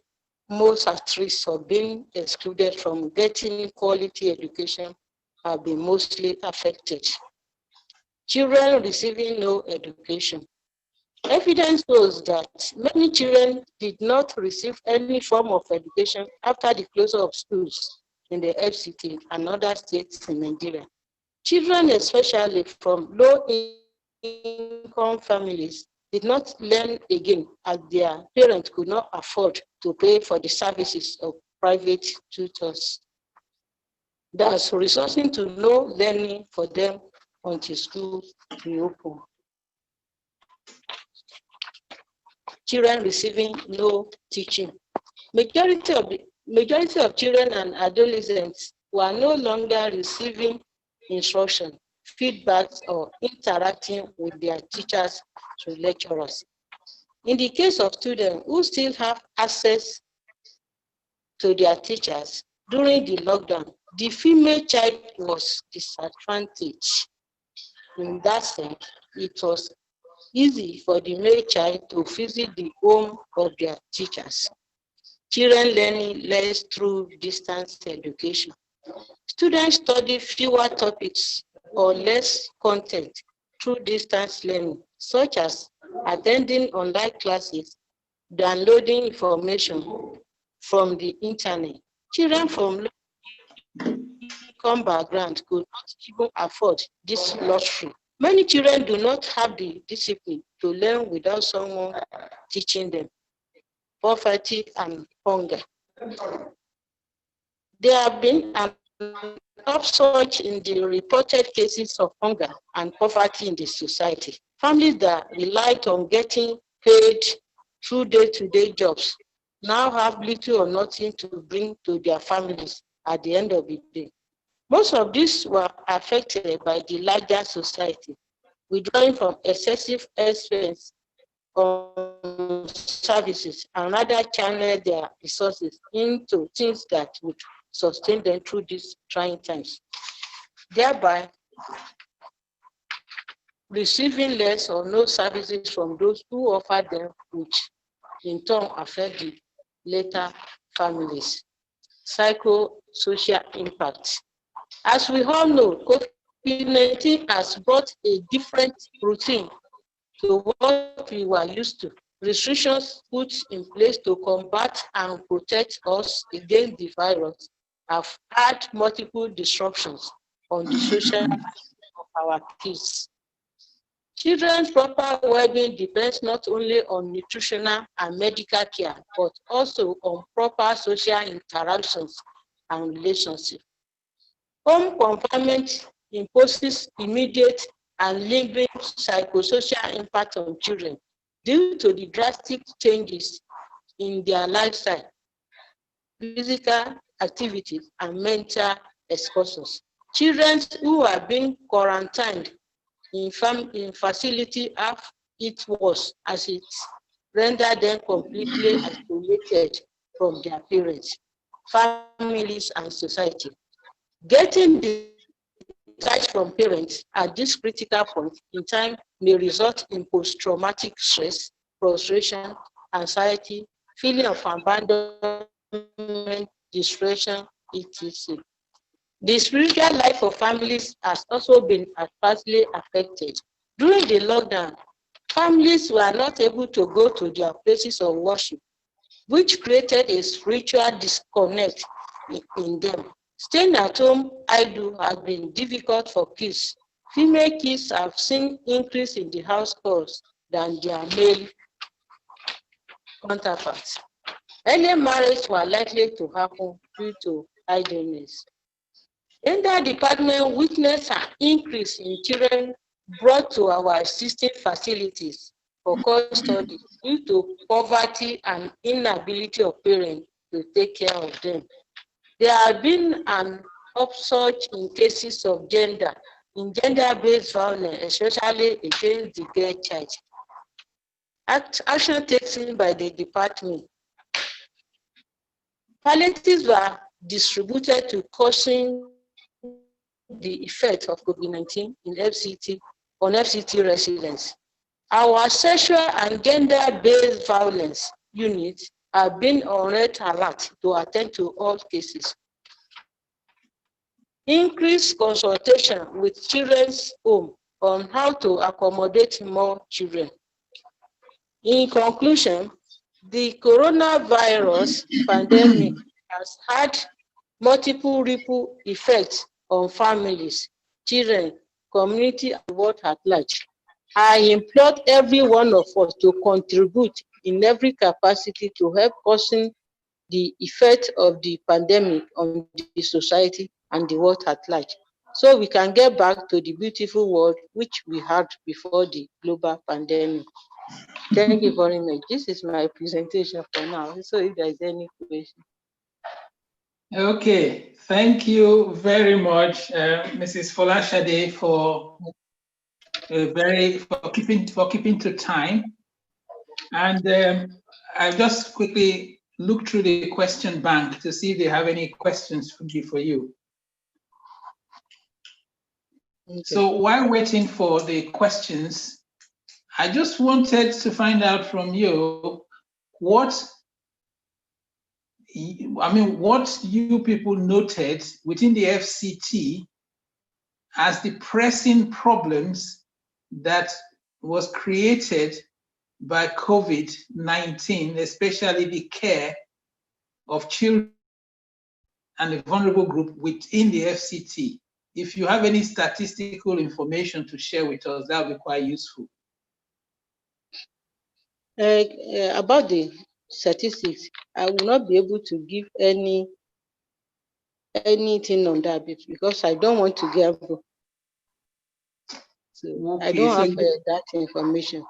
most at risk of being excluded from getting quality education have been mostly affected. Children receiving no education. Evidence shows that many children did not receive any form of education after the closure of schools in the FCT and other states in Nigeria. Children, especially from low-income families, did not learn again as their parents could not afford to pay for the services of private tutors, thus resulting to no learning for them until school reopened. Children receiving no teaching. Majority of children and adolescents were no longer receiving instruction, feedbacks, or interacting with their teachers through lecturers. In the case of students who still have access to their teachers during the lockdown, the female child was disadvantaged. In that sense, it was easy for the male child to visit the home of their teachers. Children learning less through distance education. Students study fewer topics or less content through distance learning, such as attending online classes, downloading information from the internet. Children from low-income background could not even afford this luxury. Many children do not have the discipline to learn without someone teaching them. Poverty and hunger. There have been an upsurge in the reported cases of hunger and poverty in the society. Families that relied on getting paid through day-to-day jobs now have little or nothing to bring to their families at the end of the day. Most of these were affected by the larger society, withdrawing from excessive expense on services and rather channel their resources into things that would sustain them through these trying times, thereby receiving less or no services from those who offer them, which in turn affect the later families. Psychosocial impacts. As we all know, COVID-19 has brought a different routine to what we were used to. Restrictions put in place to combat and protect us against the virus have had multiple disruptions on the social life of our kids. Children's proper well-being depends not only on nutritional and medical care, but also on proper social interactions and relationships. Home confinement imposes immediate and lingering psychosocial impact on children due to the drastic changes in their lifestyle, physical activities, and mental exposures. Children who are being quarantined in facility have it worse, as it rendered them completely isolated from their parents, families, and society. Getting detached from parents at this critical point in time may result in post-traumatic stress, frustration, anxiety, feeling of abandonment, distraction, etc. The spiritual life of families has also been adversely affected. During the lockdown, families were not able to go to their places of worship, which created a spiritual disconnect in them. Staying at home idle has been difficult for kids. Female kids have seen increase in the house calls than their male counterparts. Early marriage were likely to happen due to idleness. In that department, witnessed an increase in children brought to our existing facilities for custody due to poverty and inability of parents to take care of them. There have been an upsurge in cases of gender-based violence, especially against the girl child. Action taken by the department. Palliatives were distributed to cushion the effect of COVID-19 in FCT residents. Our sexual and gender-based violence units have been on red alert to attend to all cases. Increased consultation with children's home on how to accommodate more children. In conclusion, the coronavirus pandemic has had multiple ripple effects on families, children, community, and the world at large. I implore every one of us to contribute in every capacity to help cushion the effect of the pandemic on the society and the world at large, so we can get back to the beautiful world which we had before the global pandemic. Thank you very much. This is my presentation for now. So if there's any question.
Okay, thank you very much, Mrs. Folashade, for keeping to time. And I'll just quickly look through the question bank to see if they have any questions for you. Okay. So while waiting for the questions, I just wanted to find out from you what you people noted within the FCT as the pressing problems that was created by COVID-19, especially the care of children and the vulnerable group within the FCT. If you have any statistical information to share with us, that would be quite useful.
About the statistics, I will not be able to give anything on that because I don't want to gamble. So okay, I don't have that information.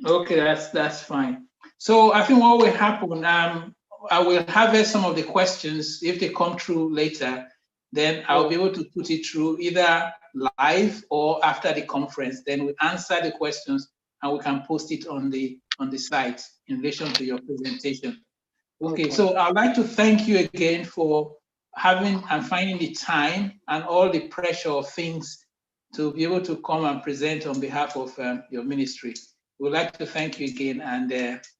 Okay, that's fine. So I think what will happen, I will harvest some of the questions. If they come through later, then I'll be able to put it through either live or after the conference. Then we answer the questions and we can post it on the site in relation to your presentation. Okay, so I'd like to thank you again for having and finding the time and all the pressure of things to be able to come and present on behalf of your ministry. We'd like to thank you again, and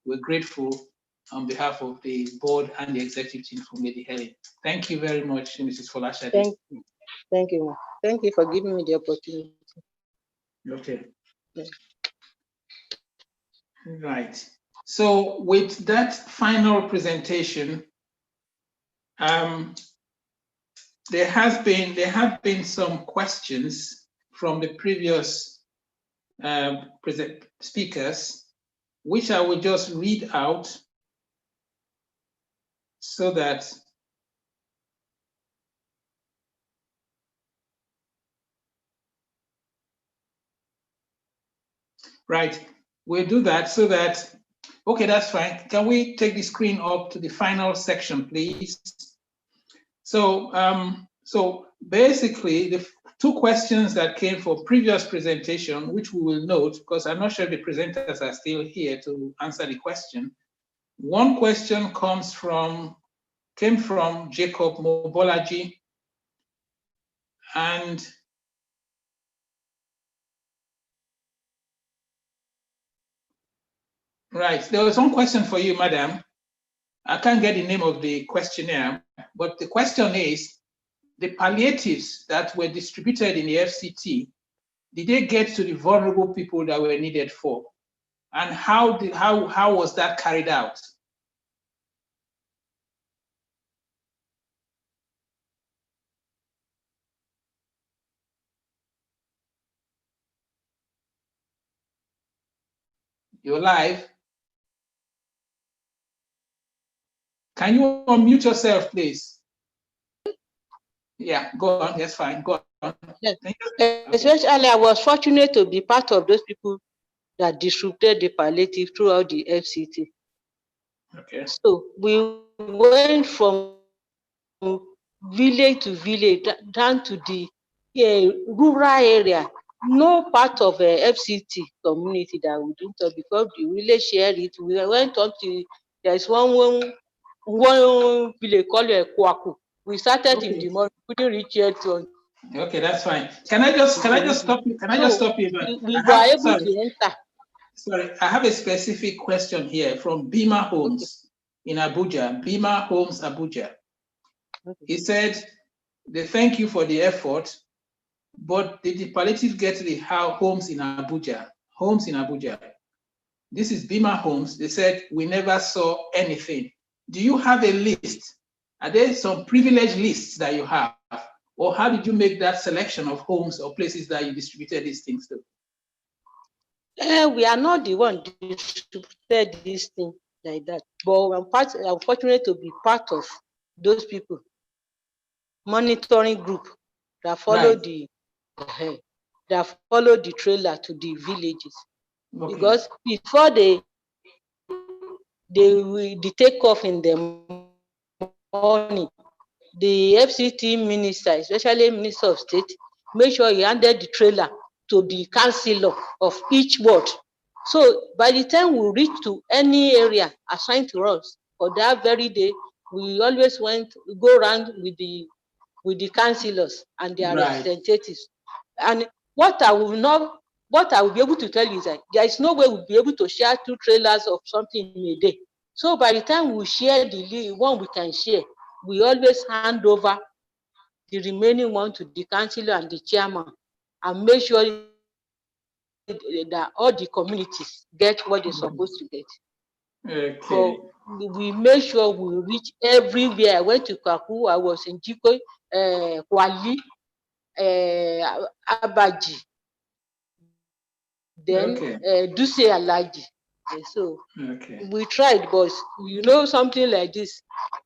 we're grateful on behalf of the board and the executive team from Lady Helen. Thank you very much, Mrs. Folashade.
Thank you. Thank you. Thank you for giving me the opportunity.
Okay. Yeah. Right. So with that final presentation, there have been some questions from the previous speakers, which I will just read out so that right, we'll do that so that, okay, that's fine. Can we take the screen up to the final section, please? So, so basically, the two questions that came for previous presentation, which we will note, because I'm not sure if the presenters are still here to answer the question. One question came from Jacob Mobolaji, and Right. There was one question for you, madam. I can't get the name of the questionnaire, but the question is, the palliatives that were distributed in the FCT, did they get to the vulnerable people that were needed for? And how was that carried out? You're live. Can you unmute yourself, please? Yeah, go on. That's fine. Go on.
Yes. Especially, I was fortunate to be part of those people that distributed the palliative throughout the FCT.
Okay.
So we went from village to village down to the rural area. No part of a FCT community that we didn't talk, because we really shared it. We went on to, there's one village called Kwaku. We started in the morning, couldn't reach here to.
Okay, that's fine. Can I just stop you? Can I just stop you?
We were able to enter.
Sorry, I have a specific question here from Bima Homes in Abuja. Bima Homes, Abuja. Okay. He said, they thank you for the effort, but did the palliative get to the homes in Abuja? Homes in Abuja. This is Bima Homes. They said, we never saw anything. Do you have a list? Are there some privileged lists that you have? Or how did you make that selection of homes or places that you distributed these things to?
We are not the one distributed this thing like that, but I'm fortunate to be part of those people monitoring group that follow the trailer to the villages. Okay. Because before they take off in the morning, the FCT minister, especially Minister of State, make sure he handed the trailer to the councillor of each ward. So by the time we reach to any area assigned to us for that very day, we always go around with the councillors and their representatives. And what I will be able to tell you is that there is no way we'll be able to share 2 trailers of something in a day. So by the time we share the one we can share, we always hand over the remaining one to the councillor and the chairman, and make sure that all the communities get what they're supposed to get. Okay. So we make sure we reach everywhere. I went to Kaku, I was in Jiko, Kwali, Abaji, then Duse Alaji. So we tried, but you know, something like this,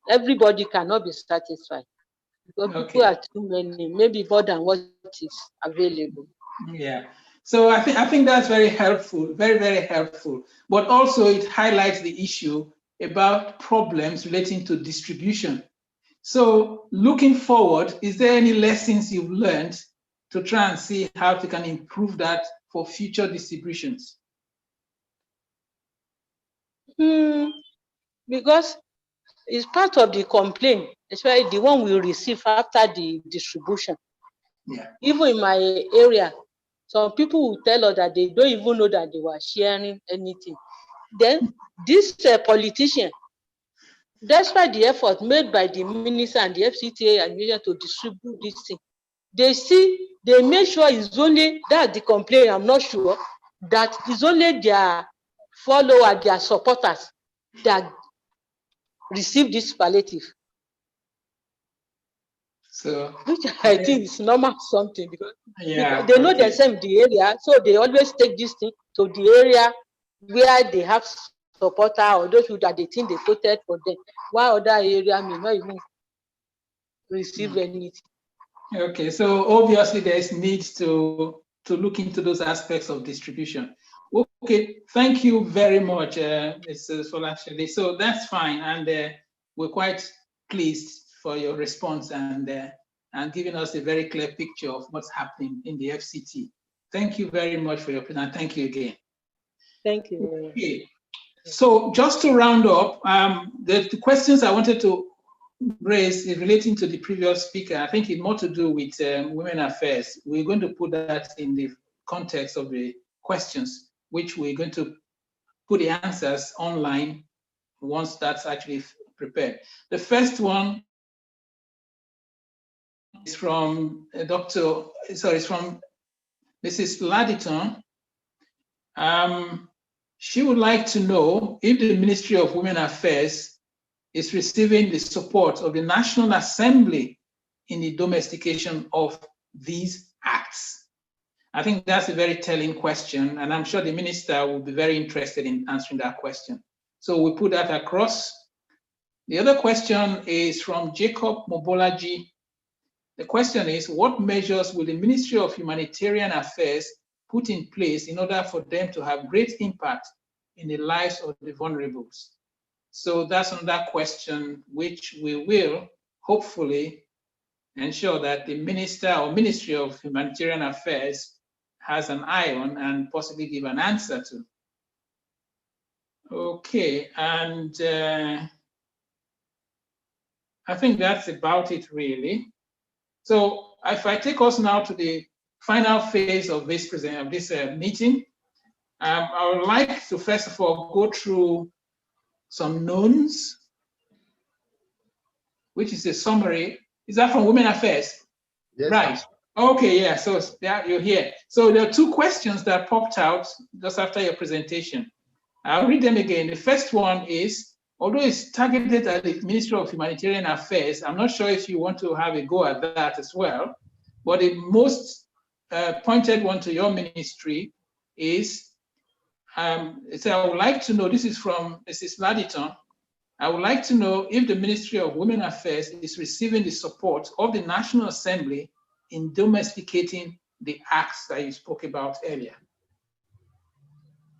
everybody cannot be satisfied. Because people are too many, maybe more than what is available.
Yeah. So I think that's very helpful, very, very helpful. But also it highlights the issue about problems relating to distribution. So looking forward, is there any lessons you've learned to try and see how you can improve that for future distributions?
Because it's part of the complaint, especially the one we receive after the distribution. Yeah. Even in my area, some people will tell us that they don't even know that they were sharing anything. Then this politician, despite the effort made by the minister and the FCTA and to distribute this thing, they make sure it's only that the complaint, I'm not sure, that it's only their followers, their supporters that receive this palliative. So, which I think is normal something, because they know themselves in the area, so they always take this thing to the area where they have supporter or those who that they think they voted for them, while other area may not even receive anything.
Okay, so obviously there is need to look into those aspects of distribution. Okay, thank you very much, Mr. Solashele. So that's fine, and we're quite pleased for your response and giving us a very clear picture of what's happening in the FCT. Thank you very much for your presence. Thank you again.
Thank you.
Okay. So just to round up, the questions I wanted to raise is relating to the previous speaker. I think it's more to do with women affairs. We're going to put that in the context of the questions, which we're going to put the answers online once that's actually prepared. The first one is from it's from Mrs. Ladditon. She would like to know if the Ministry of Women Affairs is receiving the support of the National Assembly in the domestication of these acts. I think that's a very telling question, and I'm sure the minister will be very interested in answering that question. So we put that across. The other question is from Jacob Mobolaji. The question is, what measures will the Ministry of Humanitarian Affairs put in place in order for them to have great impact in the lives of the vulnerables? So that's another question which we will hopefully ensure that the minister or Ministry of Humanitarian Affairs has an eye on and possibly give an answer to. Okay, and I think that's about it really. So if I take us now to the final phase of this meeting, I would like to first of all go through some knowns, which is a summary. Is that from Women Affairs?
Yes,
right.
sir.
Okay, yeah, so yeah, you're here. So there are two questions that popped out just after your presentation. I'll read them again. The first one is, although it's targeted at the Ministry of Humanitarian Affairs, I'm not sure if you want to have a go at that as well, but the most pointed one to your ministry is, so I would like to know, this is from Mrs. Ladditon, I would like to know if the Ministry of Women Affairs is receiving the support of the National Assembly in domesticating the acts that you spoke about earlier.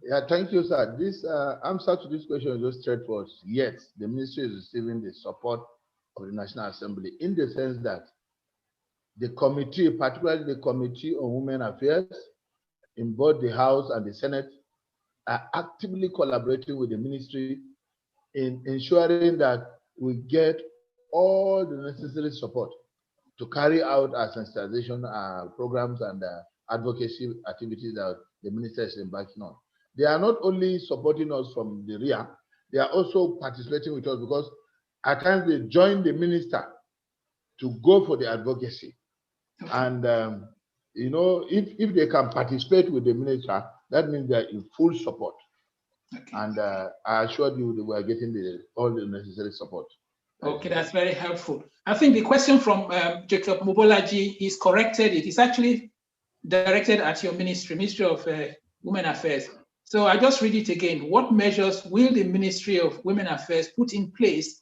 Yeah, thank you, sir. This answer to this question is just straightforward. Yes, the ministry is receiving the support of the National Assembly in the sense that the committee, particularly the Committee on Women Affairs, in both the House and the Senate, are actively collaborating with the ministry in ensuring that we get all the necessary support to carry out our sensitization programs and advocacy activities that the minister is embarking on. They are not only supporting us from the rear, they are also participating with us because at times they join the minister to go for the advocacy. And, you know, if they can participate with the minister, that means they're in full support. Okay. And I assure you that we are getting all the necessary support.
Okay, that's very helpful. I think the question from Jacob Mobolaji is corrected. It is actually directed at your ministry, Ministry of Women Affairs. So I just read it again. What measures will the Ministry of Women Affairs put in place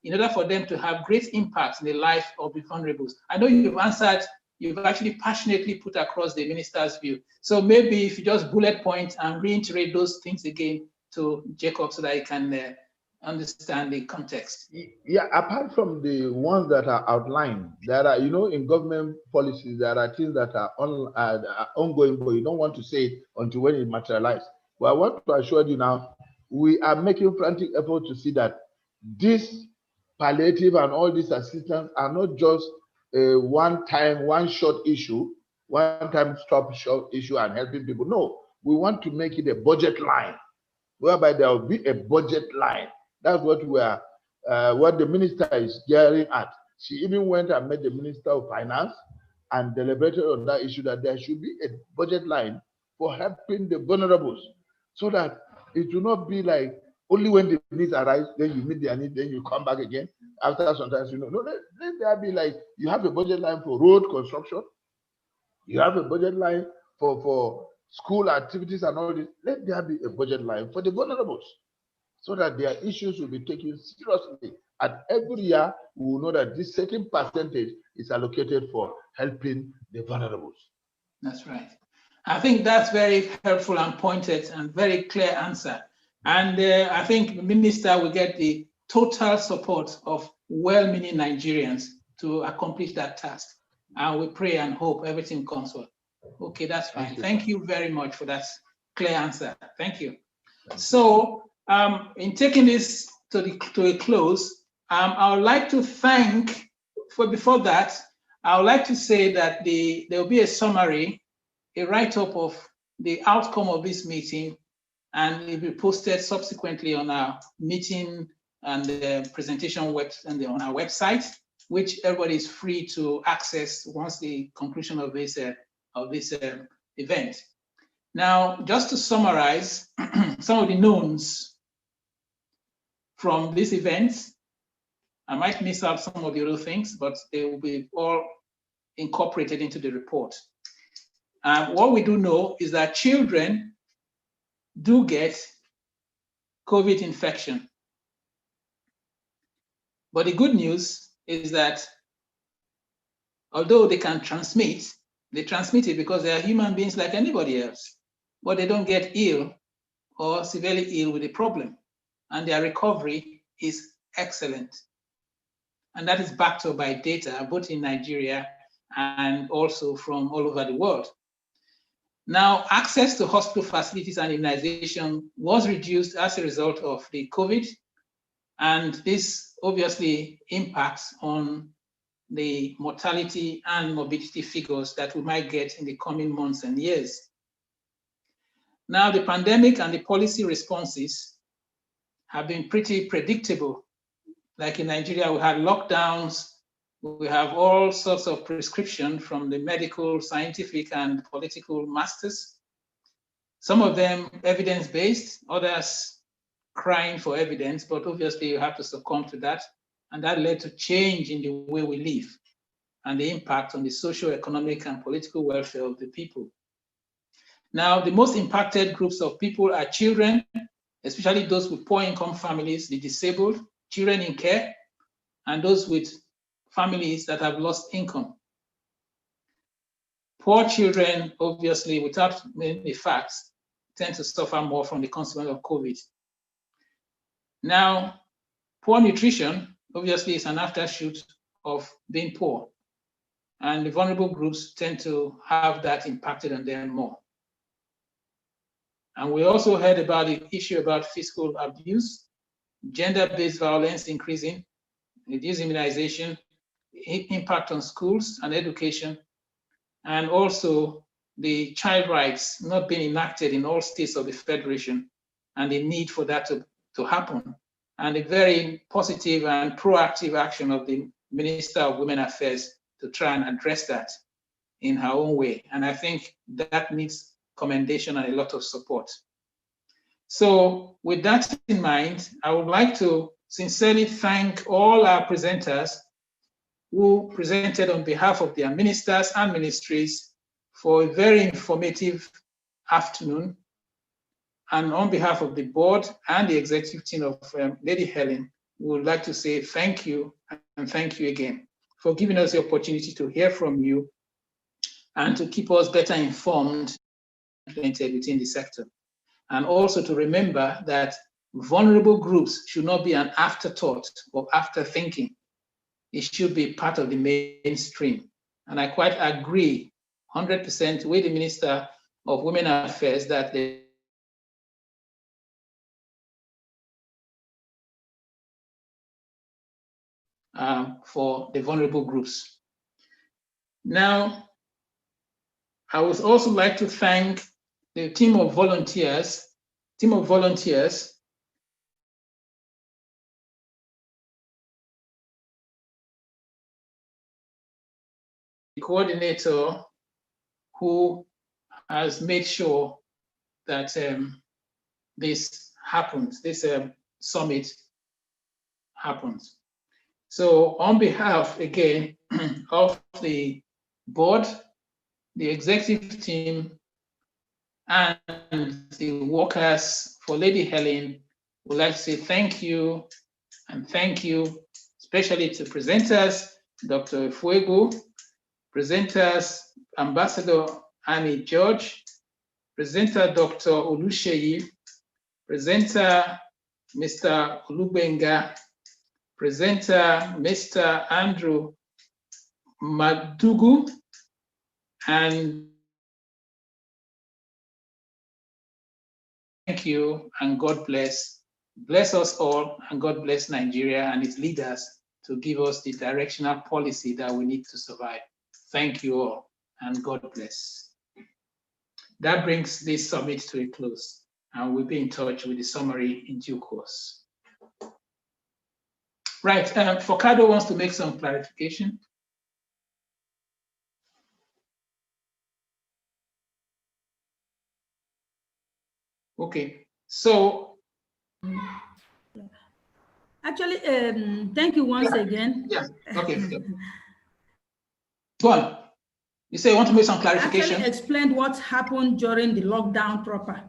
in order for them to have great impact in the life of the vulnerables? I know you've answered, you've actually passionately put across the minister's view. So maybe if you just bullet point and reiterate those things again to Jacob so that he can understand the context.
Yeah, apart from the ones that are outlined, there are, you know, in government policies, there are things that are ongoing, but you don't want to say it until when it materializes. But I want to assure you now, we are making frantic effort to see that this palliative and all these assistance are not just a one-time, one-shot issue, one-time stop-shop issue and helping people. No, we want to make it a budget line, whereby there will be a budget line. That's what we are, what the minister is gearing at. She even went and met the Minister of Finance and deliberated on that issue that there should be a budget line for helping the vulnerables, so that it will not be like only when the needs arise, then you meet their need, then you come back again. After sometimes, you know, no, let there be like, you have a budget line for road construction, you have a budget line for school activities and all this. Let there be a budget line for the vulnerables, so that their issues will be taken seriously. And every year, we will know that this certain percentage is allocated for helping the vulnerables.
That's right. I think that's very helpful and pointed and very clear answer. And I think the minister will get the total support of well-meaning Nigerians to accomplish that task. And we pray and hope everything comes well. Okay, that's fine. Thank you very much for that clear answer. Thank you. So, in taking this to a close, I would like to thank, before that, I would like to say that there will be a summary, a write-up of the outcome of this meeting and it will be posted subsequently on our meeting and the presentation on our website, which everybody is free to access once the conclusion of this event. Now, just to summarize some of the knowns from this event, I might miss out some of the other things, but they will be all incorporated into the report. What we do know is that children do get COVID infection. But the good news is that although they can transmit, they transmit it because they are human beings like anybody else, but they don't get ill or severely ill with the problem. And their recovery is excellent. And that is backed up by data, both in Nigeria and also from all over the world. Now, access to hospital facilities and immunization was reduced as a result of the COVID, and this obviously impacts on the mortality and morbidity figures that we might get in the coming months and years. Now, the pandemic and the policy responses have been pretty predictable. Like in Nigeria, we had lockdowns, we have all sorts of prescription from the medical, scientific, and political masters. Some of them evidence-based, others crying for evidence, but obviously you have to succumb to that. And that led to change in the way we live and the impact on the socio-economic and political welfare of the people. Now, the most impacted groups of people are children, especially those with poor income families, the disabled, children in care, and those with families that have lost income. Poor children, obviously, without many facts, tend to suffer more from the consequence of COVID. Now, poor nutrition, obviously, is an aftershoot of being poor. And the vulnerable groups tend to have that impacted on them more. And we also heard about the issue about physical abuse, gender-based violence increasing, reduced immunization, impact on schools and education, and also the child rights not being enacted in all states of the Federation, and the need for that to happen, and a very positive and proactive action of the Minister of Women Affairs to try and address that in her own way. And I think that needs commendation and a lot of support. So with that in mind, I would like to sincerely thank all our presenters who presented on behalf of their ministers and ministries for a very informative afternoon. And on behalf of the board and the executive team of Lady Helen, we would like to say thank you and thank you again for giving us the opportunity to hear from you and to keep us better informed within the sector. And also to remember that vulnerable groups should not be an afterthought or after thinking. It should be part of the mainstream. And I quite agree 100% with the Minister of Women Affairs that for the vulnerable groups. Now, I would also like to thank the team of volunteers, the coordinator who has made sure that this happens, this summit happens. So on behalf, again, of the board, the executive team, and the workers for Lady Helen, would like to say thank you, and thank you especially to presenters, Dr. Fuego, presenters, Ambassador Annie George, presenter Dr. Oluseyi, presenter Mr. Olubenga, presenter Mr. Andrew Madugu, and thank you and God bless. Bless us all and God bless Nigeria and its leaders to give us the directional policy that we need to survive. Thank you all and God bless. That brings this summit to a close. and we'll be in touch with the summary in due course. Right, FACADO wants to make some clarification. Okay, so.
Actually, thank you once again.
Yeah, okay. Go on. You say you want to make some clarification?
Actually explained what happened during the lockdown proper,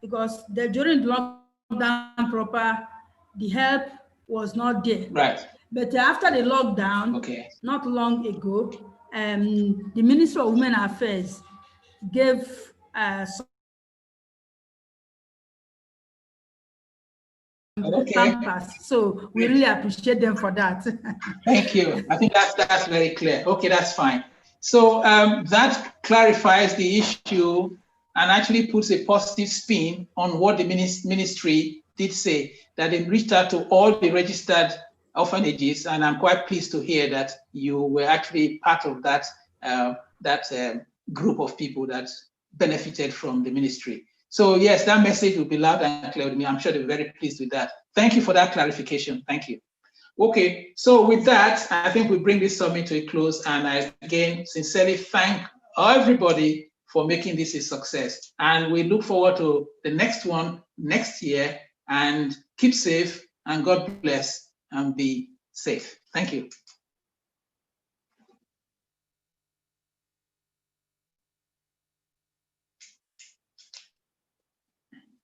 because during the lockdown proper, the help was not there.
Right.
But after the lockdown,
okay,
not long ago, the Ministry of Women Affairs gave campus. So we really appreciate them for that.
Thank you. I think that's very clear. Okay, that's fine. So that clarifies the issue and actually puts a positive spin on what the ministry did say, that they reached out to all the registered orphanages, and I'm quite pleased to hear that you were actually part of that group of people that benefited from the ministry. So yes, that message will be loud and clear with me. I'm sure they're very pleased with that. Thank you for that clarification. Thank you. Okay, so with that, I think we bring this summit to a close, and I again sincerely thank everybody for making this a success. And we look forward to the next one next year, and keep safe and God bless and be safe. Thank you.